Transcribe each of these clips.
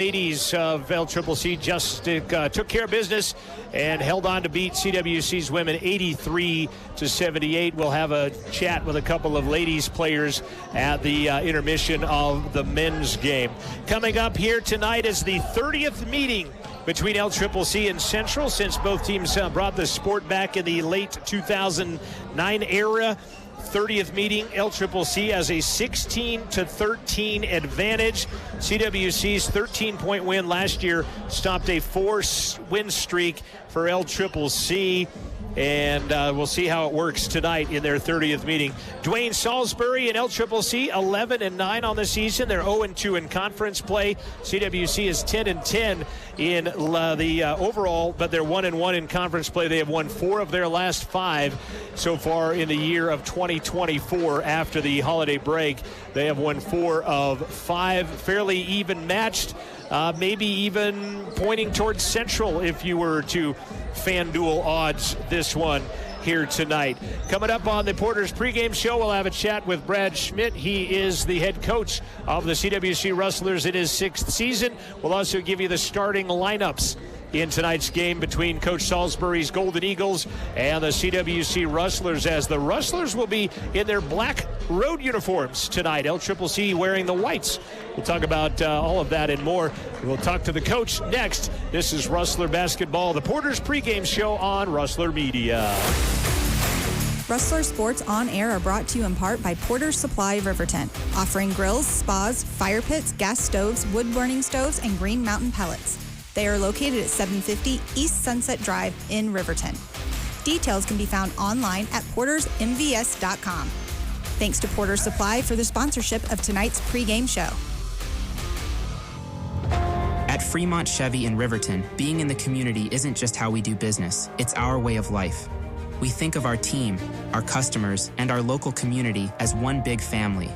Ladies of LCCC just took care of business and held on to beat CWC's women 83-78. We'll have a chat with a couple of ladies players at the intermission of the men's game. Coming up here tonight is the 30th meeting between LCCC and Central since both teams brought the sport back in the late 2009 era. 30th meeting, LCCC has a 16-13 advantage. CWC's 13-point win last year stopped a 4-win streak for LCCC. And we'll see how it works tonight in their 30th meeting. Dwayne Salisbury and LCCC 11-9 on the season. They're 0-2 in conference play. CWC is 10-10 in the overall, but they're 1-1 in conference play. They have won 4 of their last 5 so far in the year of 2024. After the holiday break, they have won 4 of 5, fairly even matched. Maybe even pointing towards Central if you were to FanDuel odds this one here tonight. Coming up on the Porter's pregame show, we'll have a chat with Brad Schmidt. He is the head coach of the CWC Rustlers in his 6th season. We'll also give you the starting lineups in tonight's game between Coach Salisbury's Golden Eagles and the CWC Rustlers, as the Rustlers will be in their black road uniforms tonight. LCCC wearing the whites. We'll talk about all of that and more. We'll talk to the coach next. This is Rustler Basketball, the Porter's pregame show on Rustler Media. Rustler Sports On Air are brought to you in part by Porter's Supply of Riverton, offering grills, spas, fire pits, gas stoves, wood-burning stoves, and Green Mountain pellets. They are located at 750 East Sunset Drive in Riverton. Details can be found online at portersmvs.com. Thanks to Porter's Supply for the sponsorship of tonight's pregame show. At Fremont Chevy in Riverton, being in the community isn't just how we do business, it's our way of life. We think of our team, our customers, and our local community as one big family.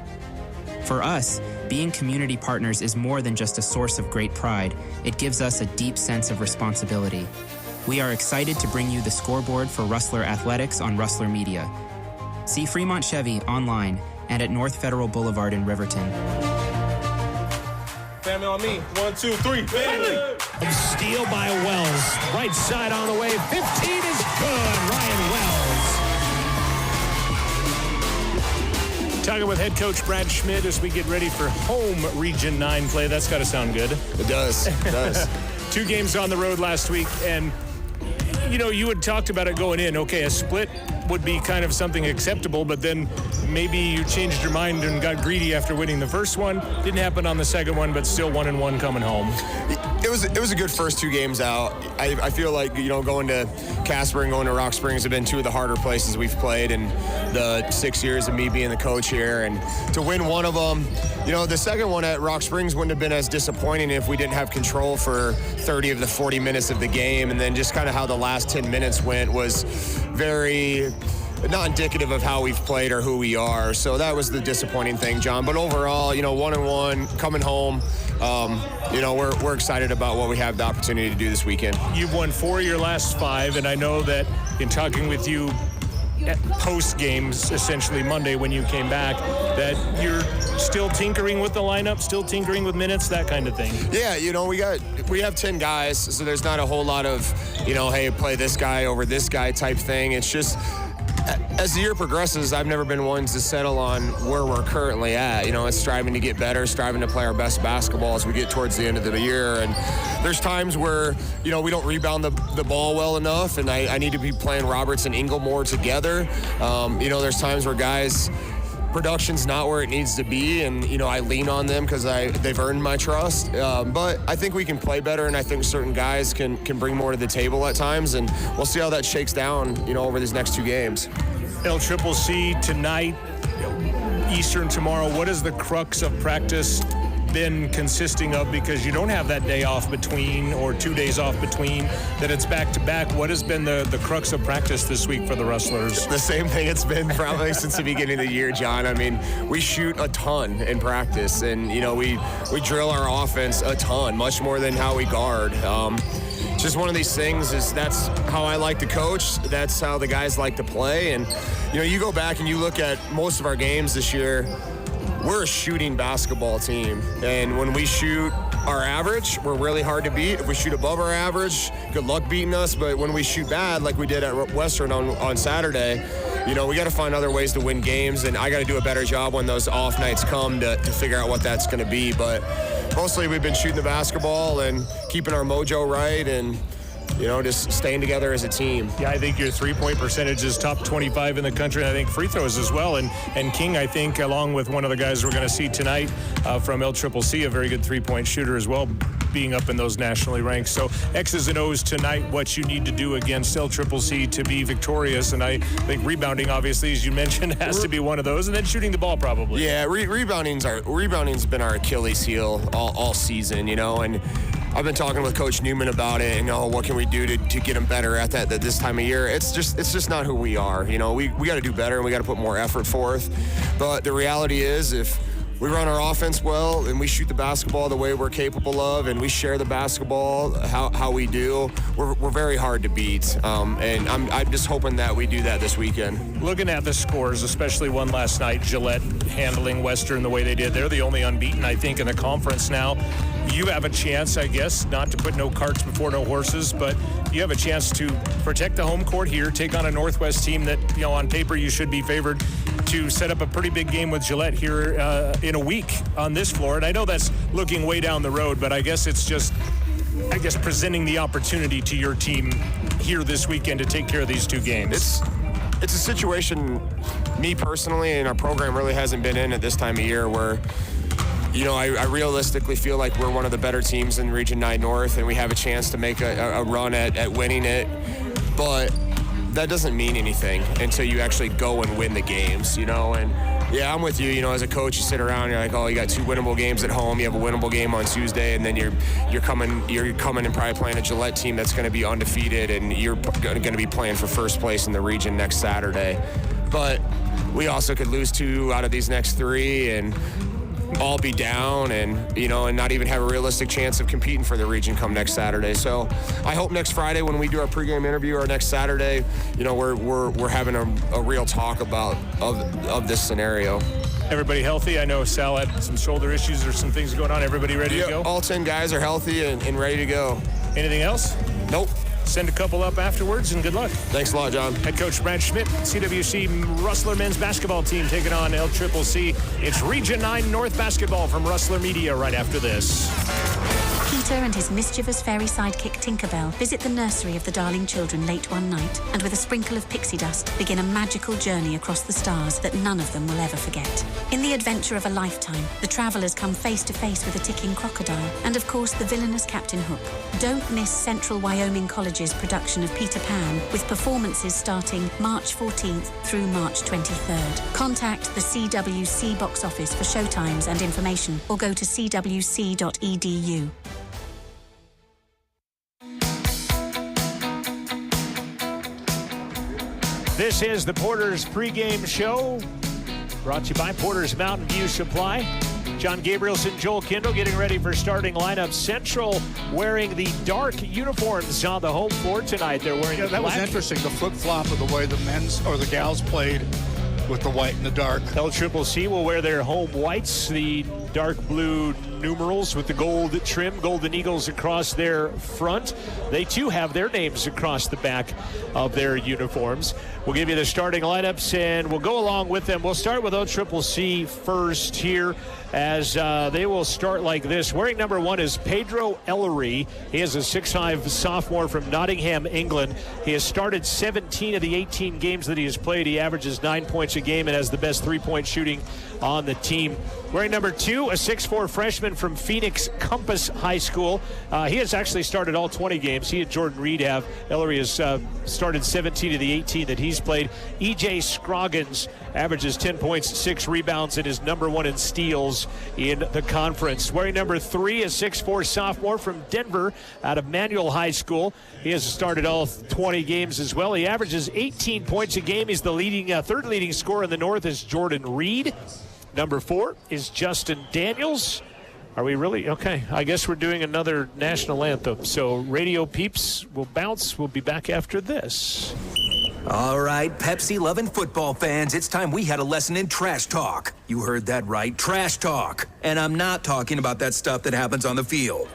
For us, being community partners is more than just a source of great pride. It gives us a deep sense of responsibility. We are excited to bring you the scoreboard for Rustler Athletics on Rustler Media. See Fremont Chevy online and at North Federal Boulevard in Riverton. Family on me. 1, 2, 3. Family. Steal by Wells. Right side on the way. 15 is good. Ryan Wells. Talking with head coach Brad Schmidt as we get ready for home Region 9 play. That's got to sound good. It does. It does. 2 games on the road last week, and you know, you had talked about it going in. Okay, a split would be kind of something acceptable, but then maybe you changed your mind and got greedy after winning the first one. Didn't happen on the second one, but still 1-1 coming home. It was a good first 2 games out. I feel like, you know, going to Casper and going to Rock Springs have been 2 of the harder places we've played in the 6 years of me being the coach here. And to win one of them, you know, the second one at Rock Springs wouldn't have been as disappointing if we didn't have control for 30 of the 40 minutes of the game. And then just kind of how the last 10 minutes went was very not indicative of how we've played or who we are. So that was the disappointing thing, John. But overall, you know, 1-1 coming home. You know, we're excited about what we have the opportunity to do this weekend. You've won 4 of your last 5, and I know that in talking with you at post games, essentially Monday when you came back, that you're still tinkering with the lineup, still tinkering with minutes, that kind of thing. Yeah, you know, we have 10 guys, so there's not a whole lot of, you know, hey, play this guy over this guy type thing. It's just, as the year progresses, I've never been one to settle on where we're currently at. You know, it's striving to get better, striving to play our best basketball as we get towards the end of the year. And there's times where, you know, we don't rebound the ball well enough, and I need to be playing Roberts and Ingle more together. You know, there's times where guys' production's not where it needs to be, and, you know, I lean on them because they've earned my trust. But I think we can play better, and I think certain guys can bring more to the table at times, and we'll see how that shakes down, you know, over these next 2 games. LCCC tonight, Eastern tomorrow. What is the crux of practice been consisting of? Because you don't have that day off between, or 2 days off between, that it's back-to-back. What has been the crux of practice this week for the Rustlers? The same thing it's been probably since the beginning of the year, John. I mean, we shoot a ton in practice, and, you know, we drill our offense a ton, much more than how we guard. Just one of these things that's how I like to coach. That's how the guys like to play. And, you know, you go back and you look at most of our games this year, we're a shooting basketball team. And when we shoot our average, we're really hard to beat. If we shoot above our average, good luck beating us. But when we shoot bad, like we did at Western on Saturday, you know, we got to find other ways to win games. And I got to do a better job when those off nights come to figure out what that's going to be. But mostly we've been shooting the basketball and keeping our mojo right and, you know, just staying together as a team. Yeah, I think your three-point percentage is top 25 in the country, and I think free throws as well. And King, I think, along with one of the guys we're going to see tonight from LCCC, a very good three-point shooter as well, being up in those nationally ranked. So X's and O's tonight, what you need to do against LCCC to be victorious. And I think rebounding, obviously, as you mentioned, has to be one of those. And then shooting the ball, probably. Yeah, rebounding's been our Achilles heel all season, you know, and I've been talking with Coach Newman about it, and what can we do to get him better at that this time of year. It's just not who we are. You know, we got to do better, and we got to put more effort forth. But the reality is, if we run our offense well and we shoot the basketball the way we're capable of, and we share the basketball how we do, we're very hard to beat. And I'm just hoping that we do that this weekend. Looking at the scores, especially one last night, Gillette handling Western the way they did. They're the only unbeaten, I think, in the conference now. You have a chance, I guess, not to put no carts before no horses, but you have a chance to protect the home court here, take on a Northwest team that, you know, on paper you should be favored to set up a pretty big game with Gillette here in a week on this floor. And I know that's looking way down the road, but I guess it's just, presenting the opportunity to your team here this weekend to take care of these two games. It's a situation, me personally, and our program really hasn't been in at this time of year where, you know, I realistically feel like we're one of the better teams in Region 9 North, and we have a chance to make a run at winning it. But that doesn't mean anything until you actually go and win the games, you know. And yeah, I'm with you. You know, as a coach, you sit around, you're like, oh, you got 2 winnable games at home. You have a winnable game on Tuesday, and then you're coming and probably playing a Gillette team that's going to be undefeated, and you're going to be playing for first place in the region next Saturday. But we also could lose 2 out of these next 3 and all be down and, you know, and not even have a realistic chance of competing for the region come next Saturday. So I hope next Friday when we do our pregame interview or next Saturday, you know, we're having a real talk about of this scenario. Everybody healthy? I know Sal had some shoulder issues or some things going on. Everybody ready to go? All 10 guys are healthy and ready to go. Anything else? Nope. Send a couple up afterwards, and good luck. Thanks a lot, John. Head coach Brad Schmidt, CWC Rustler men's basketball team taking on LCCC. It's Region 9 North basketball from Rustler Media right after this. Peter and his mischievous fairy sidekick Tinkerbell visit the nursery of the Darling Children late one night, and with a sprinkle of pixie dust, begin a magical journey across the stars that none of them will ever forget. In the adventure of a lifetime, the travellers come face to face with a ticking crocodile, and of course the villainous Captain Hook. Don't miss Central Wyoming College's production of Peter Pan, with performances starting March 14th through March 23rd. Contact the CWC box office for showtimes and information, or go to cwc.edu. This is the Porter's pregame show, brought to you by Porter's Mountain View Supply. John Gabrielson, Joel Kindle getting ready for starting lineup. Central wearing the dark uniforms on the home floor tonight. They're wearing that black. was interesting, the flip-flop of the way the men's or the gals played with the white and the dark. LCCC will wear their home whites, the dark blue numerals with the gold trim, Golden Eagles across their front. They too have their names across the back of their uniforms. We'll give you the starting lineups and we'll go along with them. We'll start with LCCC first here, as they will start like this. Wearing number 1 is Pedro Ellery. He is a 6'5" sophomore from Nottingham, England. He has started 17 of the 18 games that he has played. He averages 9 points a game and has the best three-point shooting on the team. Wearing number 2, a 6'4" freshman from Phoenix Compass High School. He has actually started all 20 games. He and Jordan Reed have. Ellery has started 17 of the 18 that he's played. E.J. Scroggins averages 10 points, 6 rebounds, and is number 1 in steals in the conference. Wearing number 3, a 6'4" sophomore from Denver out of Manual High School. He has started all 20 games as well. He averages 18 points a game. He's the third leading scorer in the North is Jordan Reed. Number 4 is Justin Daniels. Are we really? Okay, I guess we're doing another national anthem. So radio peeps will bounce. We'll be back after this. All right, Pepsi-loving football fans, it's time we had a lesson in trash talk. You heard that right, trash talk. And I'm not talking about that stuff that happens on the field.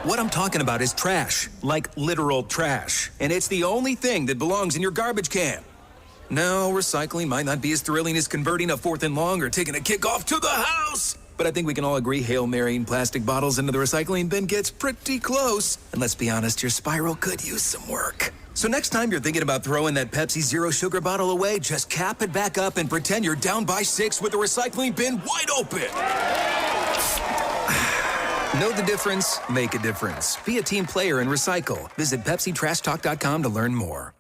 What I'm talking about is trash, like literal trash. And it's the only thing that belongs in your garbage can. No, recycling might not be as thrilling as converting a 4th and long or taking a kickoff to the house. But I think we can all agree Hail Marying plastic bottles into the recycling bin gets pretty close. And let's be honest, your spiral could use some work. So next time you're thinking about throwing that Pepsi Zero Sugar bottle away, just cap it back up and pretend you're down by 6 with the recycling bin wide open. Know the difference? Make a difference. Be a team player and recycle. Visit PepsiTrashTalk.com to learn more.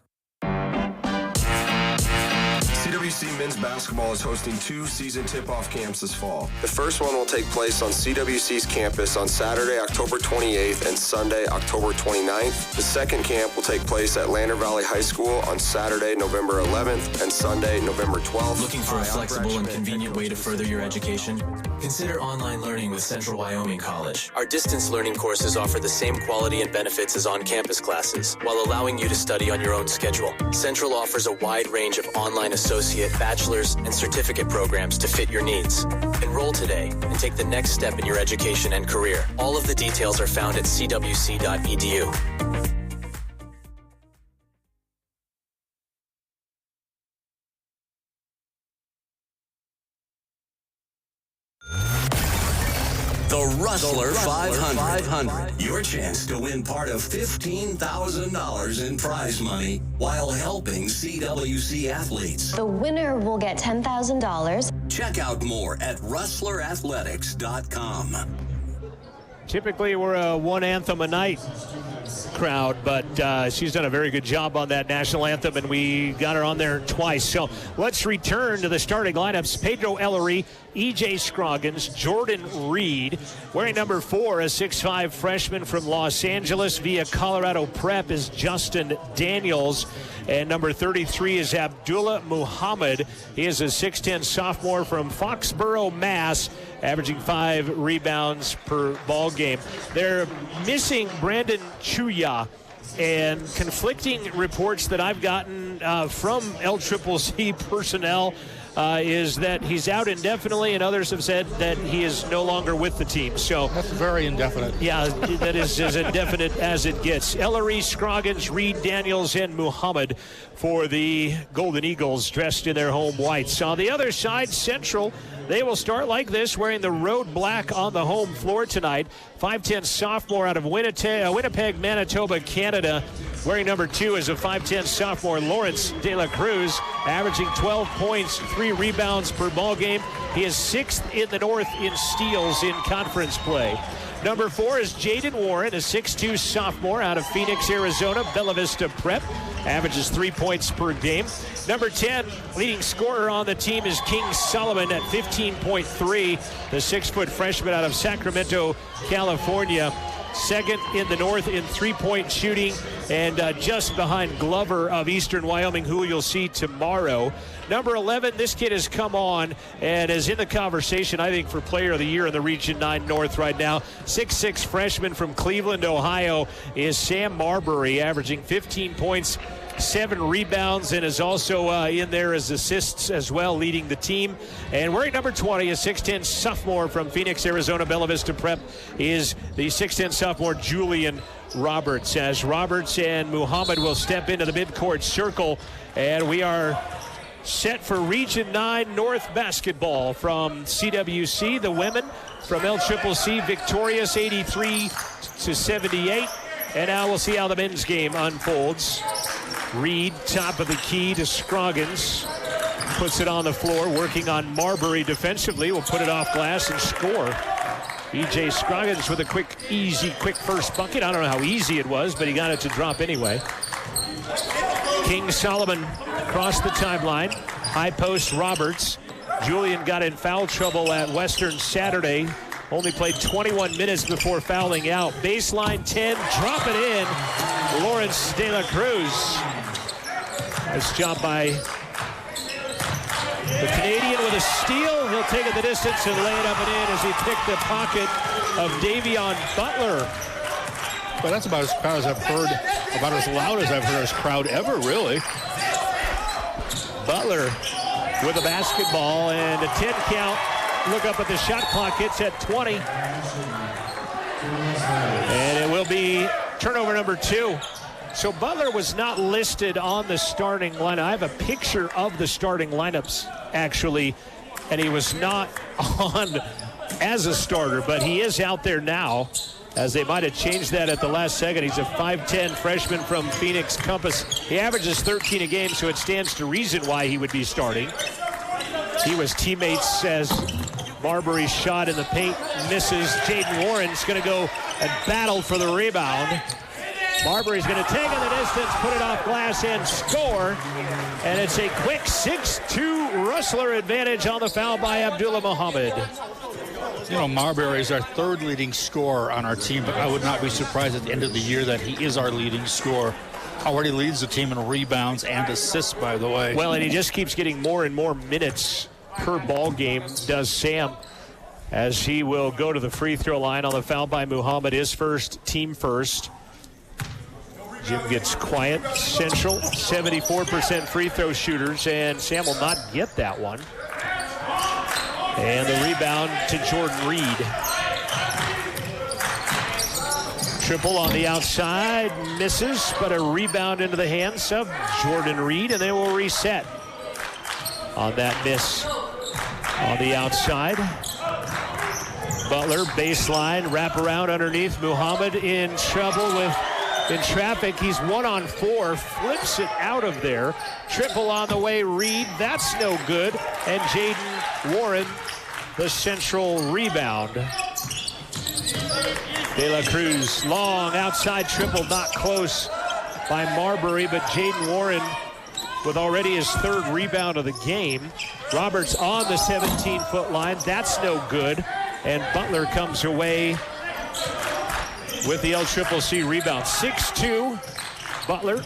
CWC men's basketball is hosting 2 season tip-off camps this fall. The first one will take place on CWC's campus on Saturday, October 28th and Sunday, October 29th. The second camp will take place at Lander Valley High School on Saturday, November 11th and Sunday, November 12th. Looking for a flexible and convenient way to further your education? Consider online learning with Central Wyoming College. Our distance learning courses offer the same quality and benefits as on-campus classes, while allowing you to study on your own schedule. Central offers a wide range of online associate, bachelor's, and certificate programs to fit your needs. Enroll today and take the next step in your education and career. All of the details are found at cwc.edu. The Rustler 500. Your chance to win part of $15,000 in prize money while helping CWC athletes. The winner will get $10,000. Check out more at rustlerathletics.com. Typically, we're a one anthem a night crowd, but she's done a very good job on that national anthem, and we got her on there twice. So let's return to the starting lineups. Pedro Ellery, E.J. Scroggins, Jordan Reed. Wearing number 4, a 6'5 freshman from Los Angeles via Colorado Prep, is Justin Daniels. And number 33 is Abdullah Muhammad. He is a 6'10 sophomore from Foxborough, Mass., averaging 5 rebounds per ball game. They're missing Brandon Chuya, and conflicting reports that I've gotten from LCCC personnel is that he's out indefinitely, and others have said that he is no longer with the team. So that's very indefinite. Yeah, that is as indefinite as it gets. Ellery, Scroggins, Reed, Daniels, and Muhammad for the Golden Eagles, dressed in their home whites. On the other side, Central, they will start like this, wearing the road black on the home floor tonight. 5'10 sophomore out of Winnipeg, Manitoba, Canada. Wearing number 2 is a 5'10 sophomore, Lawrence De La Cruz, averaging 12 points, 3 rebounds per ball game. He is 6th in the North in steals in conference play. Number 4 is Jaden Warren, a 6'2 sophomore out of Phoenix, Arizona, Bella Vista Prep, averages 3 points per game. Number 10, leading scorer on the team, is King Solomon at 15.3, the 6-foot freshman out of Sacramento, California. 2nd in the North in three-point shooting, and just behind Glover of Eastern Wyoming, who you'll see tomorrow. Number 11, this kid has come on and is in the conversation, I think, for Player of the Year in the Region 9 North right now. 6'6 freshman from Cleveland, Ohio, is Sam Marbury, averaging 15 points, 7 rebounds, and is also in there as assists as well, leading the team. And wearing number 20, a 6'10 sophomore from Phoenix, Arizona, Bella Vista Prep, is the 6'10 sophomore Julian Roberts. As Roberts and Muhammad will step into the midcourt circle, and we are set for Region 9 North basketball from CWC. The women from LCCC victorious 83-78. And now we'll see how the men's game unfolds. Reed, top of the key to Scroggins. Puts it on the floor, working on Marbury defensively. Will put it off glass and score. E.J. Scroggins with a quick first bucket. I don't know how easy it was, but he got it to drop anyway. King Solomon across the timeline. High post Roberts. Julian got in foul trouble at Western Saturday. Only played 21 minutes before fouling out. Baseline 10, drop it in. Lawrence De La Cruz. Nice job by the Canadian with a steal. He'll take it the distance and lay it up and in as he picked the pocket of Davion Butler. Well, that's about as loud as I've heard his crowd ever, really. Butler with a basketball and a 10 count. Look up at the shot clock. It's at 20. And it will be turnover number 2. So Butler was not listed on the starting lineup. I have a picture of the starting lineups, actually, and he was not on as a starter, but he is out there now, as they might have changed that at the last second. He's a 5'10 freshman from Phoenix Compass. He averages 13 a game, so it stands to reason why he would be starting. He was teammates as Marbury's shot in the paint misses. Jaden Warren's going to go and battle for the rebound. Marbury's going to take in the distance, put it off glass, and score. And it's a quick 6-2 Rustler advantage on the foul by Abdullah Muhammad. You know, Marbury is our third leading scorer on our team, but I would not be surprised at the end of the year that he is our leading scorer. Already leads the team in rebounds and assists, by the way. Well, and he just keeps getting more and more minutes per ball game, does Sam, as he will go to the free throw line on the foul by Muhammad. His first, team first. Jim gets quiet. Central, 74% free throw shooters, and Sam will not get that one. And the rebound to Jordan Reed. Triple on the outside, misses, but a rebound into the hands of Jordan Reed, and they will reset on that miss on the outside. Butler, baseline, wrap around underneath. Muhammad in trouble in traffic. He's 1-on-4, flips it out of there. Triple on the way, Reed, that's no good. And Jaden Warren, the central rebound. De La Cruz, long outside triple, not close by Marbury, but Jaden Warren with already his third rebound of the game. Roberts on the 17-foot line, that's no good. And Butler comes away with the LCCC rebound. 6-2, Butler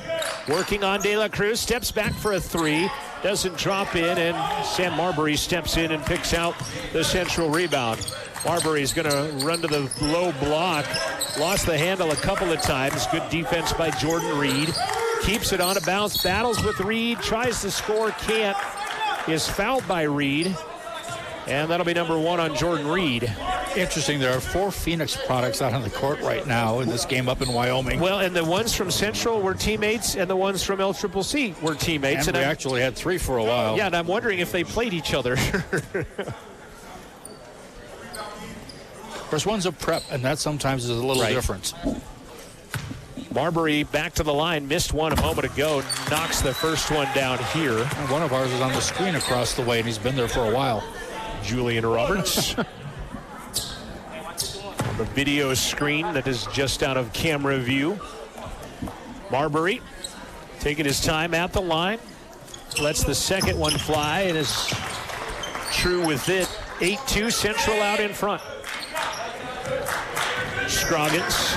working on De La Cruz, steps back for a three, doesn't drop in, and Sam Marbury steps in and picks out the central rebound. Marbury's going to run to the low block, lost the handle a couple of times. Good defense by Jordan Reed. Keeps it on a bounce, battles with Reed, tries to score, can't, is fouled by Reed. And that'll be number 1 on Jordan Reed. Interesting, there are 4 Phoenix products out on the court right now in this game up in Wyoming. Well, and the ones from Central were teammates, and the ones from LCCC were teammates. And we actually had 3 for a while. Yeah, and I'm wondering if they played each other. First one's a prep, and that sometimes is a little different. Marbury back to the line, missed one a moment ago, knocks the first one down here. And one of ours is on the screen across the way, and he's been there for a while. Julian Roberts. On the video screen that is just out of camera view. Marbury taking his time at the line. Lets the second one fly and is true with it. 8-2, Central out in front. Scroggins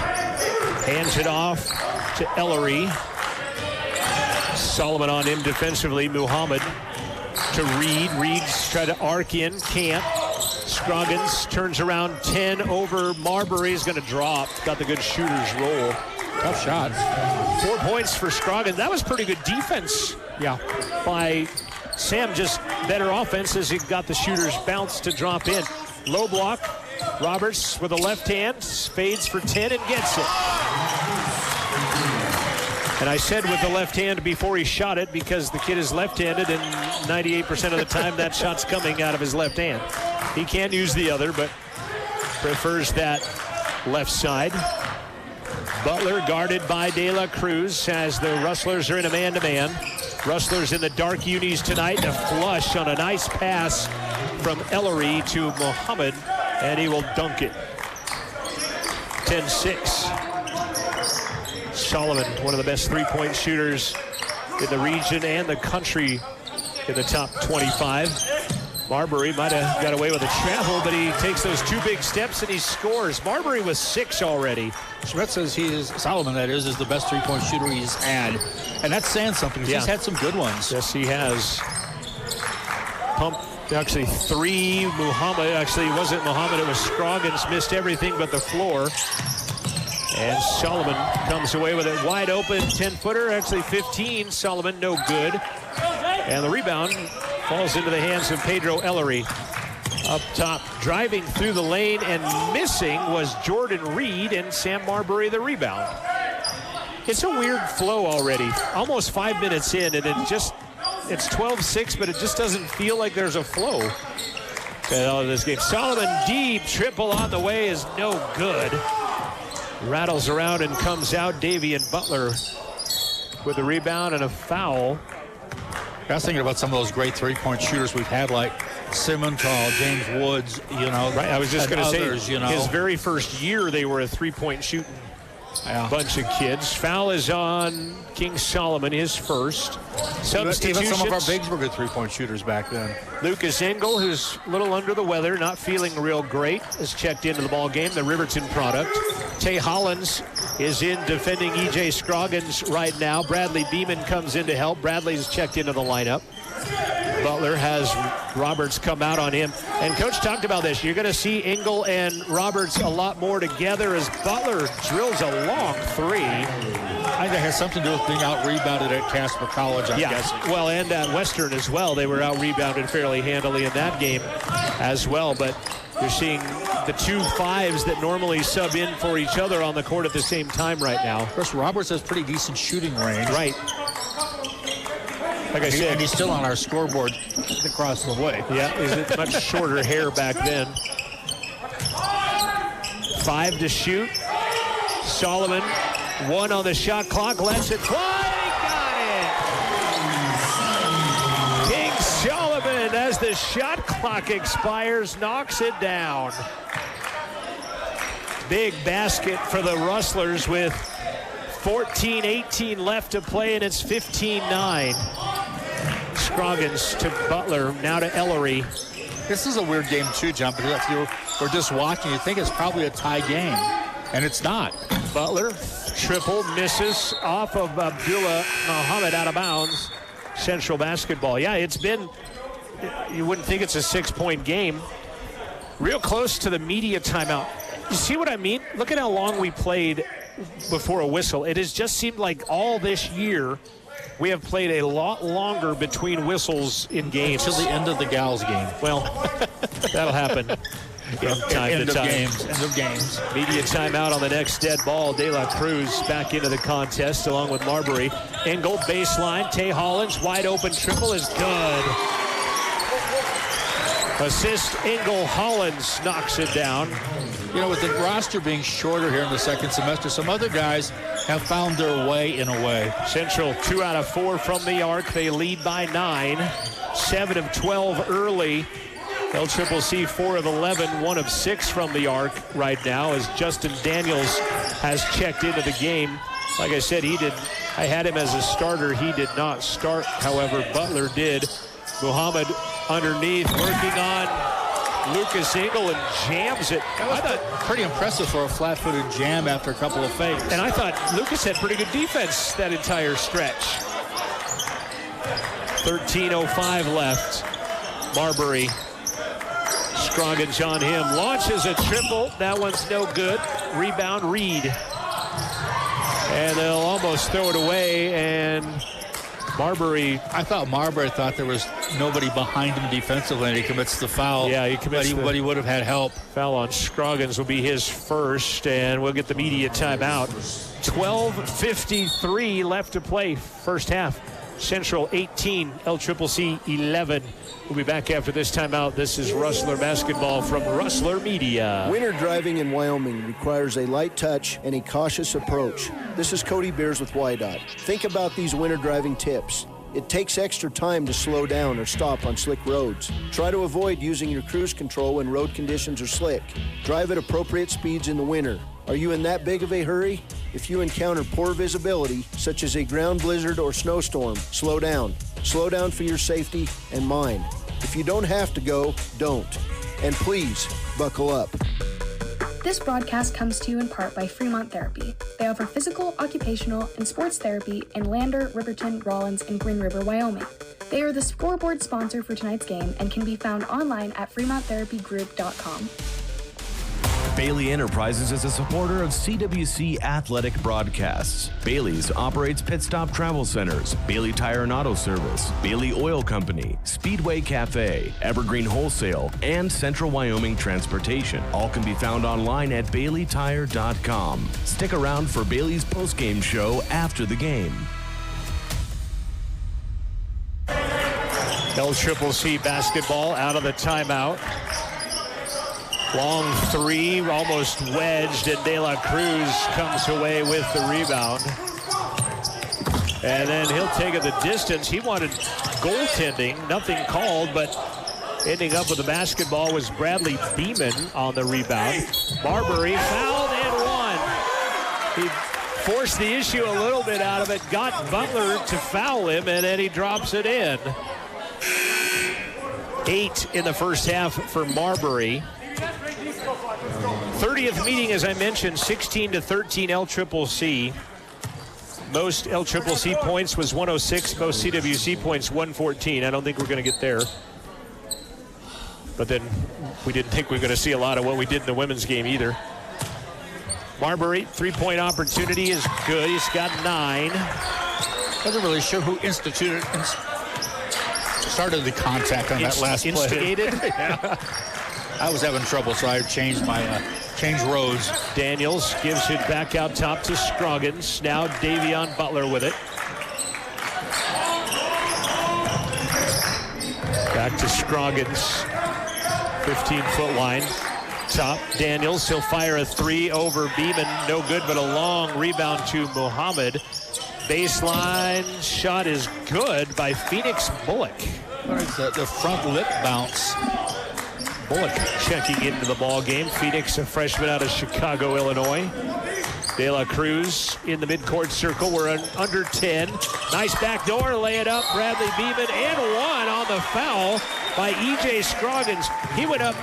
hands it off to Ellery. Solomon on him defensively. Muhammad to Reed. Reed's trying to arc in, can't. Scroggins turns around 10 over Marbury. Is going to drop. Got the good shooter's roll. Tough shot. 4 points for Scroggins. That was pretty good defense. Yeah. By Sam, just better offense as he got the shooter's bounce to drop in. Low block. Roberts with a left hand, fades for 10 and gets it. And I said with the left hand before he shot it because the kid is left-handed, and 98% of the time that shot's coming out of his left hand. He can use the other, but prefers that left side. Butler guarded by De La Cruz as the Rustlers are in a man-to-man. Rustlers in the dark unis tonight. A flush on a nice pass from Ellery to Muhammad, and he will dunk it. 10-6. Solomon, one of the best three-point shooters in the region and the country in the top 25. Marbury might have got away with a travel, but he takes those 2 big steps and he scores. Marbury was 6 already. Schmidt says Solomon, that is the best three-point shooter he's had. And that's saying something. He's had some good ones. Yes, he has. Pump, actually 3. Muhammad, actually it wasn't Muhammad, it was Scroggins, missed everything but the floor. And Solomon comes away with it wide open, 10-footer, actually 15. Solomon, no good. And the rebound falls into the hands of Pedro Ellery. Up top, driving through the lane and missing was Jordan Reed, and Sam Marbury the rebound. It's a weird flow already. Almost 5 minutes in, and it's 12-6, but it just doesn't feel like there's a flow to this game. Solomon deep, triple on the way is no good. Rattles around and comes out. Davian Butler with the rebound and a foul. I was thinking about some of those great three-point shooters we've had, like Simmenthal, James Woods, Right, I was just going to say, his very first year they were a three-point shooting bunch of kids. Foul is on King Solomon, his first. Substitutions. Even some of our bigs were good three-point shooters back then. Lucas Engel, who's a little under the weather, not feeling real great, is checked into the ball game, the Riverton product. Tay Hollins is in defending E.J. Scroggins right now. Bradley Beeman comes in to help. Bradley's checked into the lineup. Butler has Roberts come out on him. And Coach talked about this. You're going to see Engel and Roberts a lot more together as Butler drills a long three. I think it has something to do with being out-rebounded at Casper College, I'm guessing. Well, and at Western as well. They were out-rebounded fairly handily in that game as well. But you're seeing the two fives that normally sub in for each other on the court at the same time right now. Of course, Roberts has pretty decent shooting range. Right. Like I said, and he's still on our scoreboard across the way. Yeah, he's much shorter hair back then. 5 to shoot. Solomon, 1 on the shot clock, lets it fly. Got it. King Solomon, as the shot clock expires, knocks it down. Big basket for the Rustlers with 14-18 left to play, and it's 15-9. Scroggins to Butler, now to Ellery. This is a weird game too, John, because if you were just watching, you think it's probably a tie game, and it's not. Butler, triple, misses off of Abdullah Muhammad out of bounds. Central basketball. Yeah, it's been, you wouldn't think it's a 6-point game. Real close to the media timeout. You see what I mean? Look at how long we played before a whistle. It has just seemed like all this year we have played a lot longer between whistles in games. Until the end of the Gals game. Well, that'll happen. End of games. Media timeout on the next dead ball. De La Cruz back into the contest along with Marbury. Engel baseline. Tay Hollins wide open triple is good. Assist Engel. Hollins knocks it down. With the roster being shorter here in the second semester, some other guys have found their way in a way. Central 2 out of 4 from the arc. They lead by 9. 7 of 12 early. LCCC 4 of 11, 1 of 6 from the arc right now as Justin Daniels has checked into the game. Like I said, I had him as a starter. He did not start. However, Butler did. Muhammad underneath, working on Lucas Engel and jams it. I thought pretty impressive for a flat-footed jam after a couple of fakes. And I thought Lucas had pretty good defense that entire stretch. 13:05 left. Marbury. Scroggins on him. Launches a triple. That one's no good. Rebound, Reed. And they'll almost throw it away. And Marbury. I thought Marbury thought there was nobody behind him defensively, and he commits the foul. Yeah, he commits but he would have had help. Foul on Scroggins will be his first, and we'll get the media timeout. 12:53 left to play, first half. Central 18, LCCC 11. We'll be back after this timeout. This is Rustler basketball from Rustler Media. Winter driving in Wyoming requires a light touch and a cautious approach. This is Cody Beers with WYDOT. Think about these winter driving tips. It takes extra time to slow down or stop on slick roads. Try to avoid using your cruise control when road conditions are slick. Drive at appropriate speeds in the winter. Are you in that big of a hurry? If you encounter poor visibility, such as a ground blizzard or snowstorm, slow down. Slow down for your safety and mine. If you don't have to go, don't. And please, buckle up. This broadcast comes to you in part by Fremont Therapy. They offer physical, occupational, and sports therapy in Lander, Riverton, Rawlins, and Green River, Wyoming. They are the scoreboard sponsor for tonight's game and can be found online at FremontTherapyGroup.com. Bailey Enterprises is a supporter of CWC Athletic Broadcasts. Bailey's operates Pit Stop Travel Centers, Bailey Tire and Auto Service, Bailey Oil Company, Speedway Cafe, Evergreen Wholesale, and Central Wyoming Transportation. All can be found online at BaileyTire.com. Stick around for Bailey's postgame show after the game. LCCC basketball out of the timeout. Long three, almost wedged, and De La Cruz comes away with the rebound. And then he'll take it the distance. He wanted goaltending, nothing called, but ending up with the basketball was Bradley Beeman on the rebound. Marbury fouled and won. He forced the issue a little bit out of it, got Butler to foul him, and then he drops it in. 8 in the first half for Marbury. 30th meeting, as I mentioned, 16-13 LCCC. Most LCCC points was 106, most CWC points 114. I don't think we're going to get there. But then we didn't think we were going to see a lot of what we did in the women's game either. Marbury, three-point opportunity is good. He's got 9. Wasn't really sure who started the contact on that last play. Instigated? Yeah. I was having trouble, so I changed my rows. Daniels gives it back out top to Scroggins. Now Davion Butler with it. Back to Scroggins. 15-foot line. Top, Daniels. He'll fire a 3 over Beeman. No good, but a long rebound to Muhammad. Baseline shot is good by Phoenix Bullock. The front lip bounce. Bullock checking into the ball game. Phoenix, a freshman out of Chicago, Illinois. De La Cruz in the midcourt circle. We're under 10. Nice backdoor, lay it up. Bradley Beeman and 1 on the foul by E.J. Scroggins. He went up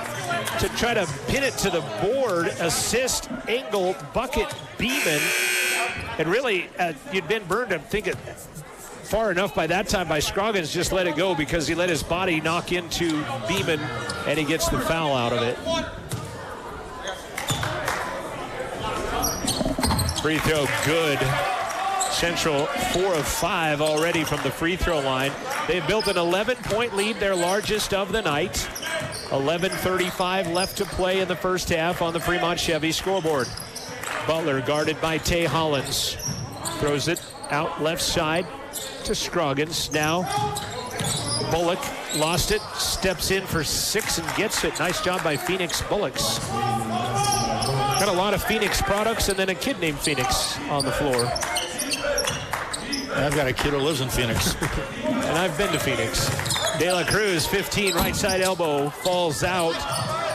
to try to pin it to the board. Assist, Engel, bucket, Beeman. And really, you'd been burned, I'm thinking, far enough by that time by Scroggins. Just let it go because he let his body knock into Beeman, and he gets the foul out of it. Free throw good. Central 4 of 5 already from the free throw line. They've built an 11-point lead, their largest of the night. 11:35 left to play in the first half on the Fremont Chevy scoreboard. Butler guarded by Tay Hollins. Throws it out left side to Scroggins. Now Bullock lost it, steps in for 6 and gets it. Nice job by Phoenix Bullocks. Got a lot of Phoenix products and then a kid named Phoenix on the floor. I've got a kid who lives in Phoenix. And I've been to Phoenix. De La Cruz, 15, right side elbow, falls out.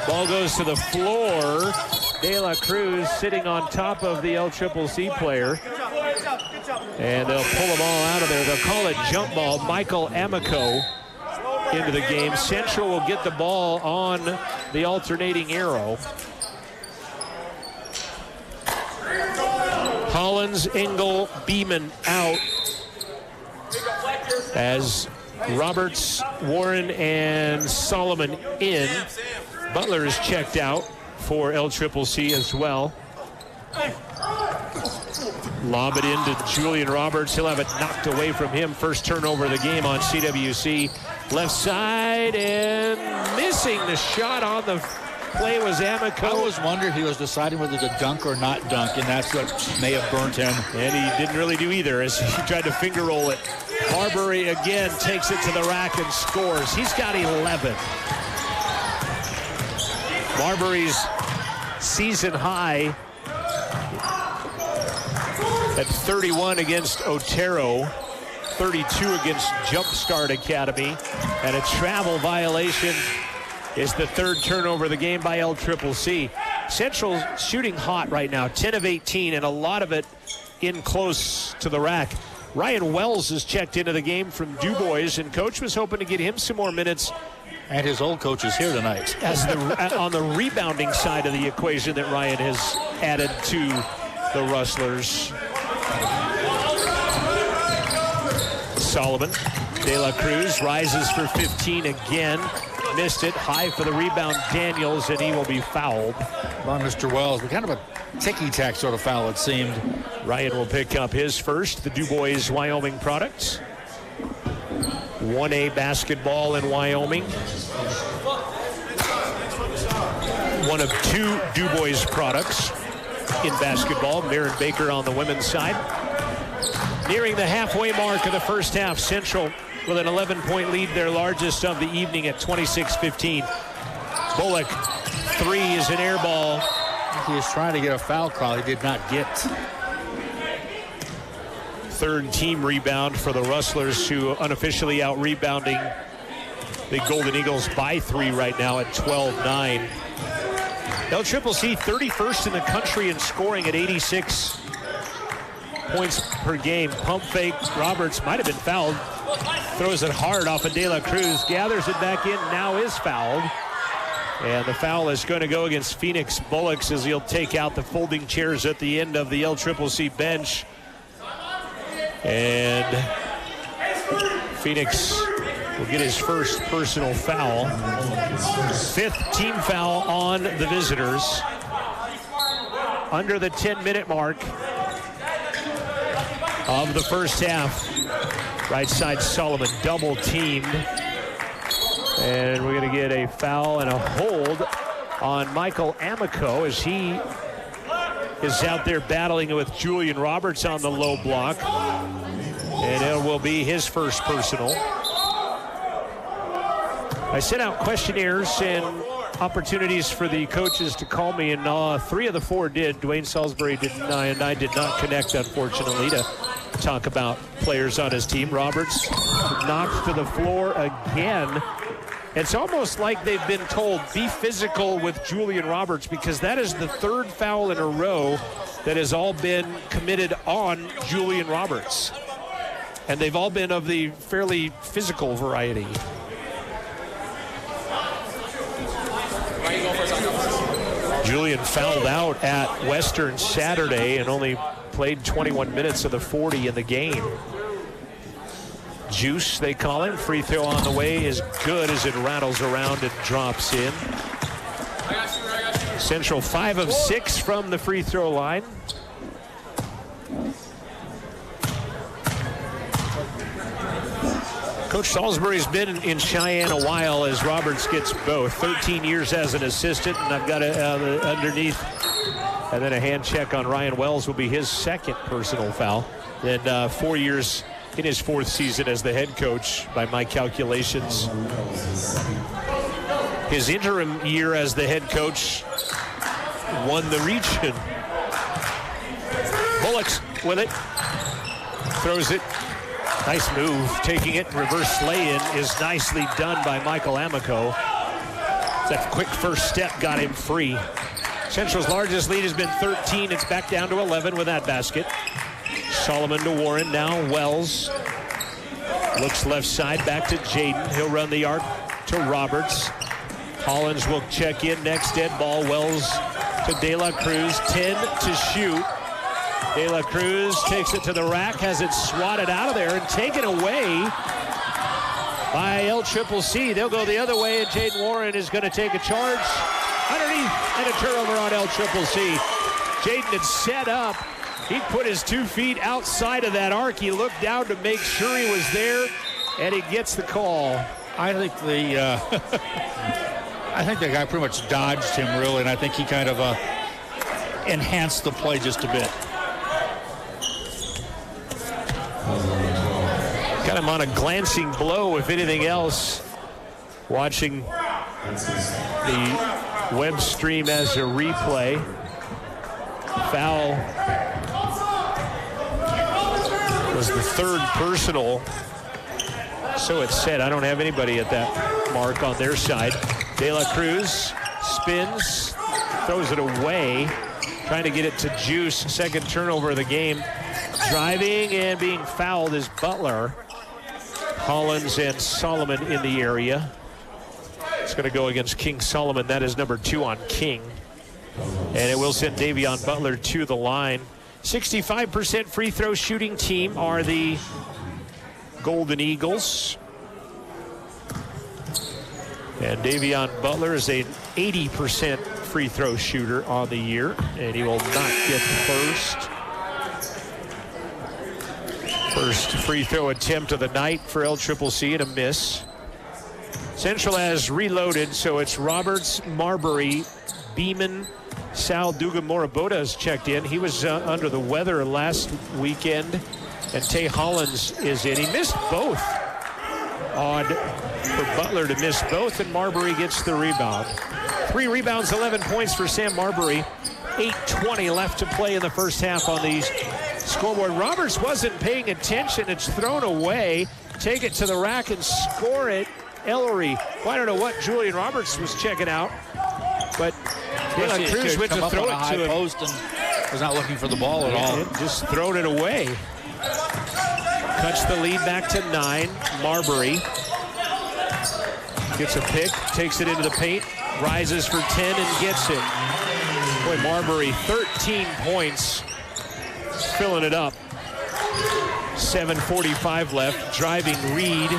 Ball goes to the floor. De La Cruz sitting on top of the LCCC player. And they'll pull them all out of there. They'll call it jump ball. Michael Amico into the game. Central will get the ball on the alternating arrow. Hollins, Engel, Beeman out. As Roberts, Warren, and Solomon in. Butler is checked out for LCCC as well. Lob it into Julian Roberts. He'll have it knocked away from him. First turnover of the game on CWC. Left side and missing the shot on the play was Amico. I always wondered he was deciding whether to dunk or not dunk, and that's what may have burnt him. And he didn't really do either as he tried to finger roll it. Marbury again takes it to the rack and scores. He's got 11. Marbury's season high at 31 against Otero, 32 against Jumpstart Academy, and a travel violation is the third turnover of the game by LCCC. Central shooting hot right now, 10 of 18, and a lot of it in close to the rack. Ryan Wells has checked into the game from DuBois, and coach was hoping to get him some more minutes. And his old coach is here tonight. As on the rebounding side of the equation that Ryan has added to the Rustlers. Solomon, De La Cruz rises for 15 again. missed it. High for the rebound, Daniels, and he will be fouled. By Mr. Wells, but kind of a ticky-tack sort of foul, it seemed. Ryan will pick up his first, the DuBois Wyoming product. 1A basketball in Wyoming. One of 2 DuBois products in basketball. Marin Baker on the women's side. Nearing the halfway mark of the first half, Central with an 11-point lead, their largest of the evening at 26-15. Bullock, 3 is an air ball. He was trying to get a foul call. He did not get. Third team rebound for the Rustlers, who unofficially out-rebounding the Golden Eagles by 3 right now at 12-9. LCCC 31st in the country in scoring at 86 points per game. Pump fake. Roberts might have been fouled. Throws it hard off of De La Cruz. Gathers it back in. Now is fouled. And the foul is going to go against Phoenix Bullocks as he'll take out the folding chairs at the end of the LCCC bench. And Phoenix will get his first personal foul. 5th team foul on the visitors. Under the 10-minute mark of the first half. Right side Solomon double teamed. And we're going to get a foul and a hold on Michael Amico as he is out there battling with Julian Roberts on the low block. And it will be his first personal. I sent out questionnaires and opportunities for the coaches to call me, and 3 of the 4 did. Dwayne Salisbury did, and I did not connect, unfortunately, to talk about players on his team. Roberts knocked to the floor again. It's almost like they've been told, be physical with Julian Roberts, because that is the 3rd foul in a row that has all been committed on Julian Roberts. And they've all been of the fairly physical variety. Julian fouled out at Western Saturday and only played 21 minutes of the 40 in the game. Juice, they call him. Free throw on the way is good as it rattles around and drops in. Central 5 of 6 from the free throw line. Coach Salisbury's been in Cheyenne a while as Roberts gets both. 13 years as an assistant, and I've got it underneath. And then a hand check on Ryan Wells will be his 2nd personal foul. Then 4 years in his 4th season as the head coach by my calculations. His interim year as the head coach won the region. Bullocks with it. Throws it. Nice move. Taking it. Reverse lay-in is nicely done by Michael Amico. That quick first step got him free. Central's largest lead has been 13. It's back down to 11 with that basket. Solomon to Warren. Now Wells. Looks left side. Back to Jaden. He'll run the arc to Roberts. Hollins will check in next. Dead ball. Wells to De La Cruz. 10 to shoot. De La Cruz takes it to the rack, has it swatted out of there and taken away by LCCC. They'll go the other way, and Jaden Warren is going to take a charge underneath and a turnover on LCCC. Jaden had set up. He put his 2 feet outside of that arc. He looked down to make sure he was there, and he gets the call. I think the guy pretty much dodged him, really, and I think he kind of enhanced the play just a bit. Got him on a glancing blow, if anything else. Watching the web stream as a replay. Foul was the 3rd personal. So it's said. I don't have anybody at that mark on their side. De La Cruz spins, throws it away, trying to get it to Juice. 2nd turnover of the game. Driving and being fouled is Butler. Hollins and Solomon in the area. It's going to go against King Solomon. That is number 2 on King. And it will send Davion Butler to the line. 65% free throw shooting team are the Golden Eagles. And Davion Butler is an 80% free throw shooter on the year, and he will not get the first free throw attempt of the night for LCCC, and a miss. Central has reloaded, so it's Roberts, Marbury, Beeman, Sal Duga-Morabota has checked in. He was under the weather last weekend, and Tay Hollins is in. He missed both. Odd for Butler to miss both, and Marbury gets the rebound. 3 rebounds, 11 points for Sam Marbury. 8:20 left to play in the first half on the scoreboard. Roberts wasn't paying attention. It's thrown away. Take it to the rack and score it. Ellery. Well, I don't know what Julian Roberts was checking out, but Dylan Cruz went to throw it to him. Post and was not looking for the ball at all. Just thrown it away. Cuts the lead back to 9. Marbury gets a pick, takes it into the paint, rises for 10 and gets it. Boy, Marbury, 13 points, filling it up. 7:45 left. Driving Reed,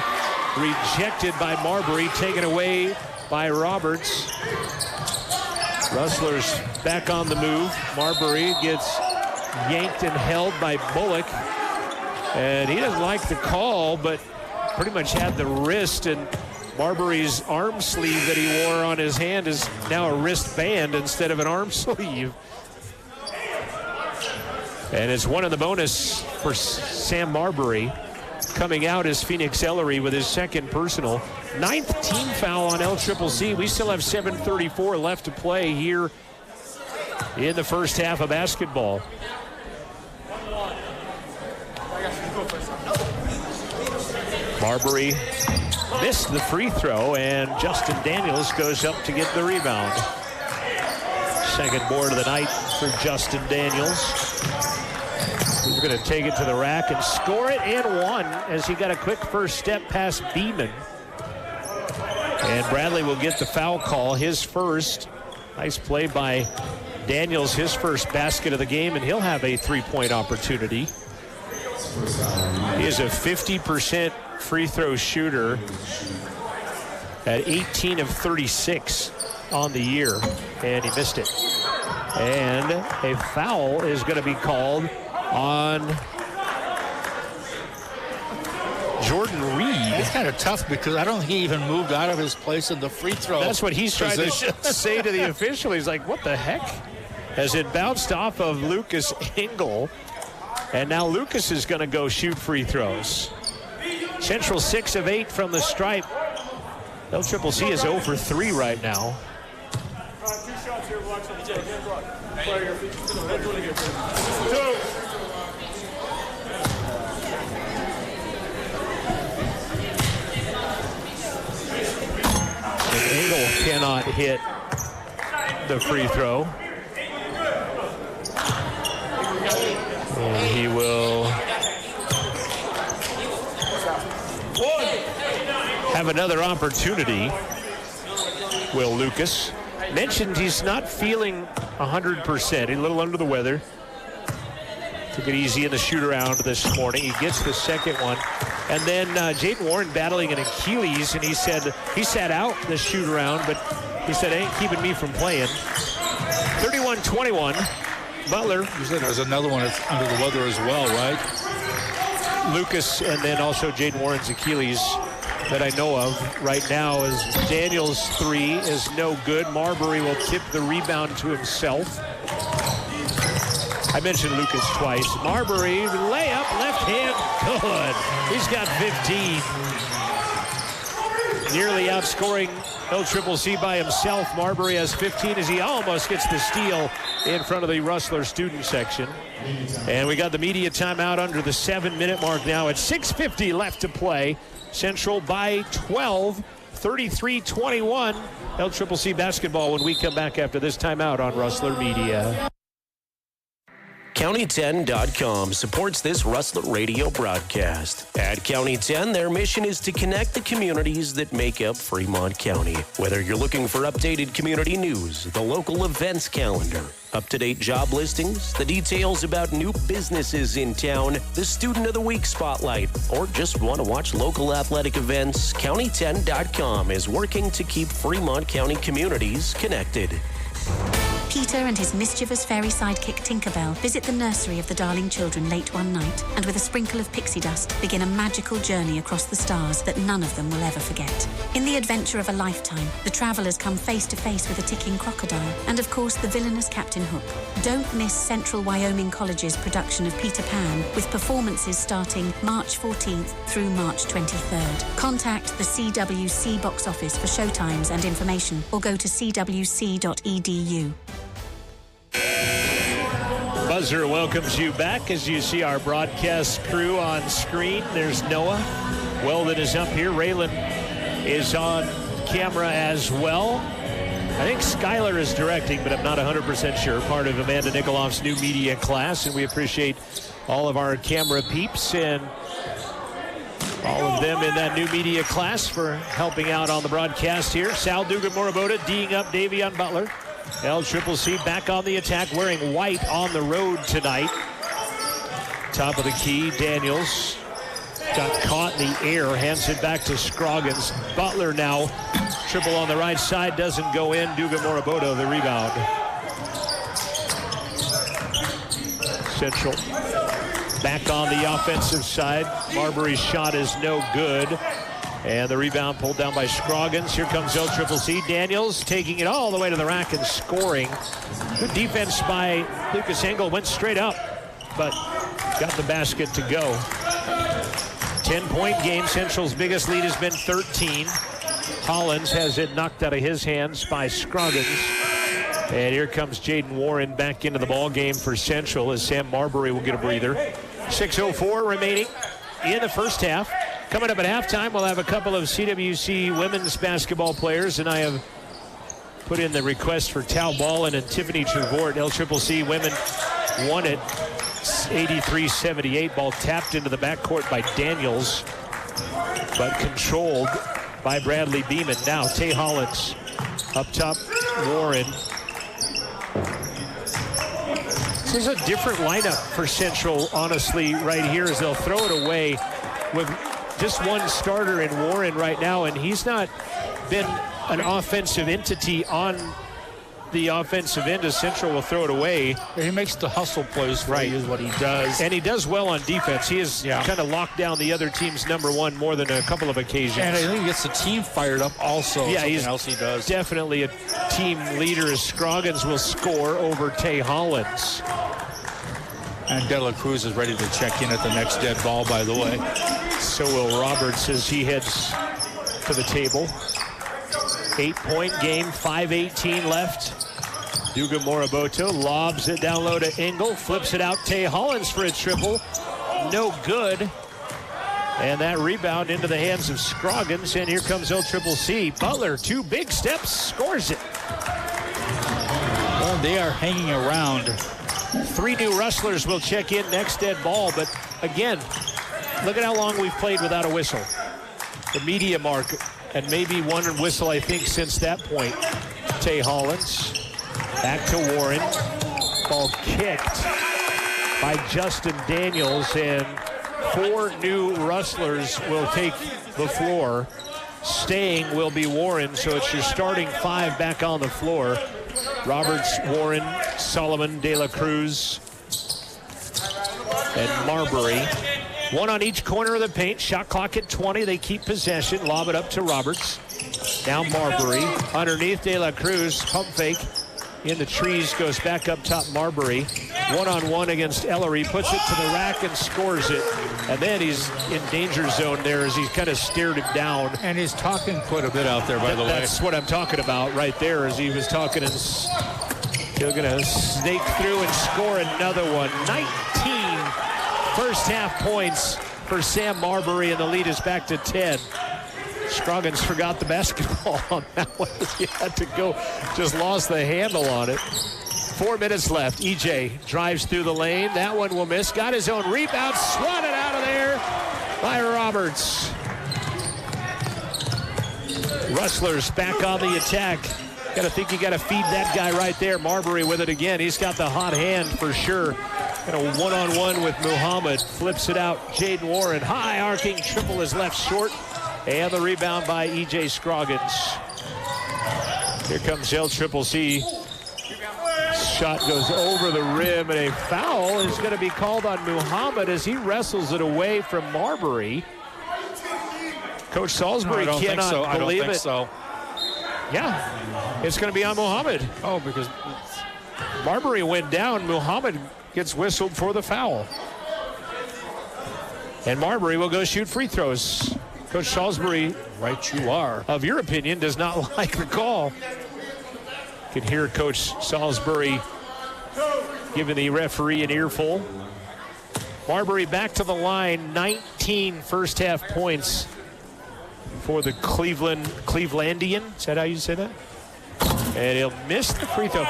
rejected by Marbury, taken away by Roberts. Rustlers back on the move. Marbury gets yanked and held by Bullock. And he doesn't like the call, but pretty much had the wrist, and Marbury's arm sleeve that he wore on his hand is now a wristband instead of an arm sleeve. And it's one in the bonus for Sam Marbury. Coming out is Phoenix Ellery with his second personal. 9th team foul on LCCC. We still have 7:34 left to play here in the first half of basketball. Marbury missed the free throw, and Justin Daniels goes up to get the rebound. Second board of the night for Justin Daniels. He's going to take it to the rack and score it, and one, as he got a quick first step past Beeman. And Bradley will get the foul call, his first. Nice play by Daniels, his first basket of the game, and he'll have a three-point opportunity. He is a 50% free throw shooter at 18 of 36 on the year, and he missed it. And a foul is going to be called on Jordan Reed. It's kind of tough because I don't think he even moved out of his place in the free throw. That's what he's trying to say to the official. He's like, what the heck? As it bounced off of Lucas Engel. And now Lucas is going to go shoot free throws. Central 6 of 8 from the stripe. LCCC is 0 for 3 right now. And Engel cannot hit the free throw. And he will have another opportunity. Will Lucas. Mentioned he's not feeling 100%. He's a little under the weather. Took it easy in the shoot-around this morning. He gets the second one. And then Jaden Warren battling an Achilles, and he said he sat out the shoot-around, but he said, ain't keeping me from playing. 31-21. Butler. You said there's another one that's under the weather as well, right? Lucas, and then also Jaden Warren's Achilles that I know of right now is Daniels' three is no good. Marbury will tip the rebound to himself. I mentioned Lucas twice. Marbury, layup, left hand, good. He's got 15. Nearly outscoring LCCC by himself. Marbury has 15 as he almost gets the steal in front of the Rustler student section. And we got the media timeout under the 7-minute mark now at 6:50 left to play. Central by 12, 33-21. LCCC basketball when we come back after this timeout on Rustler Media. County10.com supports this Rustler radio broadcast. At County 10, their mission is to connect the communities that make up Fremont County. Whether you're looking for updated community news, the local events calendar, Up-to-date job listings, the details about new businesses in town, the Student of the Week spotlight, or just want to watch local athletic events, County10.com is working to keep Fremont County communities connected. Peter and his mischievous fairy sidekick Tinkerbell visit the nursery of the Darling Children late one night, and with a sprinkle of pixie dust, begin a magical journey across the stars that none of them will ever forget. In the adventure of a lifetime, the travelers come face to face with a ticking crocodile, and of course the villainous Captain Hook. Don't miss Central Wyoming College's production of Peter Pan, with performances starting March 14th through March 23rd. Contact the CWC box office for showtimes and information, or go to cwc.edu. Buzzer welcomes you back as you see our broadcast crew on screen. There's Noah. Weldon is up here. Raylan is on camera as well. I think Skylar is directing, but I'm not 100% sure. Part of Amanda Nikoloff's new media class, and we appreciate all of our camera peeps and all of them in that new media class for helping out on the broadcast here. Sal Dugan-Morabota D'ing up Davion Butler. LCCC back on the attack, wearing white on the road tonight. Top of the key, Daniels got caught in the air, hands it back to Scroggins. Butler now, triple on the right side, doesn't go in. Dugan-Morabota the rebound. Central back on the offensive side. Marbury's shot is no good. And the rebound pulled down by Scroggins. Here comes LCCC. Daniels taking it all the way to the rack and scoring. Good defense by Lucas Engel. Went straight up, but got the basket to go. 10-point game. Central's biggest lead has been 13. Hollins has it knocked out of his hands by Scroggins. And here comes Jaden Warren back into the ball game for Central as Sam Marbury will get a breather. 6:04 remaining in the first half. Coming up at halftime, we'll have a couple of CWC women's basketball players, and I have put in the request for Tal Ballin and Tiffany Trevort. LCCC women won it 83-78. Ball tapped into the backcourt by Daniels, but controlled by Bradley Beeman. Now Tay Hollins up top, Warren. This is a different lineup for Central, honestly, right here, as they'll throw it away with just one starter in Warren right now, and he's not been an offensive entity on the offensive end as Central will throw it away. He makes the hustle plays, right, is what he does. And he does well on defense. He has kind of locked down the other team's number one more than a couple of occasions. And I think he gets the team fired up also. Yeah, he's else he does. Definitely a team leader as Scroggins will score over Tay Hollins. And De La Cruz is ready to check in at the next dead ball, by the way. So will Roberts as he heads to the table. 8-point game, 5:18 left. Dugan-Morabota lobs it down low to Engel, flips it out. Tay Hollins for a triple. No good. And that rebound into the hands of Scroggins, and here comes LCCC. Butler, 2 big steps, scores it. Well, they are hanging around. 3 new Rustlers will check in next dead ball, but again, look at how long we've played without a whistle. The media mark, and maybe one whistle, I think, since that point. Tay Hollins, back to Warren. Ball kicked by Justin Daniels, and 4 new Rustlers will take the floor. Staying will be Warren, so it's your starting 5 back on the floor. Roberts, Warren, Solomon, De La Cruz, and Marbury. 1 on each corner of the paint. Shot clock at 20. They keep possession. Lob it up to Roberts. Now Marbury. Underneath De La Cruz. Pump fake. In the trees. Goes back up top Marbury. 1-on-1 against Ellery. Puts it to the rack and scores it. And then he's in danger zone there as he kind of stared him down. And he's talking quite a bit out there, by the way. That's what I'm talking about right there, as he was talking, and he's going to snake through and score another one. 19 first half points for Sam Marbury, and the lead is back to 10. Scroggins forgot the basketball on that one. He had to go, just lost the handle on it. 4 minutes left. EJ drives through the lane. That one will miss. Got his own rebound. Swatted out of there by Roberts. Rustlers back on the attack. Got to think you got to feed that guy right there. Marbury with it again. He's got the hot hand for sure. Got a one-on-one with Muhammad. Flips it out. Jaden Warren. High arcing triple is left short. And the rebound by E.J. Scroggins. Here comes LCCC. Shot goes over the rim, and a foul is going to be called on Muhammad as he wrestles it away from Marbury. Coach Salisbury cannot believe it. I don't think so. Yeah, it's going to be on Muhammad. Oh, because Marbury went down. Muhammad gets whistled for the foul. And Marbury will go shoot free throws. Coach Salisbury, right you are, of your opinion, does not like the call. You can hear Coach Salisbury giving the referee an earful. Marbury back to the line, 19 first half points for the Clevelandian. Is that how you say that? And he'll miss the free throw.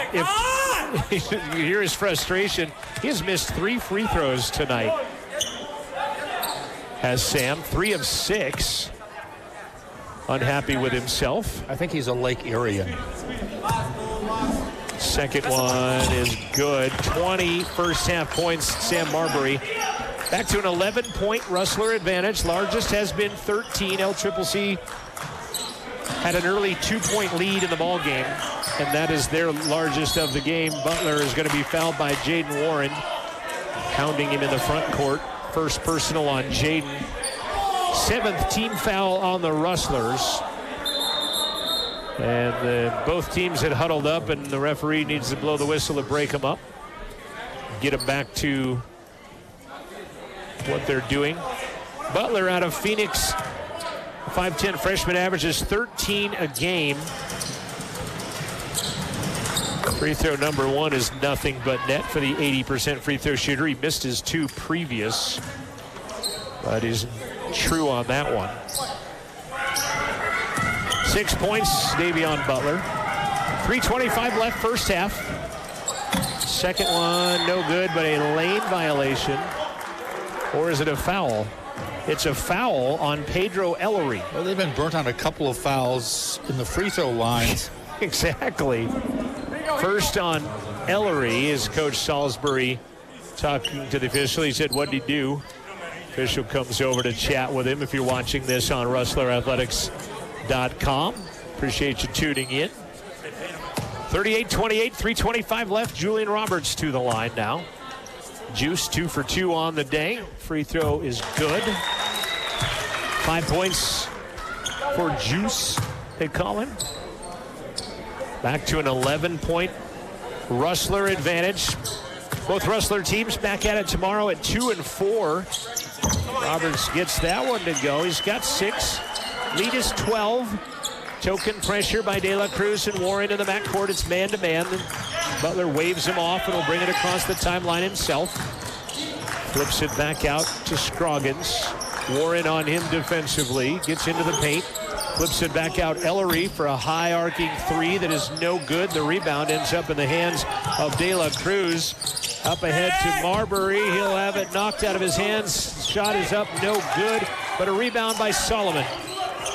If you hear his frustration, he has missed 3 free throws tonight. Has Sam, 3 of 6. Unhappy with himself. I think he's a Lake Eriean. Second one is good. 20 first half points, Sam Marbury. Back to an 11-point Rustler advantage. Largest has been 13. LCCC had an early 2-point lead in the ball game, and that is their largest of the game. Butler is going to be fouled by Jaden Warren, pounding him in the front court. First personal on Jaden. 7th team foul on the Rustlers. And both teams had huddled up, and the referee needs to blow the whistle to break them up. Get them back to what they're doing. Butler out of Phoenix, 5'10" freshman, averages 13 a game. Free throw number 1 is nothing but net for the 80% free throw shooter. He missed his 2 previous, but is true on that one. 6 points, Davion Butler. 3:25 left first half. Second one, no good, but a lane violation. Or is it a foul? It's a foul on Pedro Ellery. Well, they've been burnt on a couple of fouls in the free throw line. Exactly. First on Ellery is Coach Salisbury talking to the official. He said, what did he do? Official comes over to chat with him. If you're watching this on RustlerAthletics.com, appreciate you tuning in. 38-28, 3:25 left. Julian Roberts to the line now. Juice 2 for 2 on the day. Free throw is good. 5 points for Juice, they call him. Back to an 11-point Rustler advantage. Both Rustler teams back at it tomorrow at 2 and 4. Roberts gets that one to go. He's got 6. Lead is 12. Token pressure by De La Cruz and Warren in the backcourt. It's man-to-man. Butler waves him off and will bring it across the timeline himself. Flips it back out to Scroggins. Warren on him defensively. Gets into the paint. Flips it back out. Ellery for a high arcing 3 that is no good. The rebound ends up in the hands of De La Cruz. Up ahead to Marbury. He'll have it knocked out of his hands. Shot is up, no good. But a rebound by Solomon.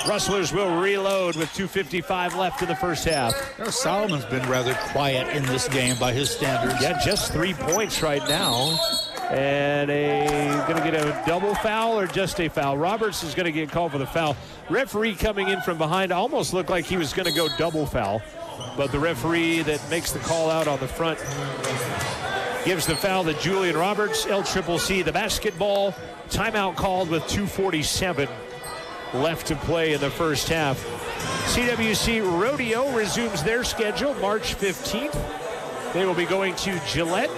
Rustlers will reload with 2:55 left in the first half. Solomon's been rather quiet in this game by his standards. Yeah, just 3 points right now. And going to get a double foul or just a foul? Roberts is going to get called for the foul. Referee coming in from behind almost looked like he was going to go double foul. But the referee that makes the call out on the front gives the foul to Julian Roberts. LCCC, the basketball timeout called with 2:47 left to play in the first half. CWC Rodeo resumes their schedule March 15th. They will be going to Gillette.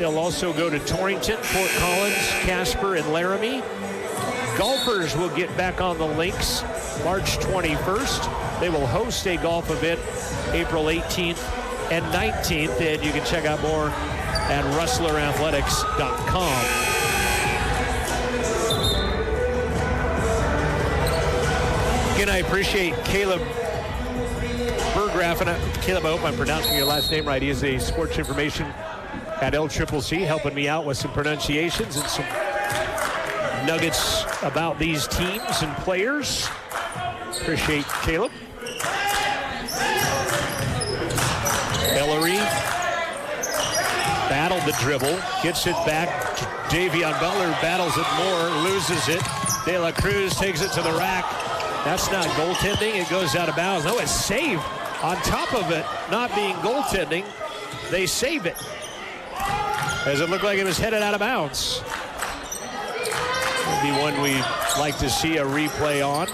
They'll also go to Torrington, Fort Collins, Casper, and Laramie. Golfers will get back on the links March 21st. They will host a golf event April 18th and 19th, and you can check out more at RustlerAthletics.com. Again, I appreciate Caleb Burgraff, and Caleb, I hope I'm pronouncing your last name right. He is a sports information at LCCC, helping me out with some pronunciations and some nuggets about these teams and players. Appreciate Caleb. on the dribble, gets it back. Davion Butler battles it more, loses it. De La Cruz takes it to the rack. That's not goaltending. It goes out of bounds. No, it's saved. On top of it not being goaltending, they save it, as it looked like it was headed out of bounds. Would be one we'd like to see a replay on.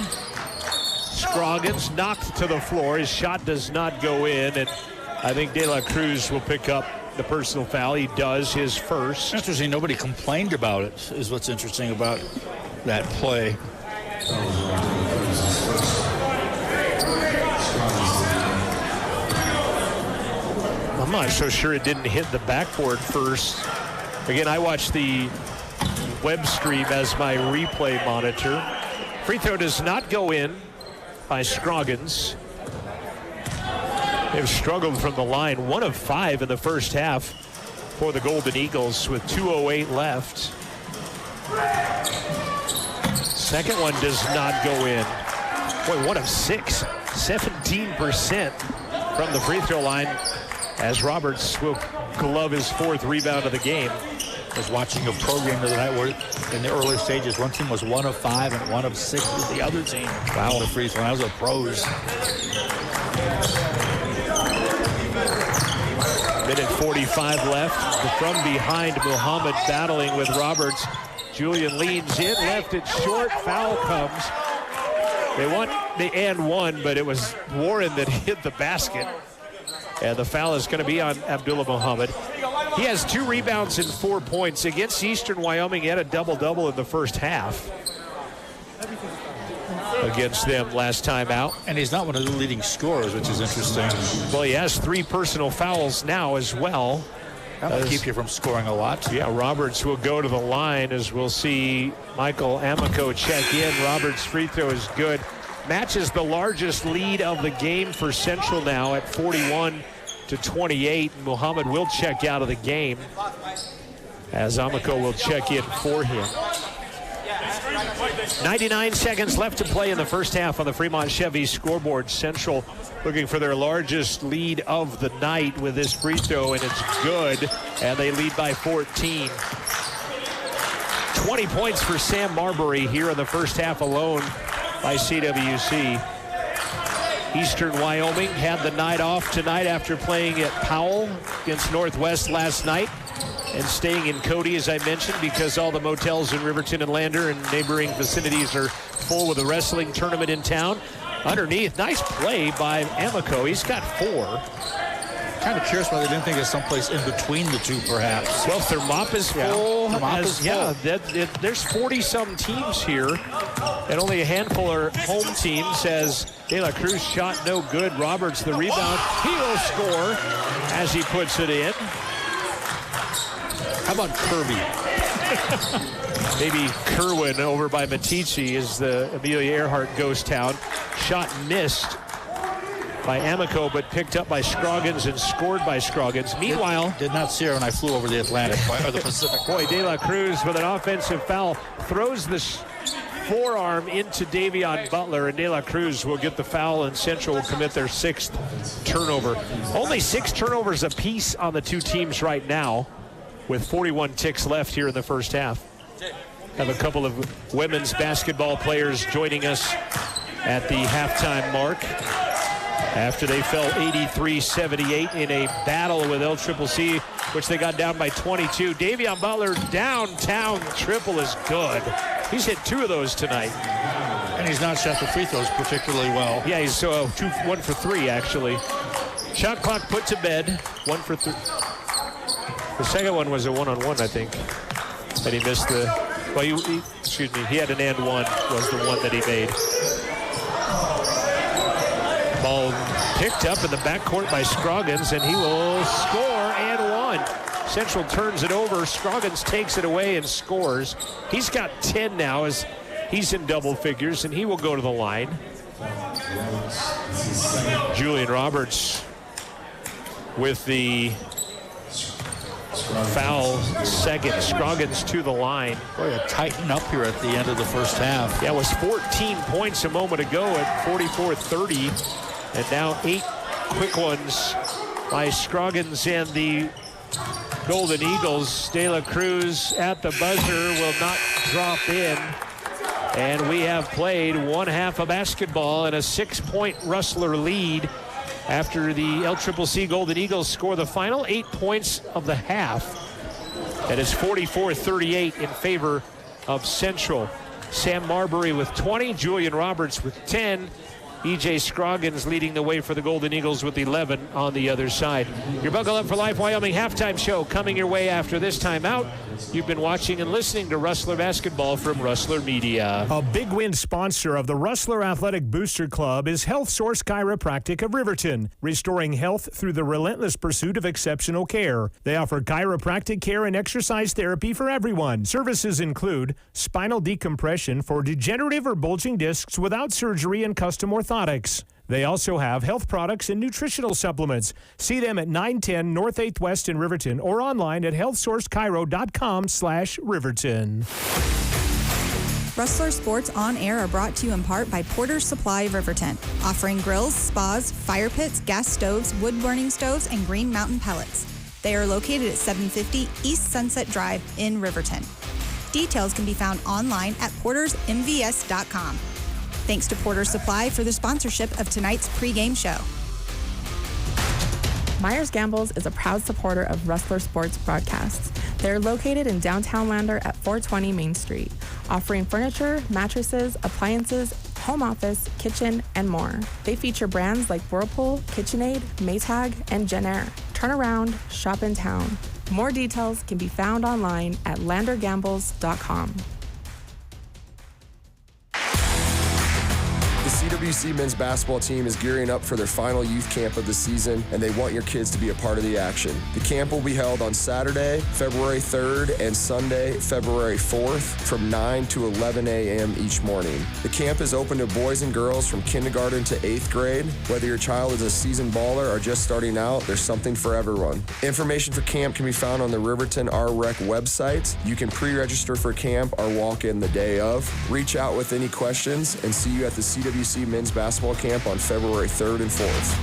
Scroggins knocked to the floor. His shot does not go in, and I think De La Cruz will pick up the personal foul. He does, his first. Interesting, nobody complained about it, is what's interesting about that play. I'm not so sure it didn't hit the backboard first. Again, I watched the web stream as my replay monitor. Free throw does not go in by Scroggins. They've struggled from the line. 1 of 5 in the first half for the Golden Eagles with 2:08 left. Second one does not go in. Boy, 1 of 6. 17% from the free throw line, as Roberts will glove his 4th rebound of the game. I was watching a program the other night where in the early stages, one team was 1 of 5 and 1 of 6 with the other team. Wow, the free throw. That was a pros. Minute 45 left. From behind, Muhammad battling with Roberts. Julian leans in, left it short. Foul comes. They want the and one, but it was Warren that hit the basket. And the foul is going to be on Abdullah Muhammad. He has 2 rebounds and 4 points. Against Eastern Wyoming, he had a double-double in the first half against them last time out. And he's not one of the leading scorers, which is interesting. Well, he has 3 personal fouls now as well. That'll keep you from scoring a lot. Yeah, Roberts will go to the line, as we'll see Michael Amico check in. Roberts' free throw is good. Matches the largest lead of the game for Central now at 41-28. Muhammad will check out of the game, as Amico will check in for him. 99 seconds left to play in the first half on the Fremont Chevy scoreboard. Central looking for their largest lead of the night with this free throw, and it's good, and they lead by 14. 20 points for Sam Marbury here in the first half alone by CWC. Eastern Wyoming had the night off tonight after playing at Powell against Northwest last night, and staying in Cody, as I mentioned, because all the motels in Riverton and Lander and neighboring vicinities are full with a wrestling tournament in town. Underneath, nice play by Amico. He's got 4. Kind of curious why they didn't think of someplace in between the two, perhaps. Well, Thermop is full. Yeah, there's 40-some teams here, and only a handful are home teams, as De La Cruz shot no good. Roberts, the rebound. He will score as he puts it in. How about Kirby? Maybe Kerwin over by Matici is the Amelia Earhart ghost town. Shot missed by Amico, but picked up by Scroggins and scored by Scroggins. Meanwhile, did not see her when I flew over the Atlantic or the Pacific. Boy, De La Cruz with an offensive foul throws the forearm into Davion Butler, and De La Cruz will get the foul, and Central will commit their 6th turnover. Only 6 turnovers apiece on the two teams right now, with 41 ticks left here in the first half. Have a couple of women's basketball players joining us at the halftime mark after they fell 83-78 in a battle with LCCC, which they got down by 22. Davion Butler downtown triple is good. He's hit 2 of those tonight. And he's not shot the free throws particularly well. Yeah, he's 1 for 3 actually. Shot clock put to bed. 1 for 3. The second one was a one-on-one, I think, and he missed the. Well, he had an and one was the one that he made. Ball picked up in the backcourt by Scroggins, and he will score and one. Central turns it over. Scroggins takes it away and scores. He's got 10 now as he's in double figures, and he will go to the line. Julian Roberts with the foul second. Scroggins to the line. Boy, a tighten up here at the end of the first half. Yeah, it was 14 points a moment ago at 44-30. And now 8 quick ones by Scroggins, and the Golden Eagles. De La Cruz at the buzzer will not drop in. And we have played one half of basketball and a 6-point Rustler lead after the LCCC Golden Eagles score the final 8 points of the half. And it's 44-38 in favor of Central. Sam Marbury with 20, Julian Roberts with 10. E.J. Scroggins leading the way for the Golden Eagles with 11 on the other side. Your Buckle Up for Life Wyoming halftime show coming your way after this timeout. You've been watching and listening to Rustler Basketball from Rustler Media. A big win sponsor of the Rustler Athletic Booster Club is Health Source Chiropractic of Riverton, restoring health through the relentless pursuit of exceptional care. They offer chiropractic care and exercise therapy for everyone. Services include spinal decompression for degenerative or bulging discs without surgery and custom orthotics. They also have health products and nutritional supplements. See them at 910 North 8th West in Riverton or online at healthsourcechiro.com/Riverton. Rustler Sports On Air are brought to you in part by Porter's Supply of Riverton, offering grills, spas, fire pits, gas stoves, wood-burning stoves, and Green Mountain pellets. They are located at 750 East Sunset Drive in Riverton. Details can be found online at portersmvs.com. Thanks to Porter's Supply for the sponsorship of tonight's pregame show. Myers Gambles is a proud supporter of Rustler Sports broadcasts. They're located in downtown Lander at 420 Main Street, offering furniture, mattresses, appliances, home office, kitchen, and more. They feature brands like Whirlpool, KitchenAid, Maytag, and Jenn-Air. Turn around, shop in town. More details can be found online at landergambles.com. The CWC men's basketball team is gearing up for their final youth camp of the season, and they want your kids to be a part of the action. The camp will be held on Saturday, February 3rd, and Sunday, February 4th, from 9 to 11 a.m. each morning. The camp is open to boys and girls from kindergarten to 8th grade. Whether your child is a seasoned baller or just starting out, there's something for everyone. Information for camp can be found on the Riverton RREC website. You can pre-register for camp or walk in the day of. Reach out with any questions, and see you at the CWC men's basketball camp on February 3rd and 4th.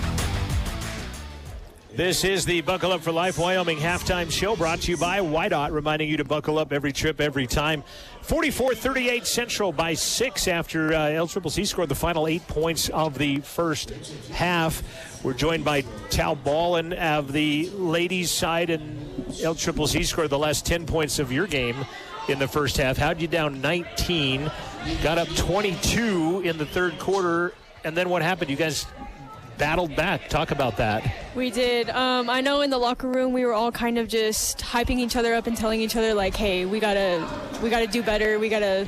This is the Buckle Up for Life Wyoming halftime show brought to you by YDOT, reminding you to buckle up every trip, every time. 44-38 Central by 6 after LCCC scored the final 8 points of the first half. We're joined by Tal Ballin of the ladies' side, and LCCC scored the last 10 points of your game in the first half. How'd you down 19, got up 22 in the third quarter, and then what happened? You guys battled back. Talk about that. We did. I know in the locker room we were all kind of just hyping each other up and telling each other like, hey, we gotta do better. We gotta,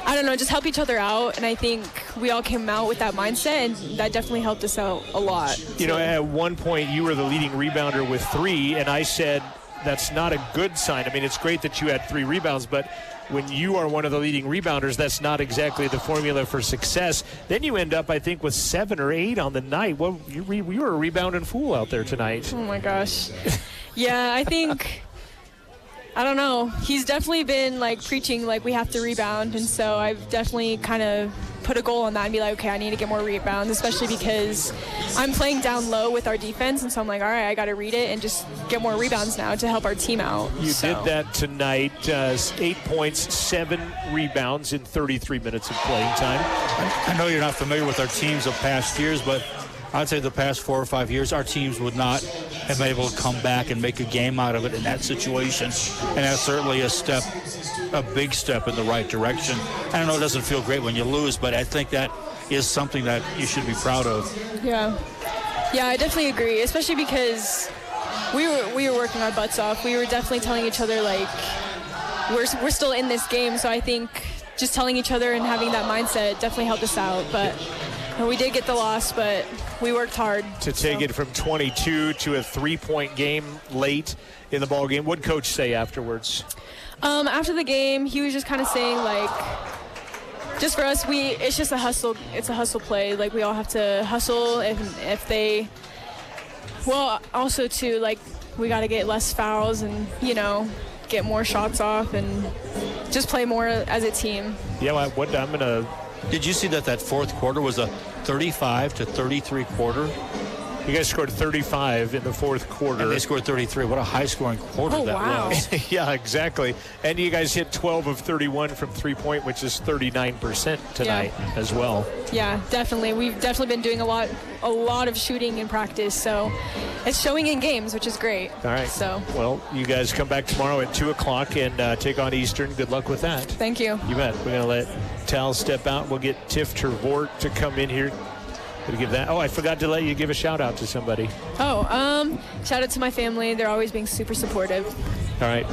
I don't know, just help each other out. And I think we all came out with that mindset, and that definitely helped us out a lot. You know, at one point you were the leading rebounder with 3, and I said that's not a good sign. I mean, it's great that you had 3 rebounds, but when you are one of the leading rebounders, that's not exactly the formula for success. Then you end up, I think, with 7 or 8 on the night. Well, you were a rebounding fool out there tonight. Oh, my gosh. Yeah, I think, I don't know. He's definitely been, like, preaching, like, we have to rebound. And so I've definitely kind of put a goal on that and be like, okay, I need to get more rebounds, especially because I'm playing down low with our defense. And so I'm like, all right, I got to read it and just get more rebounds now to help our team out. You did that tonight. 8 points, 7 rebounds in 33 minutes of playing time. I know you're not familiar with our teams of past years, but I'd say the past 4 or 5 years, our teams would not have been able to come back and make a game out of it in that situation. And that's certainly a big step in the right direction. I know it doesn't feel great when you lose, but I think that is something that you should be proud of. Yeah, I definitely agree, especially because we were working our butts off. We were definitely telling each other, like, we're still in this game. So I think just telling each other and having that mindset definitely helped us out. But we did get the loss, but we worked hard. To take it from 22 to a 3-point game late in the ball game. What did Coach say afterwards? After the game, he was just kind of saying, like, just for us, it's just a hustle. It's a hustle play. Like, we all have to hustle. If they, well, also too, like, we got to get less fouls and, you know, get more shots off and just play more as a team. Yeah, I'm gonna. Did you see that fourth quarter was a 35-33 quarter? You guys scored 35 in the fourth quarter. And they scored 33. What a high-scoring quarter that was. Yeah, exactly. And you guys hit 12 of 31 from three-point, which is 39% tonight as well. Yeah, definitely. We've definitely been doing a lot of shooting in practice, so it's showing in games, which is great. All right. So, well, you guys come back tomorrow at 2 o'clock and take on Eastern. Good luck with that. Thank you. You bet. We're going to let Tal step out. We'll get Tiff Trevort to come in here. To give that. Oh, I forgot to let you give a shout out to somebody. Shout out to my family. They're always being super supportive. All right.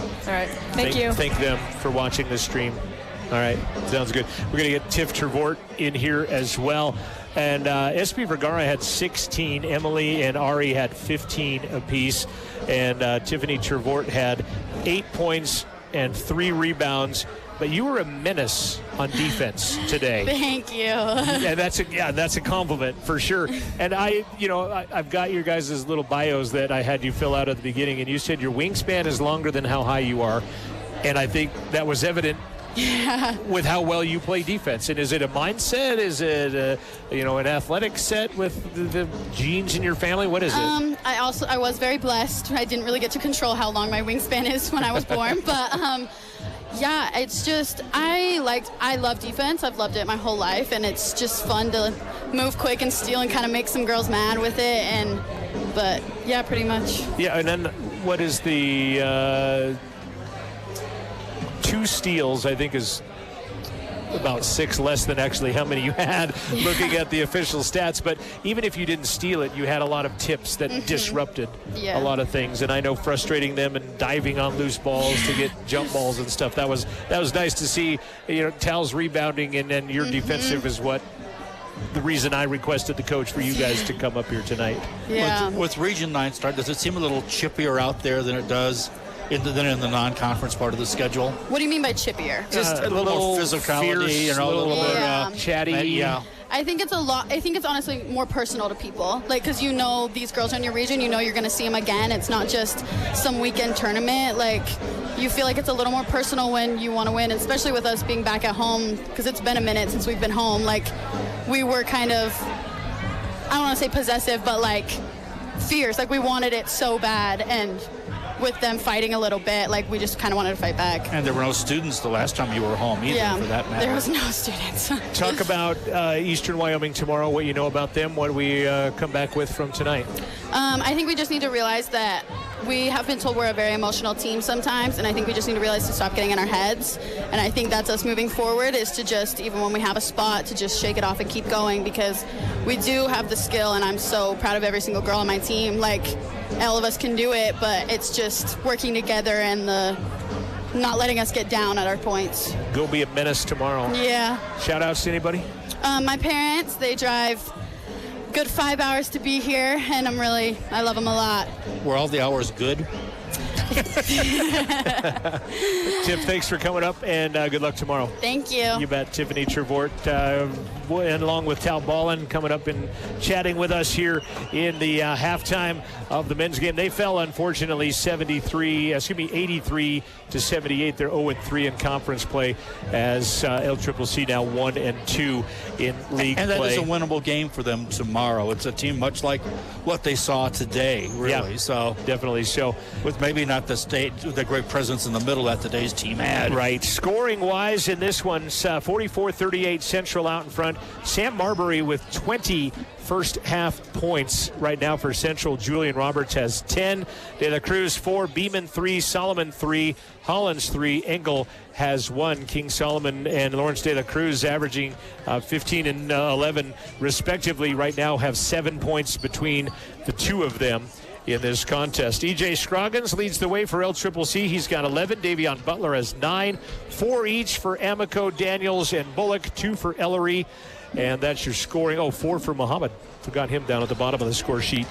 Thank you. Thank them for watching the stream. All right. Sounds good. We're going to get Tiff Trevort in here as well. And SB Vergara had 16. Emily and Ari had 15 apiece. And Tiffany Trevort had 8 points and 3 rebounds. But you were a menace on defense today. Thank you. And that's a compliment for sure. And I've got your guys' little bios that I had you fill out at the beginning, and you said your wingspan is longer than how high you are. And I think that was evident with how well you play defense. And is it a mindset? Is it an athletic set with the genes in your family? What is it? I was very blessed. I didn't really get to control how long my wingspan is when I was born, but yeah, it's just I love defense. I've loved it my whole life, and it's just fun to move quick and steal and kind of make some girls mad with it. But yeah, pretty much. Yeah, and then what is the 2 steals? I think is about 6 less than actually how many you had looking at the official stats. But even if you didn't steal it, you had a lot of tips that disrupted a lot of things. And I know frustrating them and diving on loose balls to get jump balls and stuff. That was nice to see. Tal's rebounding and then your defensive is what the reason I requested the coach for you guys to come up here tonight. Yeah. With Region 9 start, does it seem a little chippier out there than it does in the non-conference part of the schedule? What do you mean by chippier? Just a little more physicality, fierce, a little more chatty. Yeah. I think it's a lot. I think it's honestly more personal to people. Like, because these girls in your region, you're going to see them again. It's not just some weekend tournament. Like, you feel like it's a little more personal when you want to win, especially with us being back at home, because it's been a minute since we've been home. Like, we were kind of, I don't want to say possessive, but like fierce. Like, we wanted it so bad, and with them fighting a little bit, like, we just kind of wanted to fight back. And there were no students the last time you were home either, for that matter. There was no students. Talk about Eastern Wyoming tomorrow, what you know about them, what do we come back with from tonight? I think we just need to realize that we have been told we're a very emotional team sometimes, and I think we just need to realize to stop getting in our heads. And I think that's us moving forward, is to just, even when we have a spot, to just shake it off and keep going, because we do have the skill, and I'm so proud of every single girl on my team. Like, all of us can do it, but it's just working together and not letting us get down at our points. Go be a menace tomorrow. Yeah. Shout outs to anybody? My parents, they drive good 5 hours to be here, and I love them a lot. Were all the hours good? Tiff, thanks for coming up, and good luck tomorrow. Thank you. You bet. Tiffany Trevort, and along with Tal Ballin, coming up and chatting with us here in the halftime of the men's game. They fell, unfortunately, 83 to 78. They're 0-3 in conference play, as LCCC now 1-2 in league play. And that is a winnable game for them tomorrow. It's a team much like what they saw today, really. Yeah, so definitely so. With maybe not the great presence in the middle that today's team had. Right. Scoring-wise in this one, 44-38 Central out in front. Sam Marbury with 20 first half points right now for Central. Julian Roberts has 10. De La Cruz 4, Beeman 3, Solomon 3, Hollins 3, Engel has 1. King Solomon and Lawrence De La Cruz averaging 15 and 11 respectively right now, have 7 points between the two of them in this contest. E.J. Scroggins leads the way for LCCC. He's got 11. Davion Butler has 9. 4 each for Amico, Daniels, and Bullock. 2 for Ellery. And that's your scoring. 4 for Muhammad. Forgot him down at the bottom of the score sheet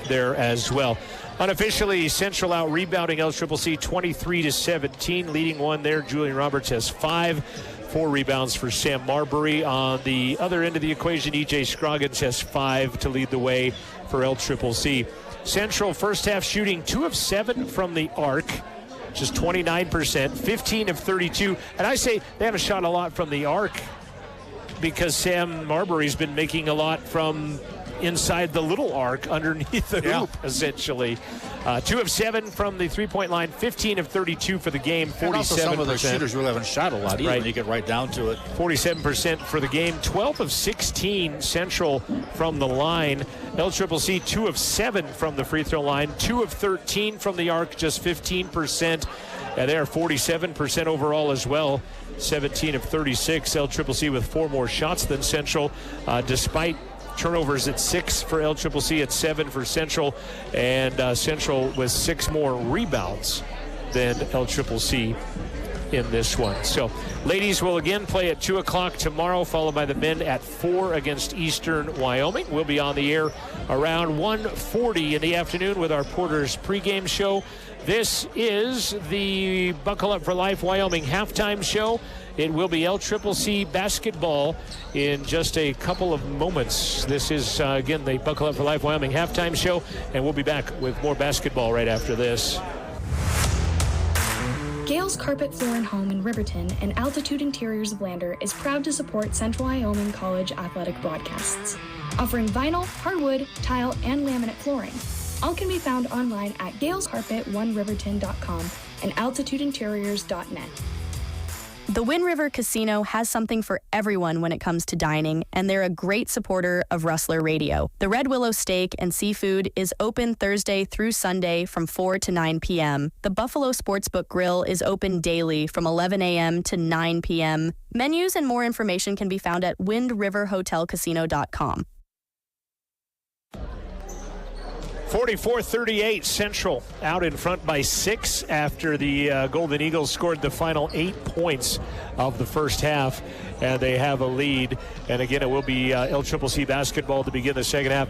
there as well. Unofficially, Central out rebounding LCCC 23-17. Leading one there, Julian Roberts has 5. 4 rebounds for Sam Marbury. On the other end of the equation, E.J. Scroggins has 5 to lead the way for LCCC. Central first half shooting 2 of 7 from the arc, which is 29%, 15 of 32. And I say they haven't shot a lot from the arc because Sam Marbury's been making a lot from inside the little arc underneath the hoop, essentially. 2 of 7 from the three-point line, 15 of 32 for the game, 47%. And also some of the shooters really haven't shot a lot either when you get right down to it. 47% for the game, 12 of 16 Central from the line. LCCC 2 of 7 from the free throw line, 2 of 13 from the arc, just 15%. And they are 47% overall as well, 17 of 36. LCCC with 4 more shots than Central, despite turnovers at 6 for LCCC, at 7 for Central, and Central with 6 more rebounds than LCCC in this one. So ladies will again play at 2 o'clock tomorrow, followed by the men at 4 against Eastern Wyoming. We'll be on the air around 1:40 in the afternoon with our Porter's pregame show. This is the Buckle Up for Life Wyoming halftime show. It will be LCCC basketball in just a couple of moments. This is, again, the Buckle Up for Life Wyoming halftime show, and we'll be back with more basketball right after this. Gale's Carpet Floor and Home in Riverton and Altitude Interiors of Lander is proud to support Central Wyoming College athletic broadcasts, offering vinyl, hardwood, tile, and laminate flooring. All can be found online at galescarpet1riverton.com and altitudeinteriors.net. The Wind River Casino has something for everyone when it comes to dining, and they're a great supporter of Rustler Radio. The Red Willow Steak and Seafood is open Thursday through Sunday from 4 to 9 p.m. The Buffalo Sportsbook Grill is open daily from 11 a.m. to 9 p.m. Menus and more information can be found at windriverhotelcasino.com. 44-38, Central out in front by 6 after the Golden Eagles scored the final 8 points of the first half, and they have a lead. And again, it will be LCCC basketball to begin the second half.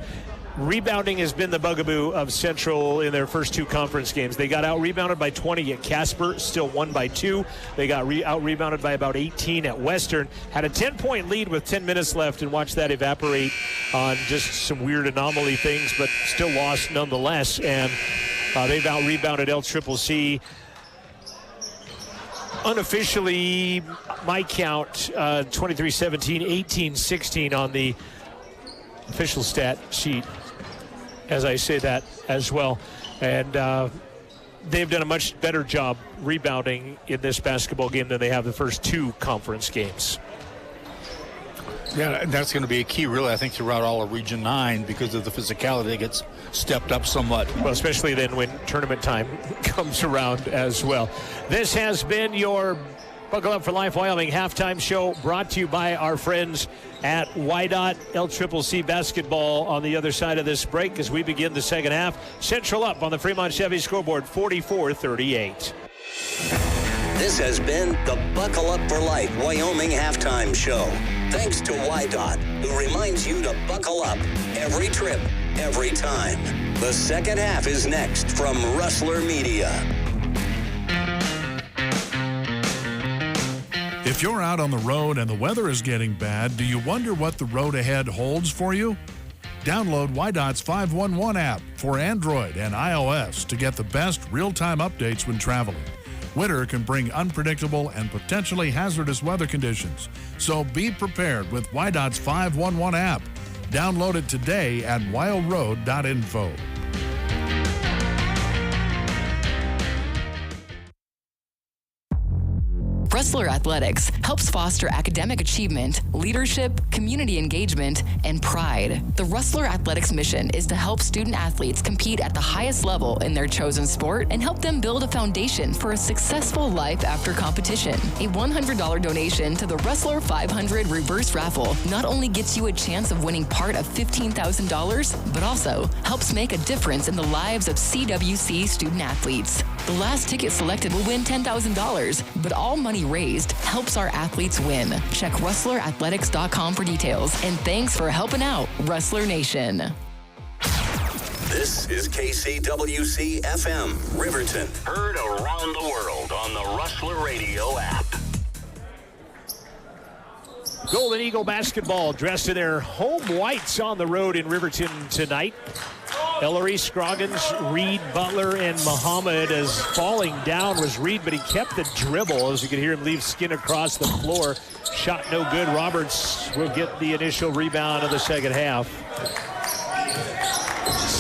Rebounding has been the bugaboo of Central in their first 2 conference games. They got out-rebounded by 20 at Casper, still won by 2. They got out-rebounded by about 18 at Western. Had a 10-point lead with 10 minutes left and watched that evaporate on just some weird anomaly things, but still lost nonetheless. And they've out-rebounded LCCC. Unofficially, my count, 23-17, 18-16 on the official stat sheet, as I say that as well. And they've done a much better job rebounding in this basketball game than they have the first 2 conference games. Yeah, that's going to be a key, really, I think, throughout all of Region 9 because of the physicality that gets stepped up somewhat. Well, especially then when tournament time comes around as well. This has been your Buckle Up for Life Wyoming halftime show, brought to you by our friends at YDOT. LCCC basketball on the other side of this break as we begin the second half. Central up on the Fremont Chevy scoreboard, 44-38. This has been the Buckle Up for Life Wyoming halftime show. Thanks to YDOT, who reminds you to buckle up every trip, every time. The second half is next from Rustler Media. If you're out on the road and the weather is getting bad, do you wonder what the road ahead holds for you? Download YDOT's 511 app for Android and iOS to get the best real-time updates when traveling. Winter can bring unpredictable and potentially hazardous weather conditions, so be prepared with YDOT's 511 app. Download it today at wildroad.info. Rustler Athletics helps foster academic achievement, leadership, community engagement, and pride. The Rustler Athletics mission is to help student athletes compete at the highest level in their chosen sport and help them build a foundation for a successful life after competition. A $100 donation to the Rustler 500 reverse raffle not only gets you a chance of winning part of $15,000, but also helps make a difference in the lives of CWC student athletes. The last ticket selected will win $10,000, but all money raised helps our athletes win. Check rustlerathletics.com for details. And thanks for helping out, Rustler Nation. This is KCWC FM, Riverton. Heard around the world on the Rustler Radio app. Golden Eagle basketball dressed in their home whites on the road in Riverton tonight. Ellery, Scroggins, Reed, Butler, and Muhammad. As falling down was Reed, but he kept the dribble. As you could hear him leave skin across the floor. Shot no good. Roberts will get the initial rebound of the second half.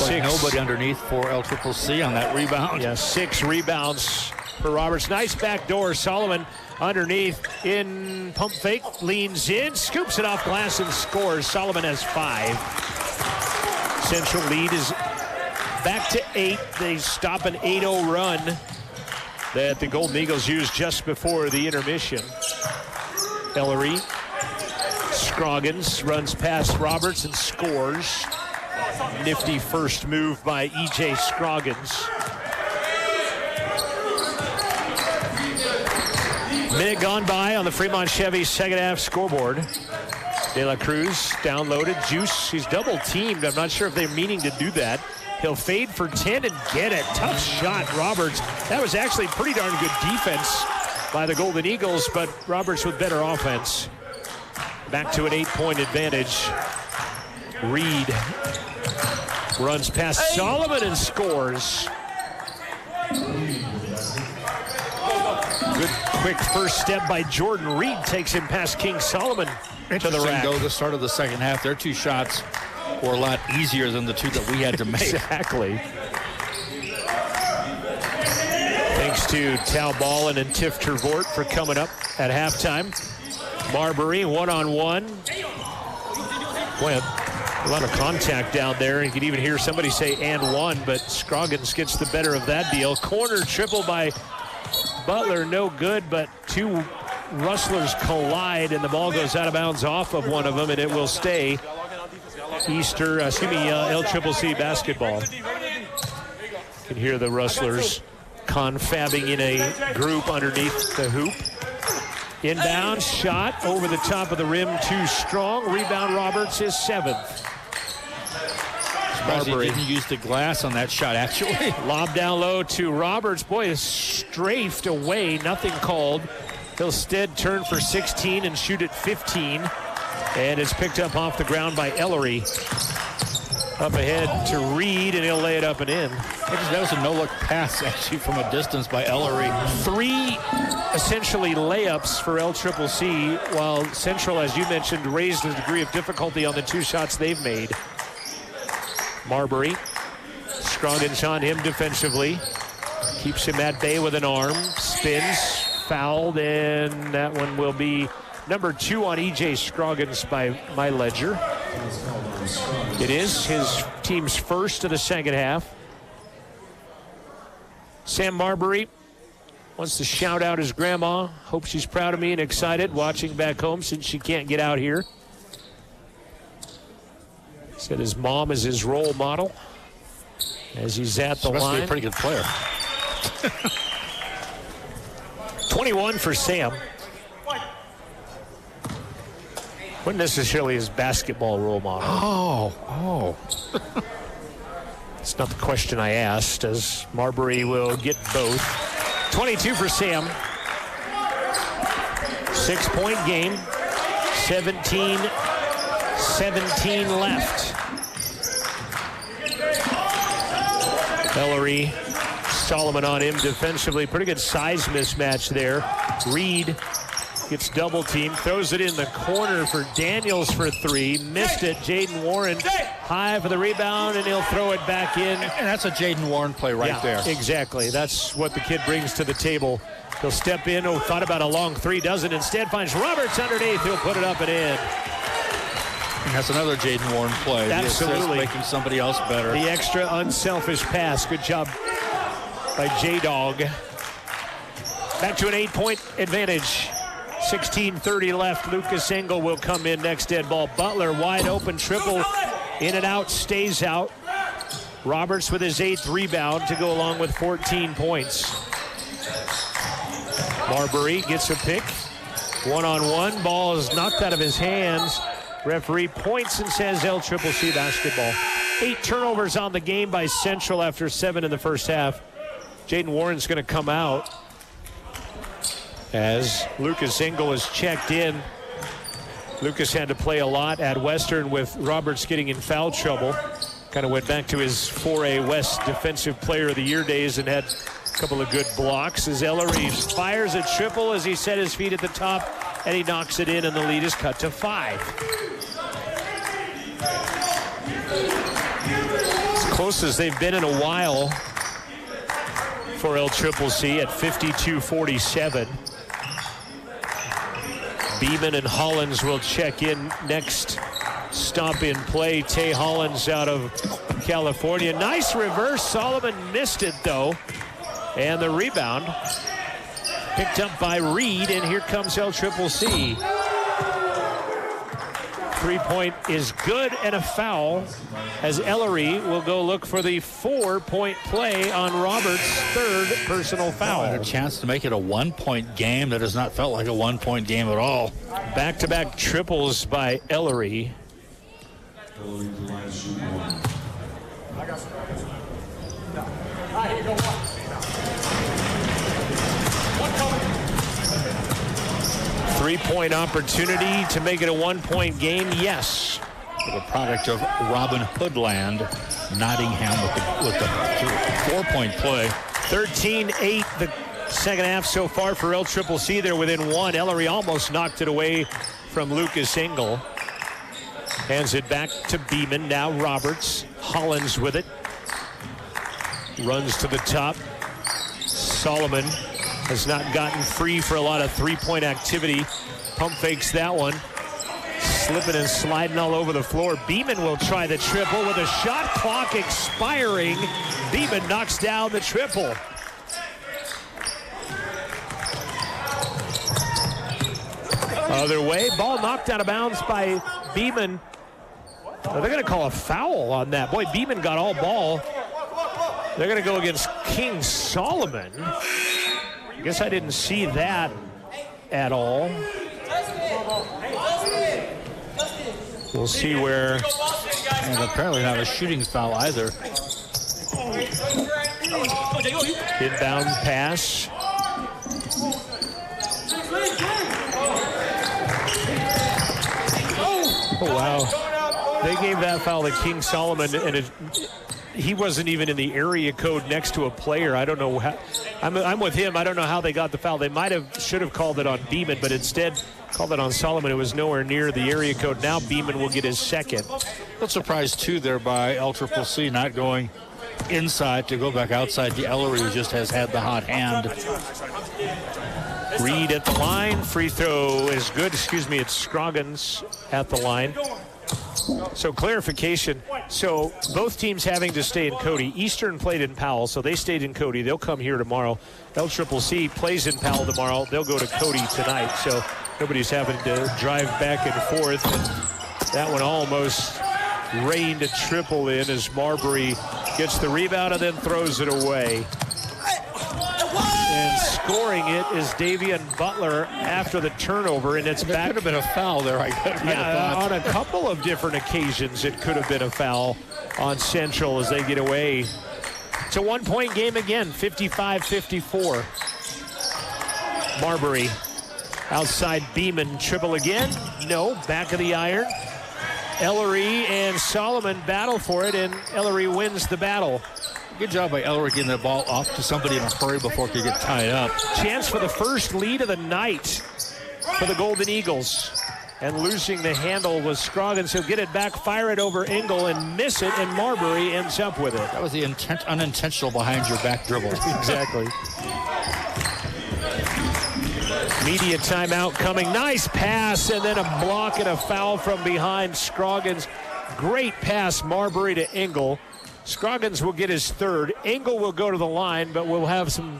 Like nobody underneath for LCCC on that rebound. Yeah, 6 rebounds for Roberts. Nice backdoor. Solomon underneath in pump fake, leans in, scoops it off glass and scores. Solomon has 5. Central lead is back to 8. They stop an 8-0 run that the Golden Eagles used just before the intermission. Ellery, Scroggins runs past Roberts and scores. Nifty first move by E.J. Scroggins. Minute gone by on the Fremont Chevy second half scoreboard. De La Cruz downloaded. Juice, he's double teamed. I'm not sure if they're meaning to do that. He'll fade for 10 and get it. Tough shot, Roberts. That was actually pretty darn good defense by the Golden Eagles, but Roberts with better offense. Back to an 8-point advantage. Reed runs past Solomon and scores. Good quick first step by Jordan Reed, takes him past King Solomon to the rack. Though, the start of the second half, their 2 shots were a lot easier than the 2 that we had to make. Exactly. Thanks to Tal Ballin and Tiff Trevort for coming up at halftime. Marbury one-on-one. Boy, a lot of contact down there. You could even hear somebody say and one, but Scroggins gets the better of that deal. Corner triple by Butler, no good, but 2 Rustlers collide, and the ball goes out of bounds off of one of them, and it will stay LCCC basketball. You can hear the Rustlers confabbing in a group underneath the hoop. Inbound shot over the top of the rim, too strong. Rebound, Roberts, his 7th. Marbury didn't use the glass on that shot, actually. Lob down low to Roberts. Boy, is strafed away. Nothing called. He'll instead turn for 16 and shoot at 15. And it's picked up off the ground by Ellery. Up ahead to Reed, and he'll lay it up and in. That was a no-look pass, actually, from a distance by Ellery. 3 essentially layups for LCCC, while Central, as you mentioned, raised the degree of difficulty on the 2 shots they've made. Marbury, Scroggins on him defensively. Keeps him at bay with an arm. Spins, fouled, and that one will be number 2 on E.J. Scroggins by my ledger. It is his team's first of the second half. Sam Marbury wants to shout out his grandma. Hope she's proud of me and excited watching back home since she can't get out here. Said his mom is his role model as he's at the line. Must be a pretty good player. 21 for Sam. Wasn't necessarily his basketball role model. Oh. It's not the question I asked, as Marbury will get both. 22 for Sam. 6-point game. 17 left. Ellery, Solomon on him defensively. Pretty good size mismatch there. Reed gets double teamed, throws it in the corner for Daniels for 3. Missed it. Jaden Warren high for the rebound, and he'll throw it back in. And that's a Jaden Warren play right there. Exactly. That's what the kid brings to the table. He'll step in. Thought about a long 3, doesn't. Instead finds Roberts underneath. He'll put it up and in. And that's another Jaden Warren play. Absolutely. Making somebody else better. The extra unselfish pass. Good job by J-Dog. Back to an 8-point advantage. 16:30 left. Lucas Engel will come in next dead ball. Butler wide open triple. In and out, stays out. Roberts with his 8th rebound to go along with 14 points. Marbury gets a pick. One-on-one. Ball is knocked out of his hands. Referee points and says LCCC basketball. 8 turnovers on the game by Central after 7 in the first half. Jaden Warren's going to come out as Lucas Engel is checked in. Lucas had to play a lot at Western with Roberts getting in foul trouble. Kind of went back to his 4A West Defensive Player of the Year days and had a couple of good blocks as Ellery fires a triple as he set his feet at the top, and he knocks it in, and the lead is cut to 5. It's Closest they've been in a while for LCCC at 52-47. Beeman and Hollins will check in next. Stop in play. Tay Hollins out of California. Nice reverse. Solomon missed it though. And the rebound picked up by Reed, and here comes LCCC. 3-point is good, and a foul as Ellery will go look for the 4-point play on Roberts' third personal foul. A chance to make it a 1-point game that has not felt like a 1-point game at all. Back-to-back triples by Ellery. Three-point opportunity to make it a 1-point game, yes. The product of Robin Hoodland, Nottingham with the 4-point play. 13-8 the second half so far for LCCC. They're within one. Ellery almost knocked it away from Lucas Engel. Hands it back to Beeman. Now Roberts. Hollins with it. Runs to the top. Solomon has not gotten free for a lot of three-point activity. Pump fakes that one. Slipping and sliding all over the floor. Beeman will try the triple with a shot clock expiring. Beeman knocks down the triple. Other way, ball knocked out of bounds by Beeman. They're going to call a foul on that. Boy, Beeman got all ball. They're going to go against King Solomon. I guess I didn't see that at all. We'll see where. And apparently not a shooting foul either. Inbound pass. Oh, wow. They gave that foul to King Solomon, and he wasn't even in the area code next to a player. I don't know how. I'm with him. I don't know how they got the foul. They should have called it on Beeman, but instead called it on Solomon. It was nowhere near the area code. Now Beeman will get his second. A surprise, too, there by LCCC not going inside to go back outside. The Ellery just has had the hot hand. Reed at the line. Free throw is good. Excuse me, it's Scroggins at the line. So clarification. So both teams having to stay in Cody. Eastern played in Powell, so they stayed in Cody. They'll come here tomorrow. LCCC plays in Powell tomorrow. They'll go to Cody tonight. So nobody's having to drive back and forth. And that one almost rained a triple in as Marbury gets the rebound and then throws it away. And scoring it is Davian Butler after the turnover, and it's back. Could have been a foul there. On a couple of different occasions, it could have been a foul on Central as they get away. It's a 1-point game again, 55-54. Marbury outside Beeman, triple again. No, back of the iron. Ellery and Solomon battle for it, and Ellery wins the battle. Good job by Ellery getting the ball off to somebody in a hurry before it could get tied up. Chance for the first lead of the night for the Golden Eagles. And losing the handle was Scroggins. He'll get it back, fire it over Engel, and miss it, and Marbury ends up with it. That was the unintentional behind your back dribble. Exactly. Media timeout coming. Nice pass, and then a block and a foul from behind Scroggins. Great pass, Marbury to Engel. Scroggins will get his third. Engel will go to the line, but we'll have some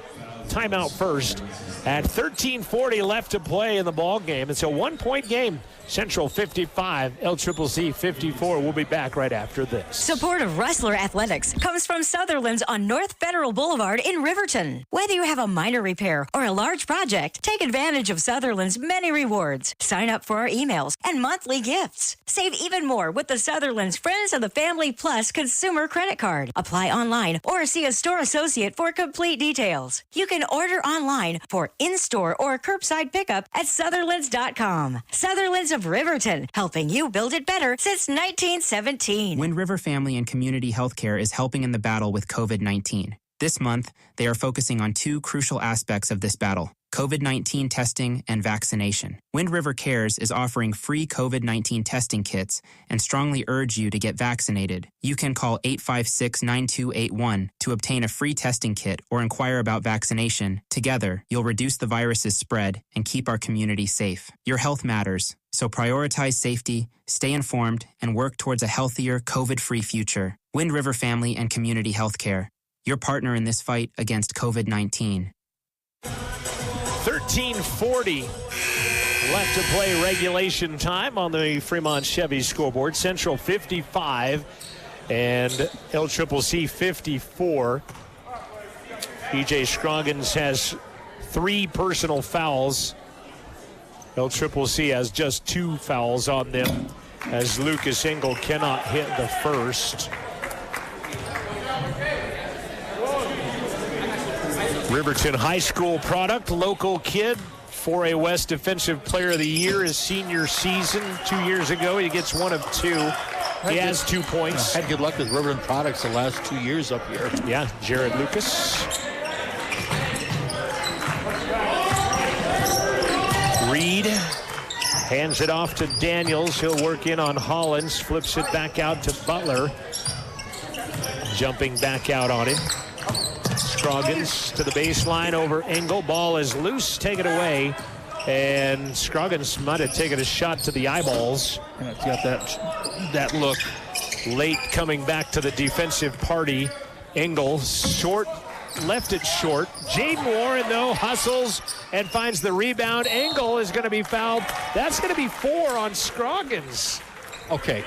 timeout first. At 13:40 left to play in the ball game. It's a 1-point game. Central 55, LCCC 54. We'll be back right after this. Support of Rustler Athletics comes from Sutherland's on North Federal Boulevard in Riverton. Whether you have a minor repair or a large project, take advantage of Sutherland's many rewards. Sign up for our emails and monthly gifts. Save even more with the Sutherland's Friends of the Family Plus consumer credit card. Apply online or see a store associate for complete details. You can order online for in-store or curbside pickup at Sutherlands.com. Sutherland's of Riverton, helping you build it better since 1917. Wind River Family and Community Healthcare is helping in the battle with COVID-19. This month, they are focusing on two crucial aspects of this battle: COVID-19 testing and vaccination. Wind River Cares is offering free COVID-19 testing kits and strongly urge you to get vaccinated. You can call 856-9281 to obtain a free testing kit or inquire about vaccination. Together, you'll reduce the virus's spread and keep our community safe. Your health matters, so prioritize safety, stay informed, and work towards a healthier, COVID-free future. Wind River Family and Community Healthcare, your partner in this fight against COVID-19. 13:40 left to play regulation time on the Fremont Chevy scoreboard. Central 55 and LCCC 54. EJ Scroggins has 3 personal fouls. LCCC has just 2 fouls on them, as Lucas Engel cannot hit the first. Riverton High School product, local kid, 4A West Defensive Player of the Year his senior season 2 years ago. He gets 1 of 2. He has 2 points. Had good luck with Riverton products the last 2 years up here. Yeah, Jared Lucas. Reed hands it off to Daniels. He'll work in on Hollins, flips it back out to Butler. Jumping back out on him. Scroggins to the baseline over Engel. Ball is loose, take it away. And Scroggins might have taken a shot to the eyeballs. And it's got that look. Late coming back to the defensive party. Engel short, left it short. Jaden Warren, though, hustles and finds the rebound. Engel is going to be fouled. That's going to be 4 on Scroggins. Okay,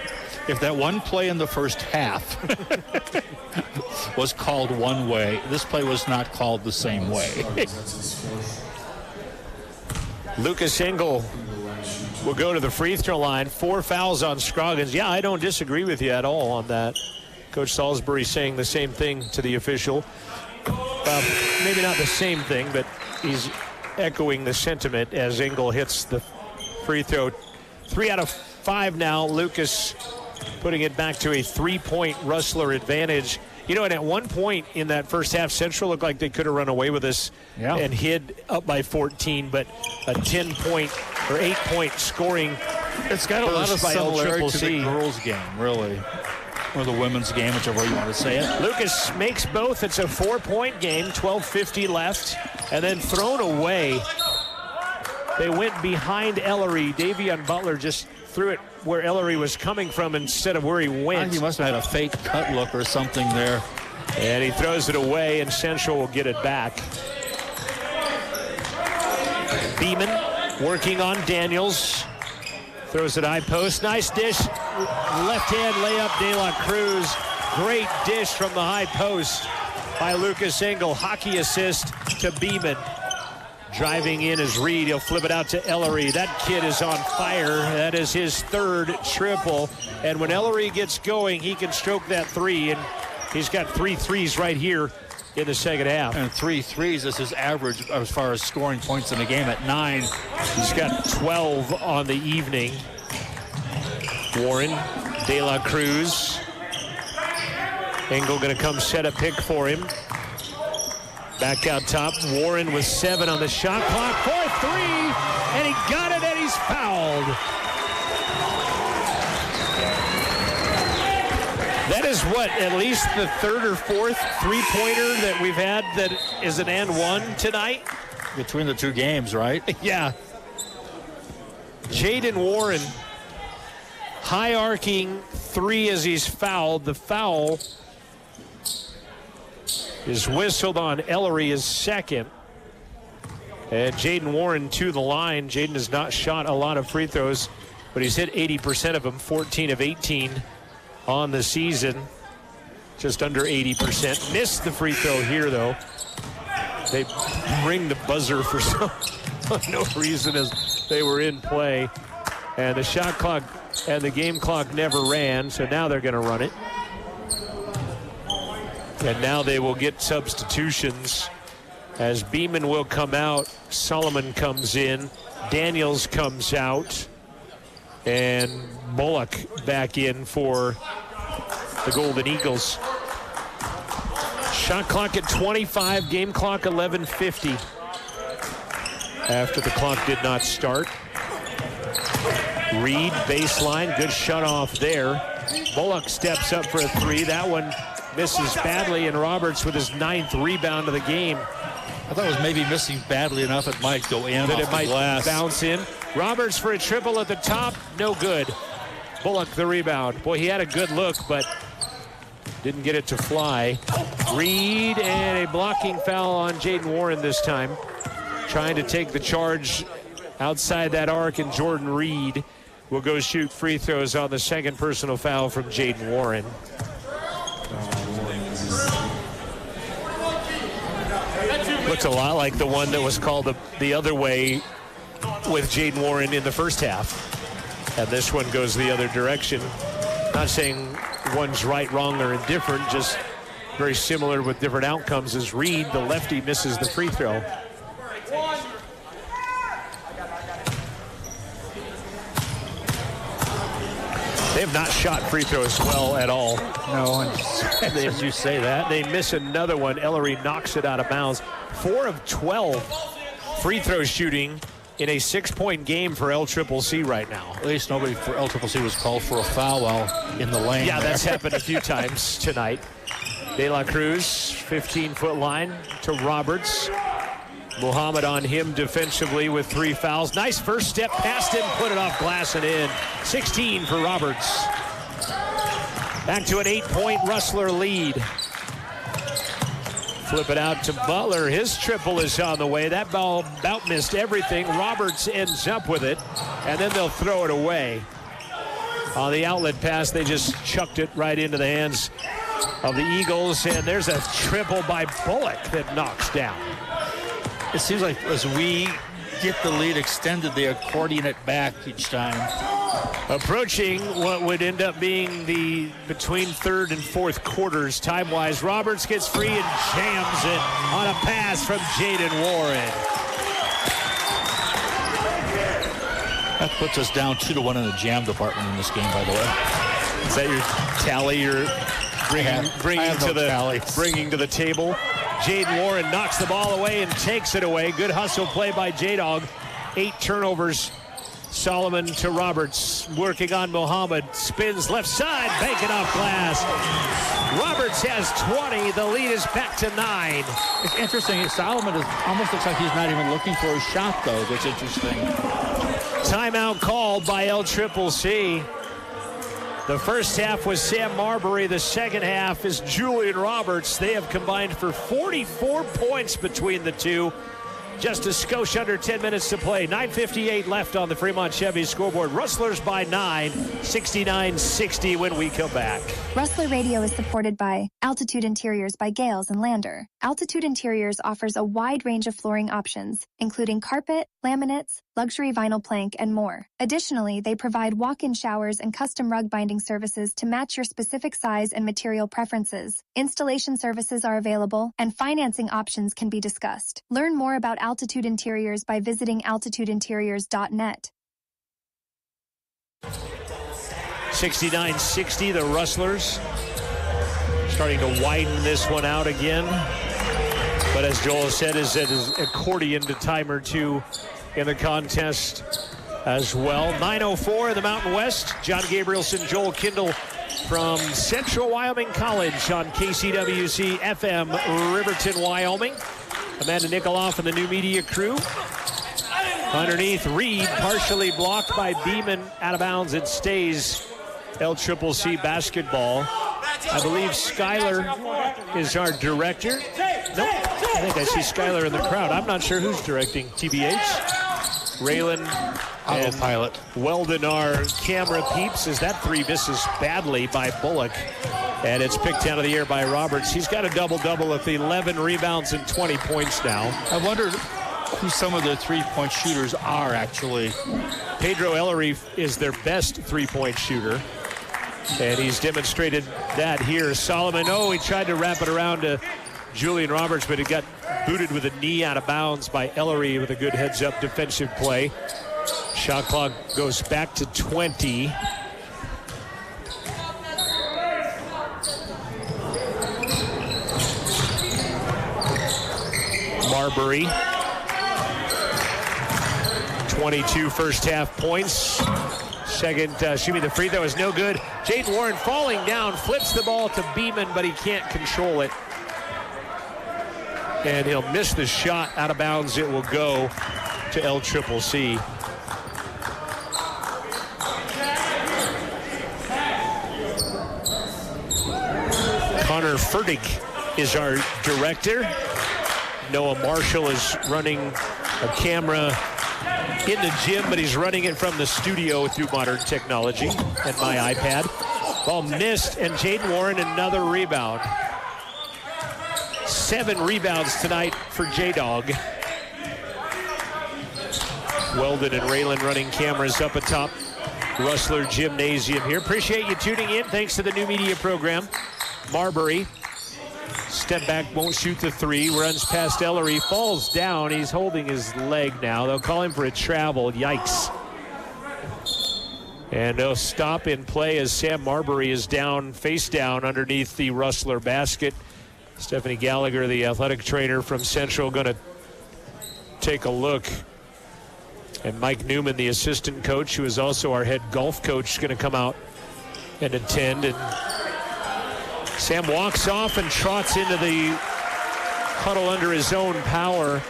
if that one play in the first half was called one way, this play was not called the same way. Lucas Engel will go to the free throw line. 4 fouls on Scroggins. Yeah, I don't disagree with you at all on that. Coach Salisbury saying the same thing to the official. Maybe not the same thing, but he's echoing the sentiment as Engel hits the free throw. 3 out of 5 now. Lucas putting it back to a 3-point Rustler advantage. You know, and at one point in that first half, Central looked like they could have run away with this and hid up by 14, but a 10-point or 8-point scoring. It's got a lot of similarity to the girls' game, really. Or the women's game, whichever way you want to say it. Lucas makes both. It's a 4-point game, 12:50 left, and then thrown away. They went behind Ellery. Davion Butler just threw it where Ellery was coming from instead of where he went. He must have had a fake cut look or something there. And he throws it away, and Central will get it back. Beeman working on Daniels. Throws it high post. Nice dish. Left hand layup, De La Cruz. Great dish from the high post by Lucas Engel. Hockey assist to Beeman. Driving in is Reed. He'll flip it out to Ellery. That kid is on fire. That is his 3rd triple. And when Ellery gets going, he can stroke that 3. And he's got 3 threes right here in the second half. And 3 threes. This is average as far as scoring points in the game at 9. He's got 12 on the evening. Warren, De La Cruz. Engel going to come set a pick for him. Back out top, Warren with 7 on the shot clock for 3, and he got it, and he's fouled. That is what, at least the 3rd or 4th three-pointer that we've had that is an and one tonight? Between the 2 games, right? Yeah. Jaden Warren, high-arcing 3 as he's fouled. The foul is whistled on Ellery, his 2nd. And Jaden Warren to the line. Jaden has not shot a lot of free throws, but he's hit 80% of them, 14 of 18 on the season. Just under 80%. Missed the free throw here, though. They ring the buzzer for no reason as they were in play. And the shot clock and the game clock never ran, so now they're going to run it. And now they will get substitutions as Beeman will come out, Solomon comes in, Daniels comes out, and Bullock back in for the Golden Eagles. Shot clock at 25, game clock 11:50. After the clock did not start. Reed, baseline, good shut off there. Bullock steps up for a three. That one misses badly, and Roberts with his 9th rebound of the game. I thought it was maybe missing badly enough it might go in that off it might the glass. Bounce in. Roberts for a triple at the top, no good. Bullock the rebound. Boy, he had a good look, but didn't get it to fly. Reed, and a blocking foul on Jaden Warren this time. Trying to take the charge outside that arc, and Jordan Reed will go shoot free throws on the second personal foul from Jaden Warren. Looks a lot like the one that was called the other way with Jaden Warren in the first half. And this one goes the other direction. Not saying one's right, wrong, or indifferent, just very similar with different outcomes as Reed, the lefty, misses the free throw. They have not shot free throws well at all. No, as you say that. They miss another one. Ellery knocks it out of bounds. 4 of 12 free throw shooting in a 6-point game for LCCC right now. At least nobody for LCCC was called for a foul while in the lane. Yeah, there. that's happened a few times tonight. De La Cruz, 15-foot line to Roberts. Muhammad on him defensively with 3 fouls. Nice first step past him, put it off glass and in. 16 for Roberts. Back to an 8-point Rustler lead. Flip it out to Butler. His triple is on the way. That ball about missed everything. Roberts ends up with it, and then they'll throw it away. On the outlet pass, they just chucked it right into the hands of the Eagles, and there's a triple by Bullock that knocks down. It seems like as we get the lead extended, they accordion it back each time. Approaching what would end up being the between third and fourth quarters time-wise. Roberts gets free and jams it on a pass from Jaden Warren. That puts us down 2-1 in the jam department in this game, by the way. Is that your tally you're bringing to the table? Jaden Warren knocks the ball away and takes it away. Good hustle play by J-Dog. 8 turnovers. Solomon to Roberts, working on Muhammad. Spins left side, banking off glass. Roberts has 20. The lead is back to 9. It's interesting. Solomon almost looks like he's not even looking for a shot, though. That's interesting. Timeout called by LCCC. The first half was Sam Marbury. The second half is Julian Roberts. They have combined for 44 points between the two. Just a skosh under 10 minutes to play. 9:58 left on the Fremont Chevy scoreboard. Rustlers by 9, 69-60 when we come back. Rustler Radio is supported by Altitude Interiors by Gales and Lander. Altitude Interiors offers a wide range of flooring options, including carpet, laminates, luxury vinyl plank, and more. Additionally, they provide walk-in showers and custom rug binding services to match your specific size and material preferences. Installation services are available, and financing options can be discussed. Learn more about Altitude Interiors by visiting altitudeinteriors.net. 69-60, the Rustlers starting to widen this one out again. But as Joel said, is it is accordion to timer 2 in the contest as well. 9:04 in the Mountain West. John Gabrielson, Joel Kindle from Central Wyoming College on KCWC FM, Riverton, Wyoming. Amanda Nikoloff and the new media crew. Underneath, Reed, partially blocked by Beeman, out of bounds. It stays LCCC basketball. I believe Skyler is our director. Nope, I think I see Skyler in the crowd. I'm not sure who's directing. TBH, Raylan, and Pilot. Weldon are camera peeps as that 3 misses badly by Bullock. And it's picked out of the air by Roberts. He's got a double-double with 11 rebounds and 20 points now. I wonder who some of the 3-point shooters are, actually. Pedro Ellery is their best 3-point shooter. And he's demonstrated that here. Solomon, he tried to wrap it around to Julian Roberts, but he got booted with a knee out of bounds by Ellery with a good heads-up defensive play. Shot clock goes back to 20. Marbury. 22 first half points. The free throw is no good. Jaden Warren falling down, flips the ball to Beeman, but he can't control it. And he'll miss the shot out of bounds. It will go to LCCC. Connor Furtick is our director. Noah Marshall is running a camera in the gym, but he's running it from the studio through modern technology and my iPad. Ball missed, and Jaden Warren another rebound. 7 rebounds tonight for J-Dog. Weldon and Raylan running cameras up atop Rustler Gymnasium here. Appreciate you tuning in. Thanks to the new media program. Marbury, step back, won't shoot the 3, runs past Ellery, falls down. He's holding his leg now. They'll call him for a travel. Yikes. And they'll stop in play as Sam Marbury is down, face down underneath the Rustler basket. Stephanie Gallagher, the athletic trainer from Central, going to take a look. And Mike Newman, the assistant coach, who is also our head golf coach, is going to come out and attend. And Sam walks off and trots into the huddle under his own power.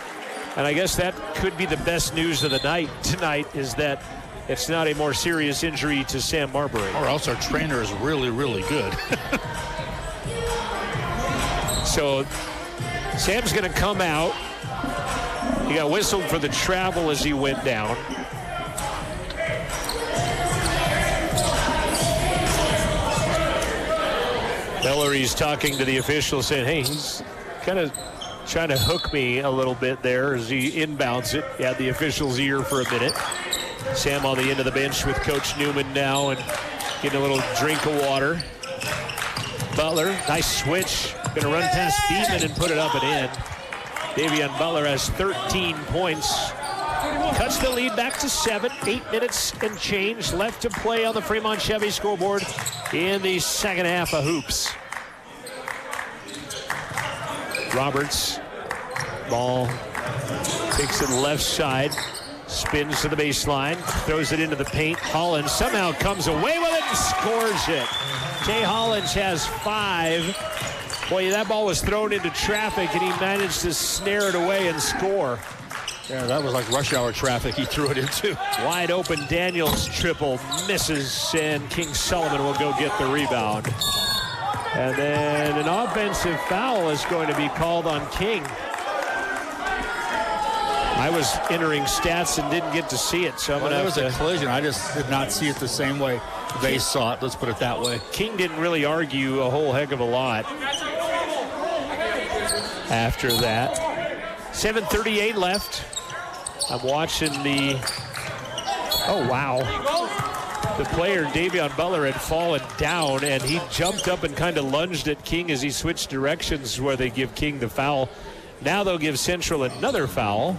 And I guess that could be the best news of the night tonight, is that it's not a more serious injury to Sam Marbury. Or else our trainer is really, really good. So Sam's going to come out. He got whistled for the travel as he went down. Ellery's talking to the official, saying, hey, he's kind of trying to hook me a little bit there as he inbounds it. He had the official's ear for a minute. Sam on the end of the bench with Coach Newman now and getting a little drink of water. Butler, nice switch. Going to run past Beeman and put it up and in. Davion Butler has 13 points. Cuts the lead back to 7. 8 minutes and change left to play on the Fremont Chevy scoreboard in the second half of hoops. Roberts, ball takes it left side, spins to the baseline, throws it into the paint. Hollins somehow comes away with it and scores it. Tay Hollins has 5. Boy, that ball was thrown into traffic, and he managed to snare it away and score. Yeah, that was like rush hour traffic he threw it into. Wide open, Daniels triple misses, and King Solomon will go get the rebound. And then an offensive foul is going to be called on King. I was entering stats and didn't get to see it, so I'm going to have to... It was a collision. I just did not see it the same way they saw it. Let's put it that way. King didn't really argue a whole heck of a lot after that. 7:38 left. I'm watching the... Oh, wow. The player, Davion Butler, had fallen down, and he jumped up and kind of lunged at King as he switched directions where they give King the foul. Now they'll give Central another foul.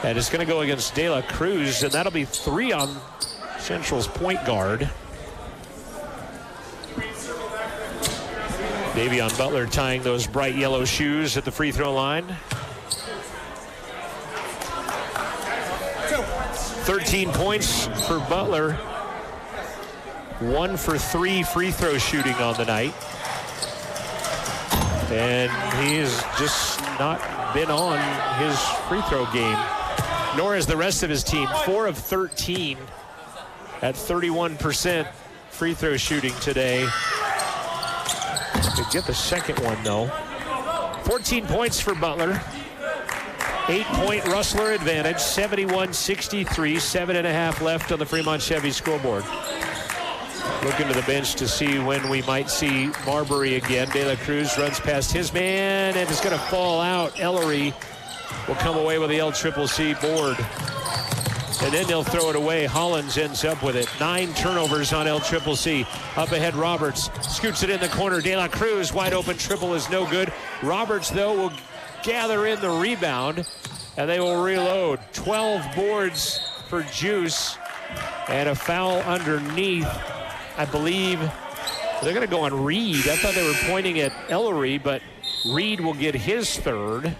And it's going to go against De La Cruz, and that'll be 3 on Central's point guard. Davion Butler tying those bright yellow shoes at the free throw line. 13 points for Butler. 1 for 3 free throw shooting on the night. And he has just not been on his free throw game, nor has the rest of his team. 4 of 13 at 31% free throw shooting today. Could get the second one, though. 14 points for Butler. 8-point Rustler advantage, 71-63, 7.5 left on the Fremont Chevy scoreboard. Looking to the bench to see when we might see Marbury again. De La Cruz runs past his man, and it's going to fall out. Ellery will come away with the LCCC board. And then they'll throw it away. Hollins ends up with it. 9 turnovers on LCCC. Up ahead, Roberts scoots it in the corner. De La Cruz, wide open triple is no good. Roberts, though, will gather in the rebound, and they will reload. 12 boards for Juice, and a foul underneath. I believe they're going to go on Reed. I thought they were pointing at Ellery, but Reed will get his 3rd.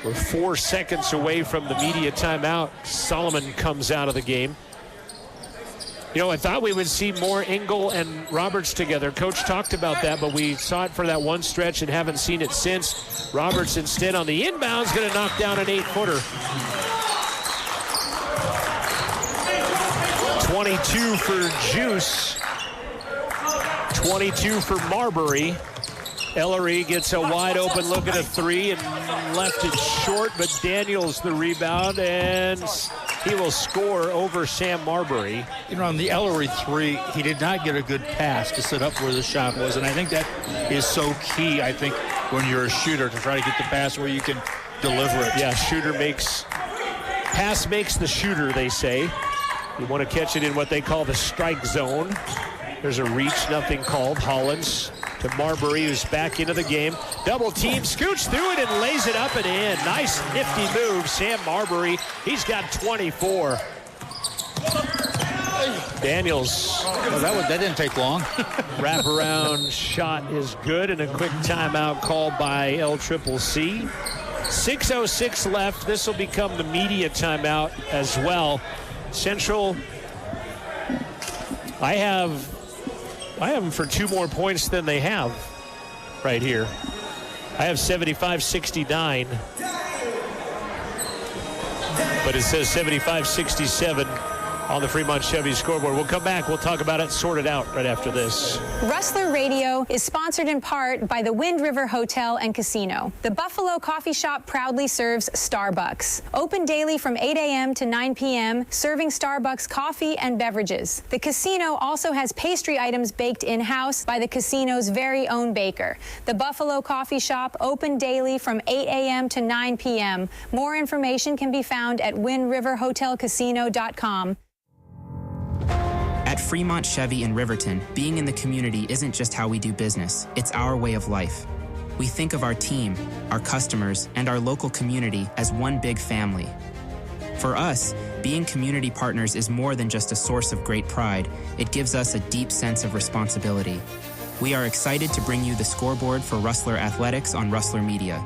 We're 4 seconds away from the media timeout. Solomon comes out of the game. You know, I thought we would see more Engel and Roberts together. Coach talked about that, but we saw it for that one stretch and haven't seen it since. Roberts instead on the inbound is going to knock down an 8-footer. 22 for Juice. 22 for Marbury. Ellery gets a wide open look at a three and left it short, but Daniels the rebound, and he will score over Sam Marbury. You know, on the Ellery three, he did not get a good pass to set up where the shot was, and I think that is so key, I think, when you're a shooter, to try to get the pass where you can deliver it. Yeah, pass makes the shooter, they say. You want to catch it in what they call the strike zone. There's a reach, nothing called. Hollins to Marbury, who's back into the game. Double team, scoots through it and lays it up and in. Nice, nifty move, Sam Marbury. He's got 24. Daniels. Well, that didn't take long. Wraparound shot is good, and a quick timeout called by LCCC. 6:06 left. This will become the media timeout as well. Central, I have them for 2 more points than they have right here. I have 75-69. But it says 75-67 on the Fremont Chevy scoreboard. We'll come back. We'll talk about it, sort it out right after this. Rustler Radio is sponsored in part by the Wind River Hotel and Casino. The Buffalo Coffee Shop proudly serves Starbucks. Open daily from 8 a.m. to 9 p.m., serving Starbucks coffee and beverages. The casino also has pastry items baked in-house by the casino's very own baker. The Buffalo Coffee Shop open daily from 8 a.m. to 9 p.m. More information can be found at windriverhotelcasino.com. At Fremont Chevy in Riverton, being in the community isn't just how we do business, it's our way of life. We think of our team, our customers, and our local community as one big family. For us, being community partners is more than just a source of great pride. It gives us a deep sense of responsibility. We are excited to bring you the scoreboard for Rustler Athletics on Rustler Media.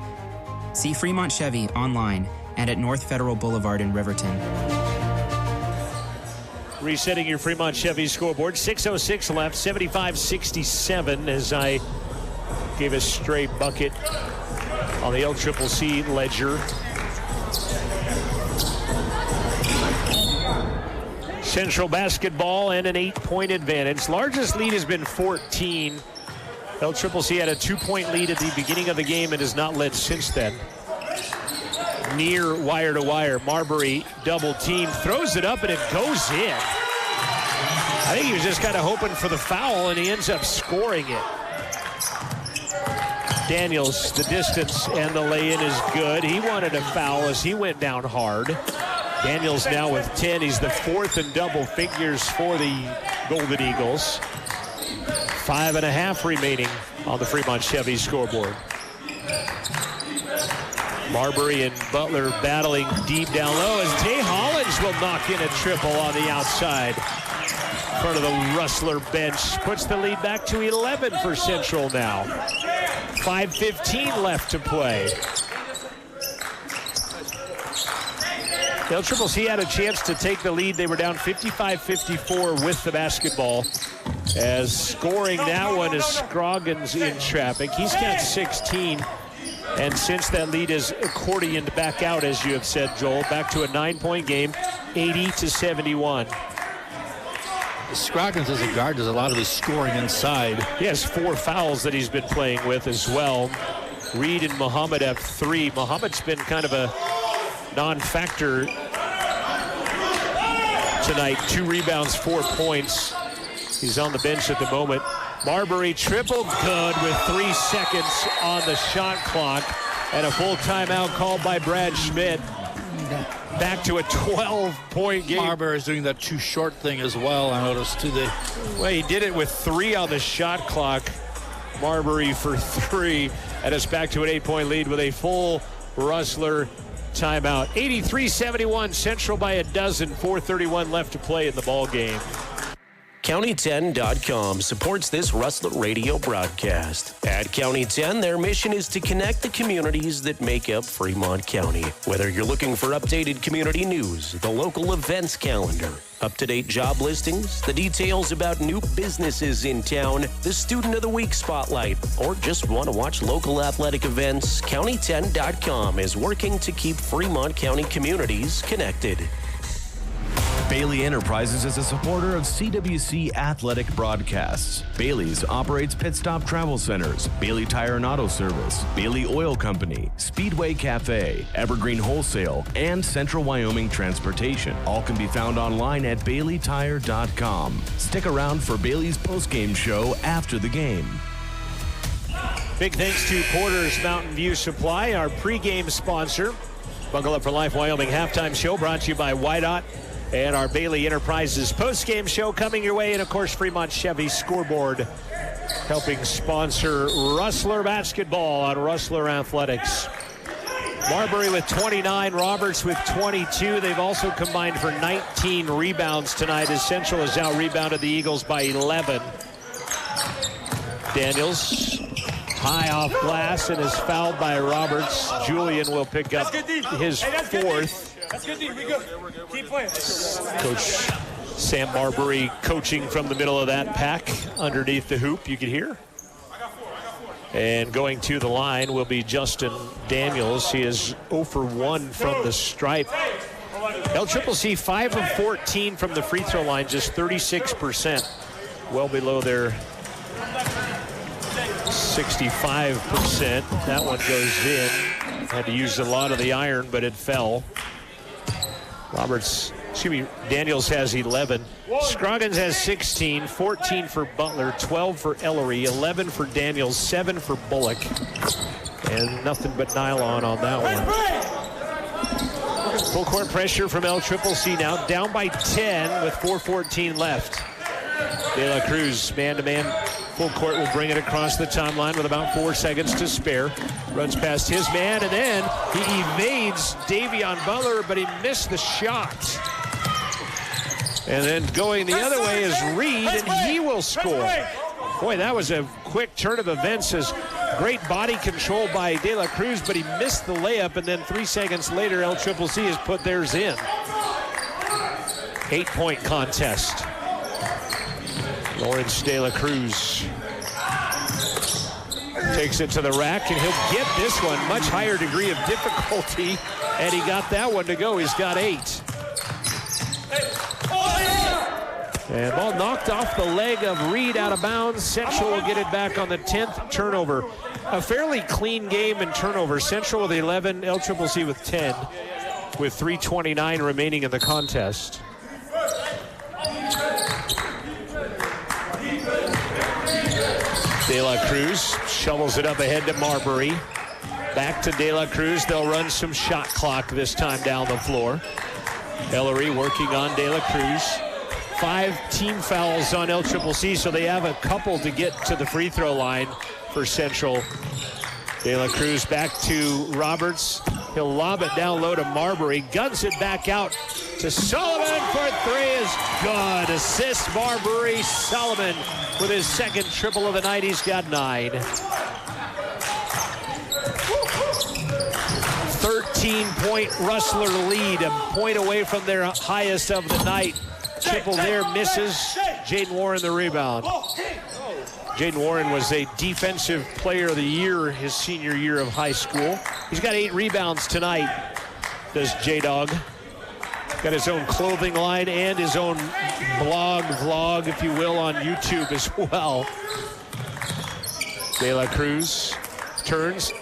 See Fremont Chevy online and at North Federal Boulevard in Riverton. Resetting your Fremont Chevy scoreboard. 6:06 left, 75-67 as I gave a straight bucket on the LCCC ledger. Central basketball and an 8-point advantage. Largest lead has been 14. LCCC had a 2-point lead at the beginning of the game and has not led since then. Near wire to wire, Marbury double team, throws it up and it goes in. I think he was just kind of hoping for the foul and he ends up scoring it. Daniels, the distance and the lay-in is good. He wanted a foul as he went down hard. Daniels now with 10. He's the 4th in double figures for the Golden Eagles. 5.5 remaining on the Fremont Chevy scoreboard. Marbury and Butler battling deep down low as Tay Hollins will knock in a triple on the outside. In front of the Rustler bench. Puts the lead back to 11 for Central now. 5:15 left to play. LCCC had a chance to take the lead. They were down 55-54 with the basketball. As scoring that one is Scroggins in traffic. He's got 16. And since that lead is accordioned back out, as you have said, Joel, back to a 9-point game, 80-71. Scroggins as a guard does a lot of his scoring inside. He has 4 fouls that he's been playing with as well. Reed and Muhammad have 3. Muhammad's been kind of a non-factor tonight. 2 rebounds, 4 points. He's on the bench at the moment. Marbury triple good with 3 seconds on the shot clock and a full timeout called by Brad Schmidt. Back to a 12-point game. Marbury's doing that too short thing as well, I noticed, too. Well, he did it with 3 on the shot clock. Marbury for 3, and it's back to an 8-point lead with a full Rustler timeout. 83-71, Central by a dozen, 4:31 left to play in the ball game. County10.com supports this Rustler Radio broadcast. At County 10, their mission is to connect the communities that make up Fremont County. Whether you're looking for updated community news, the local events calendar, up-to-date job listings, the details about new businesses in town, the Student of the Week spotlight, or just want to watch local athletic events, County10.com is working to keep Fremont County communities connected. Bailey Enterprises is a supporter of CWC athletic broadcasts. Bailey's operates Pit Stop Travel Centers, Bailey Tire and Auto Service, Bailey Oil Company, Speedway Cafe, Evergreen Wholesale, and Central Wyoming Transportation. All can be found online at BaileyTire.com. Stick around for Bailey's postgame show after the game. Big thanks to Porter's Mountain View Supply, our pregame sponsor. Buckle Up for Life Wyoming halftime show brought to you by YDOT. And our Bailey Enterprises post-game show coming your way. And, of course, Fremont Chevy Scoreboard helping sponsor Rustler basketball on Rustler Athletics. Marbury with 29, Roberts with 22. They've also combined for 19 rebounds tonight as Central has out-rebounded the Eagles by 11. Daniels high off glass and is fouled by Roberts. Julian will pick up his fourth. That's good, D. We good. Keep playing. Coach Sam Marbury coaching from the middle of that pack underneath the hoop, you can hear. And going to the line will be Justin Daniels. He is 0 for 1 from the stripe. LCCC 5 of 14 from the free throw line, just 36%. Well below their 65%. That one goes in. Had to use a lot of the iron, but it fell. Daniels has 11. Scroggins has 16, 14 for Butler, 12 for Ellery, 11 for Daniels, 7 for Bullock. And nothing but nylon on that one. Full court pressure from LCCC now, down by 10 with 4:14 left. De La Cruz, man-to-man, full court will bring it across the timeline with about 4 seconds to spare. Runs past his man, and then he evades Davion Butler, but he missed the shot. And then going the other way is Reed, and he will score. Boy, that was a quick turn of events. As great body control by De La Cruz, but he missed the layup, and then 3 seconds later, LCCC has put theirs in. 8-point contest. Lawrence De La Cruz takes it to the rack, and he'll get this one. Much higher degree of difficulty, and he got that one to go. He's got 8. And ball knocked off the leg of Reed out of bounds. Central will get it back on the 10th turnover. A fairly clean game in turnover. Central with 11, LCCC with 10, with 3:29 remaining in the contest. De La Cruz shovels it up ahead to Marbury. Back to De La Cruz. They'll run some shot clock this time down the floor. Ellery working on De La Cruz. 5 team fouls on LCCC, so they have a couple to get to the free throw line for Central. De La Cruz back to Roberts. He'll lob it down low to Marbury. Guns it back out to Solomon for 3 is good. Assist Marbury. Solomon with his second triple of the night. He's got 9. 13-point Rustler lead. A point away from their highest of the night. Triple there misses. Jaden Warren the rebound. Jaden Warren was a defensive player of the year his senior year of high school. He's got 8 rebounds tonight, does J-Dog. Got his own clothing line and his own vlog, if you will, on YouTube as well. De La Cruz turns,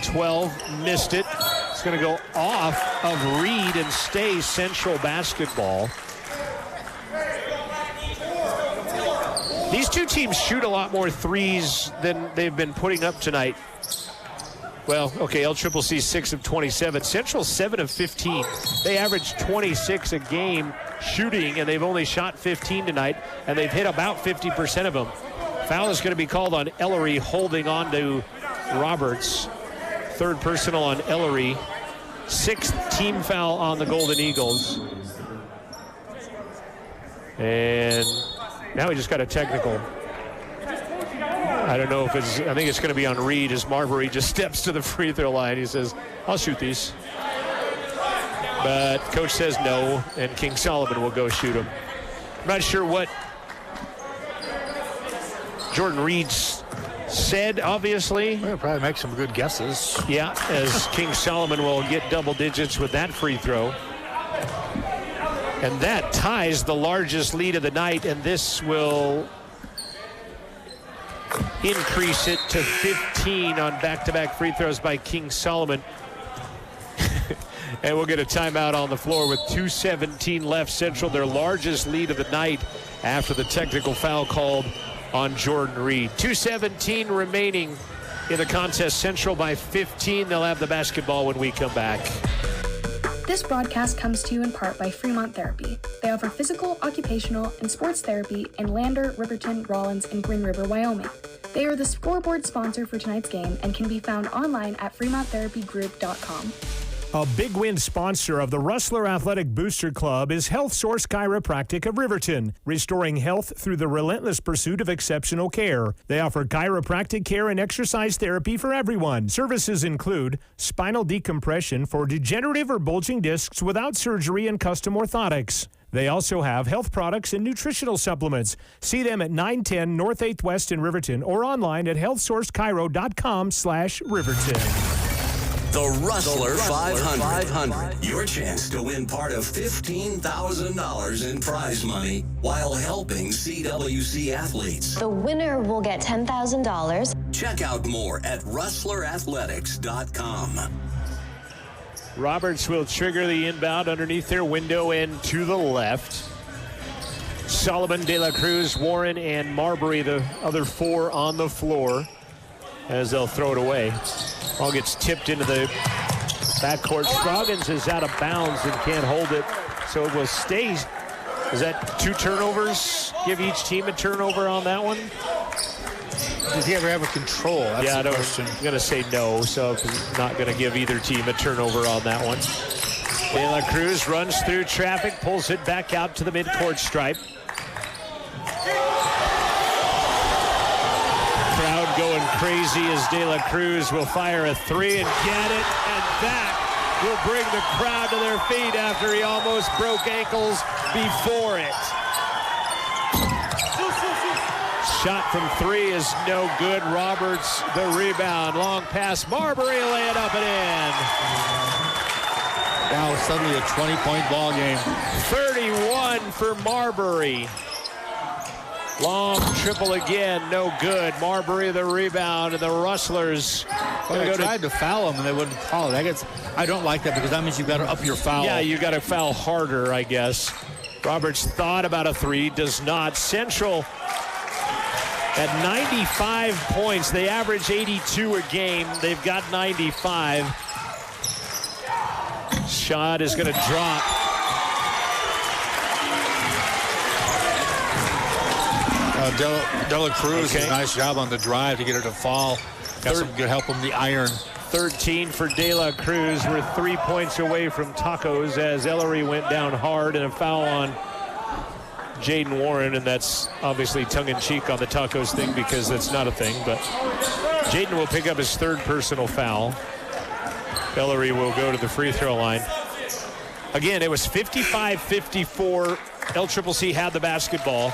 12, missed it. It's going to go off of Reed and stay Central basketball. These two teams shoot a lot more threes than they've been putting up tonight. Well, okay, LCCC 6 of 27. Central 7 of 15. They average 26 a game shooting, and they've only shot 15 tonight, and they've hit about 50% of them. Foul is going to be called on Ellery, holding on to Roberts. 3rd personal on Ellery. 6th team foul on the Golden Eagles. And Now he just got a technical. I don't know if I think it's going to be on Reed as Marbury just steps to the free throw line. He says, I'll shoot these. But coach says no, and King Solomon will go shoot them. I'm not sure what Jordan Reed said, obviously. We'll probably make some good guesses. Yeah, as King Solomon will get double digits with that free throw. And that ties the largest lead of the night, and this will increase it to 15 on back-to-back free throws by King Solomon. And we'll get a timeout on the floor with 2:17 left. Central, their largest lead of the night after the technical foul called on Jordan Reed. 2:17 remaining in the contest. Central by 15. They'll have the basketball when we come back. This broadcast comes to you in part by Fremont Therapy. They offer physical, occupational, and sports therapy in Lander, Riverton, Rawlins, and Green River, Wyoming. They are the scoreboard sponsor for tonight's game and can be found online at FremontTherapyGroup.com. A Big Win sponsor of the Rustler Athletic Booster Club is Health Source Chiropractic of Riverton, restoring health through the relentless pursuit of exceptional care. They offer chiropractic care and exercise therapy for everyone. Services include spinal decompression for degenerative or bulging discs without surgery and custom orthotics. They also have health products and nutritional supplements. See them at 910 North 8th West in Riverton or online at healthsourcechiro.com/Riverton. The Rustler 500. Your chance to win part of $15,000 in prize money while helping CWC athletes. The winner will get $10,000. Check out more at rustlerathletics.com. Roberts will trigger the inbound underneath their window and to the left. Solomon, De La Cruz, Warren, and Marbury, the other four on the floor, as they'll throw it away. Ball gets tipped into the backcourt. Scroggins is out of bounds and can't hold it, so it will stay. Is that 2 turnovers? Give each team a turnover on that one? Does he ever have a control? That's the question. I'm going to say no, so I'm not going to give either team a turnover on that one. De La Cruz runs through traffic, pulls it back out to the midcourt stripe. Crowd going crazy as De La Cruz will fire a 3 and get it, and that will bring the crowd to their feet after he almost broke ankles before it. Shot from 3 is no good. Roberts the rebound. Long pass. Marbury lay it up and in. Now suddenly a 20-point ball game. 31 for Marbury. Long triple again, no good. Marbury the rebound, and the Rustlers. Well, they tried to foul him, and they wouldn't call it. I don't like that because that means you've got to up your foul. Yeah, you got to foul harder, I guess. Roberts thought about a 3, does not. Central at 95 points. They average 82 a game. They've got 95. Shot is going to drop. De La Cruz did a nice job on the drive to get her to fall. Got some good help from the iron. 13 for De La Cruz. We're 3 points away from tacos as Ellery went down hard, and a foul on Jaden Warren, and that's obviously tongue-in-cheek on the tacos thing because that's not a thing, but Jaden will pick up his 3rd personal foul. Ellery will go to the free throw line. Again, it was 55-54. LCCC had the basketball.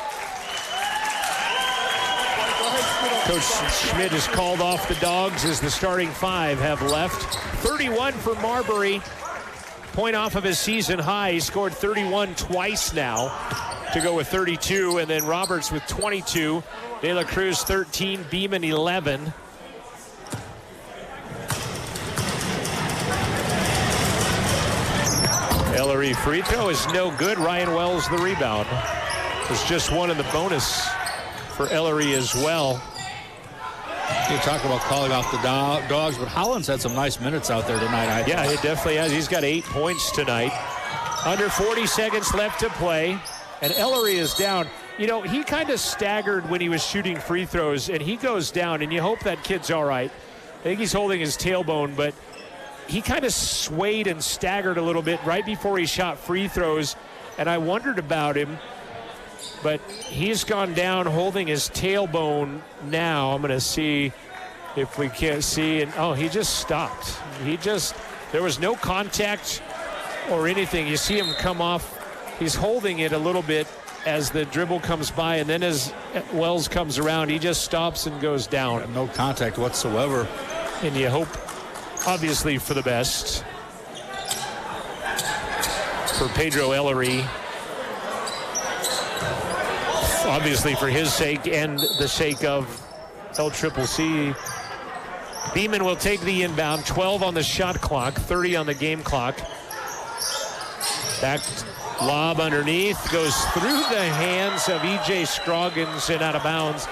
Coach Schmidt has called off the Dogs as the starting 5 have left. 31 for Marbury. Point off of his season high. He scored 31 twice now to go with 32. And then Roberts with 22. De La Cruz 13. Beeman 11. Ellery free throw is no good. Ryan Wells the rebound. There's just one in the bonus for Ellery as well. You talk about calling off the Dogs, but Holland's had some nice minutes out there tonight. Yeah, he definitely has. He's got 8 points tonight. Under 40 seconds left to play, and Ellery is down. You know, he kind of staggered when he was shooting free throws, and he goes down, and you hope that kid's all right. I think he's holding his tailbone, but he kind of swayed and staggered a little bit right before he shot free throws, and I wondered about him. but he's gone down holding his tailbone now. I'm going to see if we can't see. And he just stopped. There was no contact or anything. You see him come off. He's holding it a little bit as the dribble comes by, and then as Wells comes around, he just stops and goes down. No contact whatsoever. And you hope, obviously, for the best for Pedro Ellery. Obviously, for his sake and the sake of LCCC. Beeman will take the inbound. 12 on the shot clock, 30 on the game clock. Back lob underneath, goes through the hands of E.J. Scroggins and out of bounds.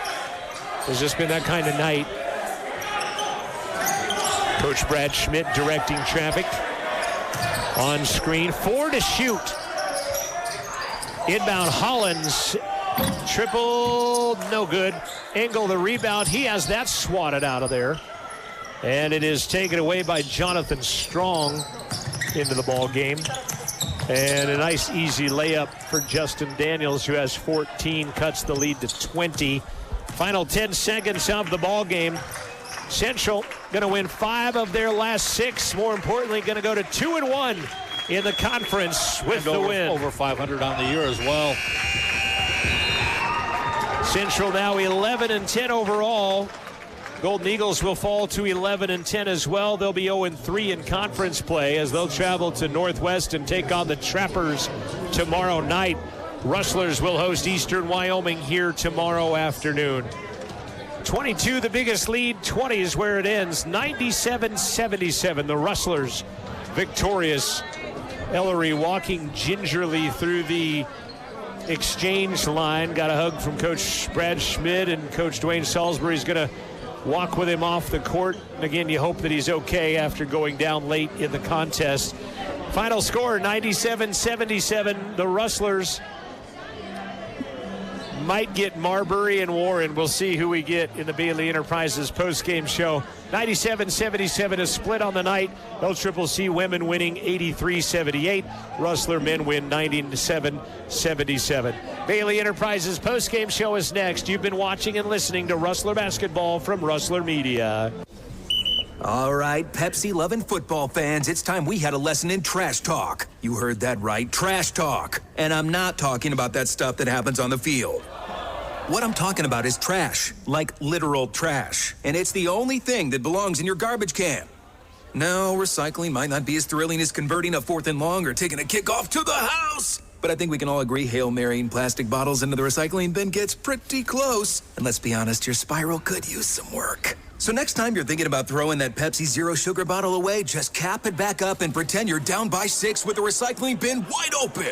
There's just been that kind of night. Coach Brad Schmidt directing traffic. On screen, 4 to shoot. Inbound Hollins. Triple, no good. Engel the rebound. He has that swatted out of there. And it is taken away by Jonathan Strong into the ball game. And a nice easy layup for Justin Daniels, who has 14, cuts the lead to 20. Final 10 seconds of the ball game. Central going to win 5 of their last 6. More importantly, going to go to 2-1 in the conference with the win. Over 500 on the year as well. Central now 11-10 overall. Golden Eagles will fall to 11-10 as well. They'll be 0-3 in conference play as they'll travel to Northwest and take on the Trappers tomorrow night. Rustlers will host Eastern Wyoming here tomorrow afternoon. 22, the biggest lead. 20 is where it ends. 97-77, the Rustlers victorious. Ellery walking gingerly through the exchange line. Got a hug from Coach Brad Schmidt, and Coach Dwayne Salisbury's going to walk with him off the court. And again, you hope that he's okay after going down late in the contest. Final score, 97-77. The Rustlers might get Marbury and Warren. We'll see who we get in the Bailey Enterprises post-game show. 97-77, a split on the night. LCCC women winning 83-78. Rustler men win 97-77. Bailey Enterprises post-game show is next. You've been watching and listening to Rustler Basketball from Rustler Media. All right, Pepsi-loving football fans, it's time we had a lesson in trash talk. You heard that right, trash talk. And I'm not talking about that stuff that happens on the field. What I'm talking about is trash, like literal trash. And it's the only thing that belongs in your garbage can. No, recycling might not be as thrilling as converting a 4th and long or taking a kickoff to the house. But I think we can all agree Hail Marrying plastic bottles into the recycling bin gets pretty close. And let's be honest, your spiral could use some work. So next time you're thinking about throwing that Pepsi Zero Sugar bottle away, just cap it back up and pretend you're down by 6 with the recycling bin wide open.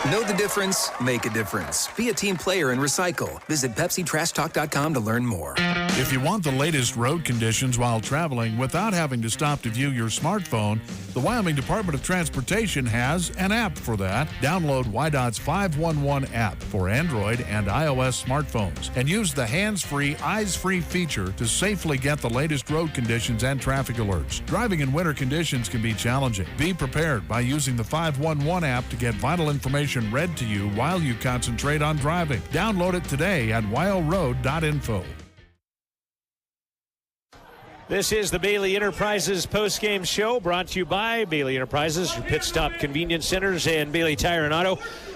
Know the difference? Make a difference. Be a team player and recycle. Visit PepsiTrashTalk.com to learn more. If you want the latest road conditions while traveling without having to stop to view your smartphone, the Wyoming Department of Transportation has an app for that. Download WYDOT's 511 app for Android and iOS smartphones and use the hands-free, eyes-free feature to safely get the latest road conditions and traffic alerts. Driving in winter conditions can be challenging. Be prepared by using the 511 app to get vital information read to you while you concentrate on driving. Download it today at wyoroad.info. This is the Bailey Enterprises post-game show brought to you by Bailey Enterprises, your pit stop convenience centers, and Bailey Tire and Auto.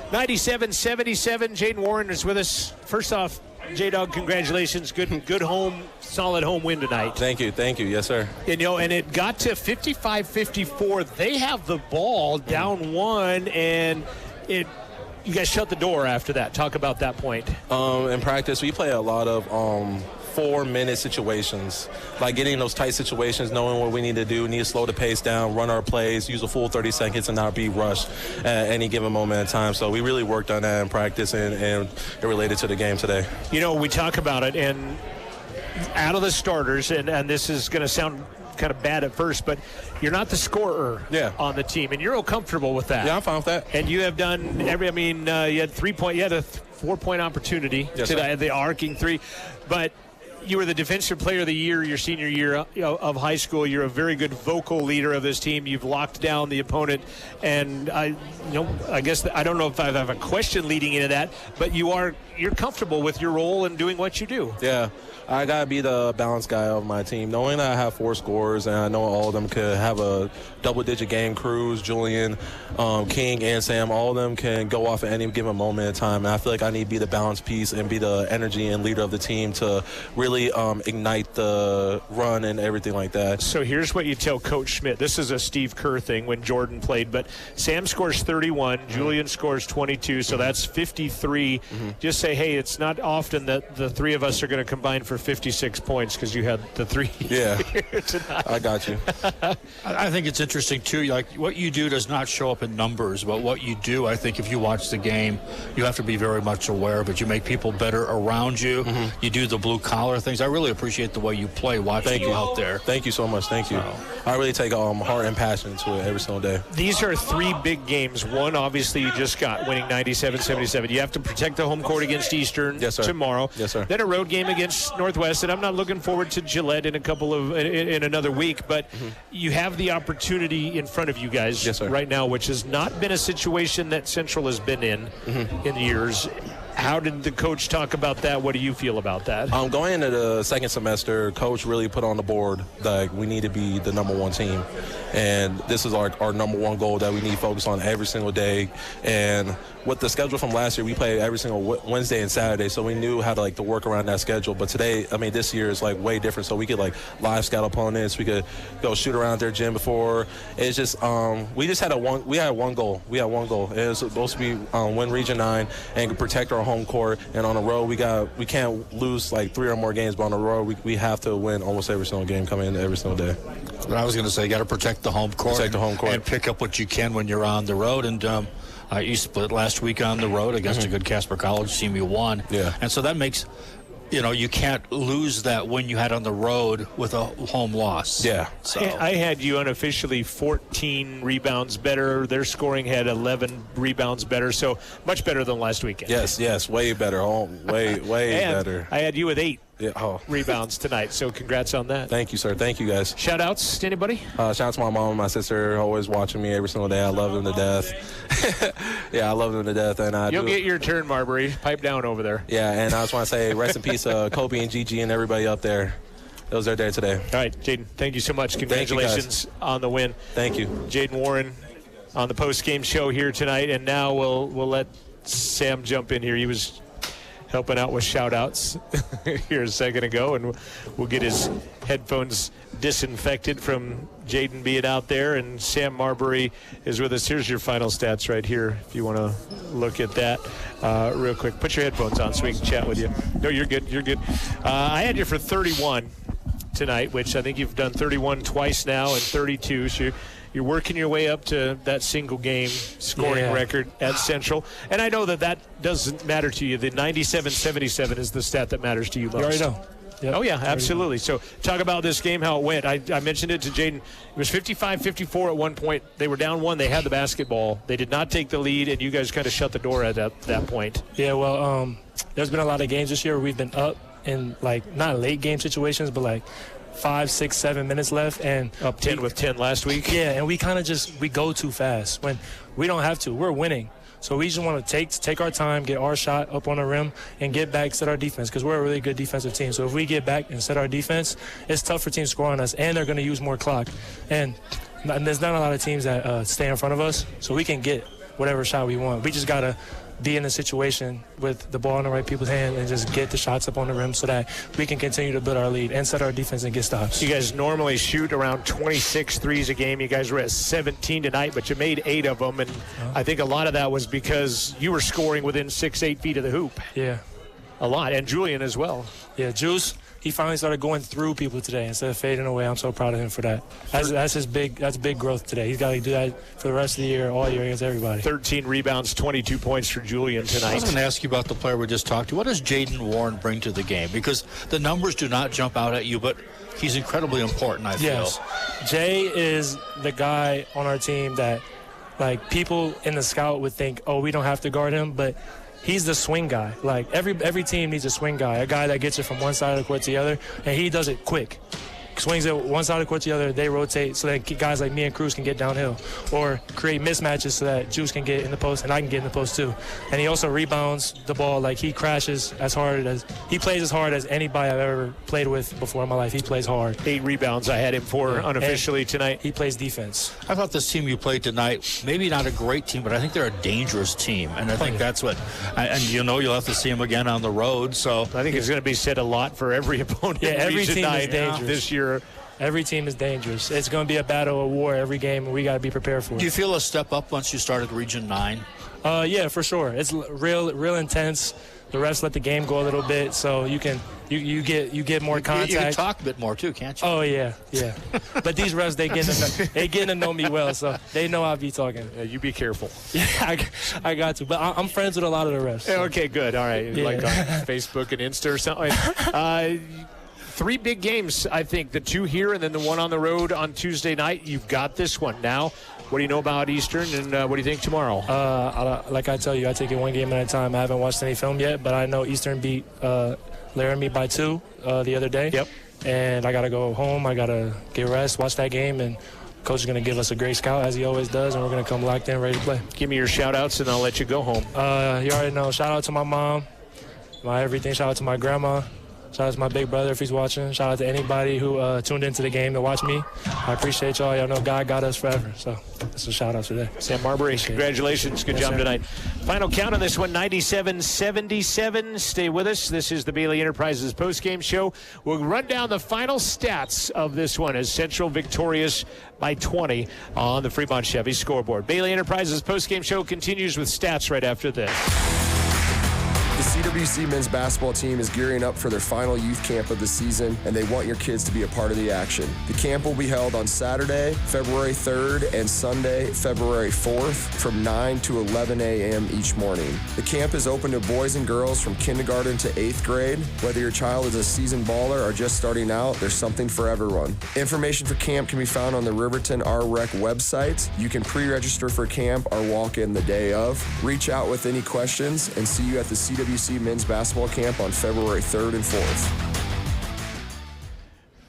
97-77, Jaden Warren is with us. First off, J-Dog, congratulations. Good home, solid home win tonight. Thank you. Yes, sir. And, and it got to 55-54. They have the ball down 1, and you guys shut the door after that. Talk about that point. In practice, we play a lot of 4-minute situations, like getting in those tight situations, knowing what we need to do. We need to slow the pace down, run our plays, use a full 30 seconds, and not be rushed at any given moment in time. So we really worked on that in practice, and it related to the game today. We talk about it, and out of the starters, and this is going to sound kind of bad at first, but you're not the scorer on the team, and you're all comfortable with that. Yeah, I'm fine with that. And you have done you had a 3-point, you had a 4-point opportunity today, the arcing 3, but You were the Defensive Player of the Year your senior year of high school. You're a very good vocal leader of this team. You've locked down the opponent, and I guess I don't know if I have a question leading into that, but you're comfortable with your role and doing what you do. Yeah. I got to be the balanced guy of my team. Knowing that I have 4 scorers and I know all of them could have a double-digit game, Cruz, Julian, King, and Sam, all of them can go off at any given moment in time. And I feel like I need to be the balanced piece and be the energy and leader of the team to really ignite the run and everything like that. So here's what you tell Coach Schmidt. This is a Steve Kerr thing when Jordan played, but Sam scores 31, Julian scores 22, so that's 53. Just say, hey, it's not often that the 3 of us are going to combine for 56 points because you had the 3 here tonight. I got you. I think it's interesting, too. Like, what you do does not show up in numbers, but what you do, I think if you watch the game, you have to be very much aware, but you make people better around you. You do the blue-collar things. I really appreciate the way you play, watching you out there. Thank you so much. Thank you. I really take heart and passion to it every single day. These are 3 big games. One, obviously, you just got, winning 97-77. You have to protect the home court against Eastern tomorrow. Yes, sir. Then a road game against Northwest, and I'm not looking forward to Gillette in another week, but you have the opportunity in front of you guys right now, which has not been a situation that Central has been in years. How did the coach talk about that? What do you feel about that? Going into the second semester, coach really put on the board that we need to be the number 1 team. And this is our number 1 goal that we need to focus on every single day. And with the schedule from last year, we played every single Wednesday and Saturday, so we knew how to work around that schedule. But today, this year is way different. So we could live scout opponents. We could go shoot around their gym before. It's just we had one goal. We had one goal. It was supposed to be win Region 9 and protect our home court. And on the road, we can't lose 3 or more games. But on the road, we have to win almost every single game coming in every single day. But I was going to say, you got to protect the home court. Protect the home court. And pick up what you can when you're on the road. And you split last week on the road against a good Casper College team. You won. Yeah. And so that makes, you can't lose that win you had on the road with a home loss. Yeah. So I had you unofficially 14 rebounds better. Their scoring had 11 rebounds better, so much better than last weekend. Yes, way better. Way better. I had you with 8 Yeah. rebounds tonight. So congrats on that. Thank you, sir. Thank you, guys. Shout outs to anybody? Shout out to my mom and my sister, always watching me every single day. I love them to death. Yeah, I love them to death. And You'll get your turn, Marbury. Pipe down over there. Yeah, and I just want to say rest in peace, Kobe and Gigi and everybody up there. It was their day today. All right, Jaden, thank you so much. Congratulations on the win. Thank you. Jaden Warren on the post-game show here tonight, and now we'll let Sam jump in here. He was helping out with shout-outs here a second ago, and we'll get his headphones disinfected from Jaden being out there, and Sam Marbury is with us. Here's your final stats right here if you want to look at that real quick. Put your headphones on so we can chat with you. No, you're good. You're good. I had you for 31 tonight, which I think you've done 31 twice now and 32, so you're working your way up to that single game scoring record at Central. And I know that doesn't matter to you. The 97-77 is the stat that matters to you most. You already know. Yep. Oh, yeah, absolutely. So talk about this game, how it went. I mentioned it to Jaden. It was 55-54 at one point. They were down 1. They had the basketball. They did not take the lead, and you guys kind of shut the door at that point. Yeah, well, there's been a lot of games this year where we've been up in, not late game situations, but 5, 6, 7 minutes left, and up 10 with 10 last week. Yeah, and we kind of we go too fast when we don't have to. We're winning. So we just want to take our time, get our shot up on the rim, and get back, set our defense, because we're a really good defensive team. So if we get back and set our defense, it's tough for teams to score on us, and they're going to use more clock. And there's not a lot of teams that stay in front of us, so we can get whatever shot we want. We just got to be in a situation with the ball in the right people's hand and just get the shots up on the rim so that we can continue to build our lead and set our defense and get stops. You guys normally shoot around 26 threes a game. You guys were at 17 tonight, but you made 8 of them, and I think a lot of that was because you were scoring within 6-8 feet of the hoop. Yeah. A lot, and Julian as well. Yeah, Juice, he finally started going through people today instead of fading away. I'm so proud of him for that. That's big growth today. He's got to do that for the rest of the year, all year against everybody. 13 rebounds, 22 points for Julian tonight. I was going to ask you about the player we just talked to. What does Jaden Warren bring to the game? Because the numbers do not jump out at you, but he's incredibly important, I feel. Yes. Jay is the guy on our team that, people in the scout would think, oh, we don't have to guard him, but he's the swing guy. Like, every team needs a swing guy, a guy that gets it from one side of the court to the other, and he does it quick. Swings it one side of the court to the other, they rotate so that guys like me and Cruz can get downhill or create mismatches so that Juice can get in the post and I can get in the post too. And he also rebounds the ball. Like, he plays as hard as anybody I've ever played with before in my life. He plays hard. 8 rebounds I had him for unofficially tonight. He plays defense. I thought this team you played tonight, maybe not a great team, but I think they're a dangerous team. And I think that's what, and you'll have to see them again on the road. So I think it's going to be said a lot for every opponent. Yeah, every team is dangerous this year. Every team is dangerous. It's going to be a battle, a war every game, and we got to be prepared for it. Do you feel a step up once you started Region 9? Yeah, for sure. It's real intense. The refs let the game go a little bit, so you get more contact. You can talk a bit more too, can't you? Oh yeah. But these refs, they getting to know me well, so they know I'll be talking. You be careful. Yeah, I got to. But I'm friends with a lot of the refs. So. Okay, good. All right, like on Facebook and Insta or something. 3 big games, I think. The 2 here and then the 1 on the road on Tuesday night. You've got this one. Now, what do you know about Eastern, and what do you think tomorrow? Like I tell you, I take it one game at a time. I haven't watched any film yet, but I know Eastern beat Laramie by 2 the other day. Yep. And I got to go home. I got to get rest, watch that game, and Coach is going to give us a great scout, as he always does, and we're going to come locked in, ready to play. Give me your shout-outs, and I'll let you go home. You already know. Shout-out to my mom, my everything. Shout-out to my grandma. Shout out to my big brother if he's watching. Shout out to anybody who tuned into the game to watch me. I appreciate y'all. Y'all know God got us forever. So that's a shout out today. Sam Marbury, congratulations. Good job tonight. Final count on this one, 97-77. Stay with us. This is the Bailey Enterprises postgame show. We'll run down the final stats of this one as Central victorious by 20 on the Fremont Chevy scoreboard. Bailey Enterprises postgame show continues with stats right after this. The CWC men's basketball team is gearing up for their final youth camp of the season, and they want your kids to be a part of the action. The camp will be held on Saturday, February 3rd, and Sunday, February 4th, from 9 to 11 a.m. each morning. The camp is open to boys and girls from kindergarten to 8th grade. Whether your child is a seasoned baller or just starting out, there's something for everyone. Information for camp can be found on the Riverton RREC website. You can pre-register for camp or walk in the day of. Reach out with any questions, and see you at the CWC men's basketball camp on February 3rd and 4th.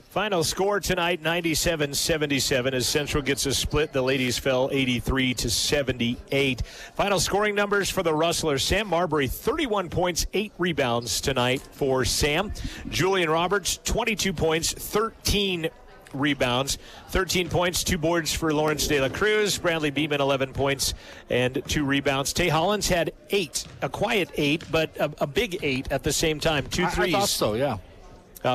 Final score tonight, 97-77, as Central gets a split. The ladies fell 83-78. Final scoring numbers for the Rustlers. Sam Marbury, 31 points, 8 rebounds tonight for Sam. Julian Roberts, 22 points, 13 rebounds, 13 points, 2 boards for Lawrence De La Cruz. Bradley Beeman, 11 points and 2 rebounds. Tay Hollins had 8, a quiet 8, but a big 8 at the same time. 2 threes. I thought so, yeah.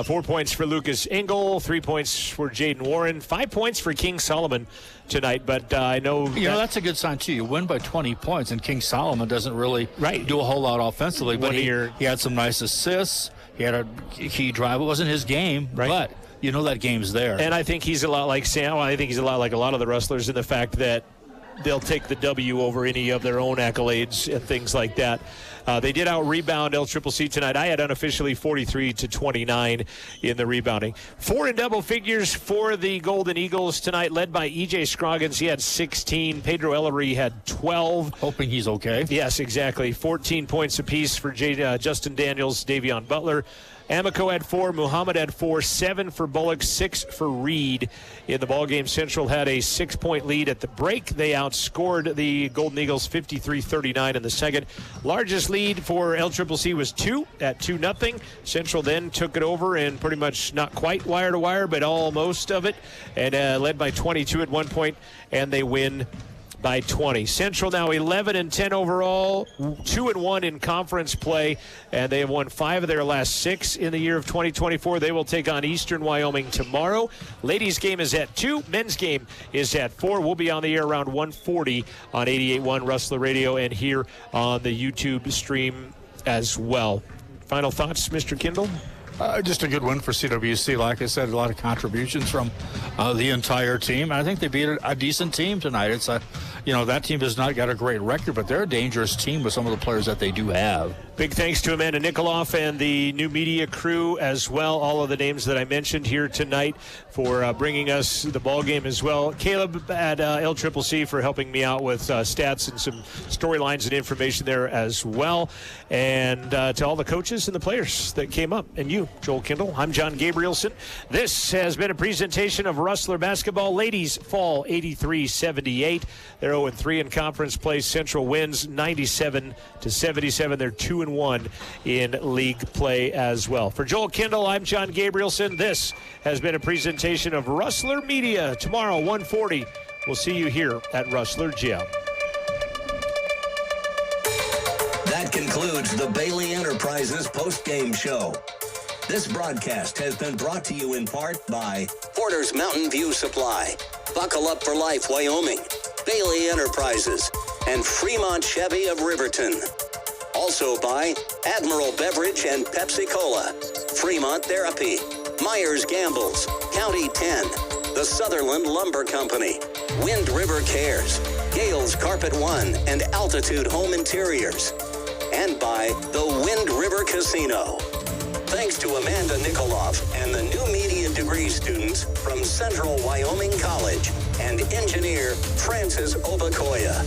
4 points for Lucas Engel, 3 points for Jaden Warren, 5 points for King Solomon tonight. But I know that's a good sign too. You win by 20 points, and King Solomon doesn't really do a whole lot offensively. But he had some nice assists. He had a key drive. It wasn't his game, but you know that game's there. And I think he's a lot like Sam. I think he's a lot like a lot of the Rustlers in the fact that they'll take the W over any of their own accolades and things like that. They did out-rebound LCCC tonight. I had unofficially 43-29 in the rebounding. 4 in double figures for the Golden Eagles tonight, led by E.J. Scroggins. He had 16. Pedro Ellery had 12. Hoping he's okay. Yes, exactly. 14 points apiece for Justin Daniels, Davion Butler. Amico had 4, Muhammad had 4, 7 for Bullock, 6 for Reed. In the ballgame, Central had a 6-point lead at the break. They outscored the Golden Eagles 53-39 in the second. Largest lead for LCCC was 2 at 2-0. Central then took it over and pretty much not quite wire to wire, but almost of it, and led by 22 at one point, and they win by 20. Central now 11-10 overall, 2-1 in conference play, and they have won 5 of their last 6 in the year of 2024. They will take on Eastern Wyoming tomorrow. Ladies game is at 2, men's game is at 4. We'll be on the air around 1:40 on 88.1 Rustler Radio and here on the YouTube stream as well. Final thoughts, Mr. Kindle? Just a good win for CWC. Like I said, a lot of contributions from the entire team. I think they beat a decent team tonight. It's that team has not got a great record, but they're a dangerous team with some of the players that they do have. Big thanks to Amanda Nikoloff and the new media crew as well. All of the names that I mentioned here tonight for bringing us the ball game as well. Caleb at LCCC for helping me out with stats and some storylines and information there as well. And to all the coaches and the players that came up. And you, Joel Kindle. I'm John Gabrielson. This has been a presentation of Rustler Basketball. Ladies fall 83-78. They're 0-3 in conference play. Central wins 97-77. They're 2-1 in league play as well. For Joel Kindle, I'm John Gabrielson. This has been a presentation of Rustler Media. Tomorrow, 1:40. We'll see you here at Rustler Gym. That concludes the Bailey Enterprises post-game show. This broadcast has been brought to you in part by Porter's Mountain View Supply, Buckle Up for Life, Wyoming, Bailey Enterprises, and Fremont Chevy of Riverton. Also by Admiral Beverage and Pepsi Cola, Fremont Therapy, Myers Gambles, County 10, the Sutherland Lumber Company, Wind River Cares, Gales Carpet One, and Altitude Home Interiors. And by the Wind River Casino. Thanks to Amanda Nikoloff and the new media degree students from Central Wyoming College and engineer Francis Obakoya.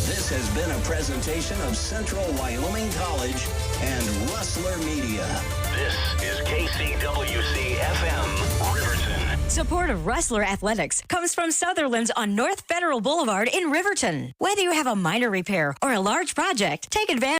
This has been a presentation of Central Wyoming College and Rustler Media. This is KCWC-FM, Riverton. Support of Rustler Athletics comes from Sutherland's on North Federal Boulevard in Riverton. Whether you have a minor repair or a large project, take advantage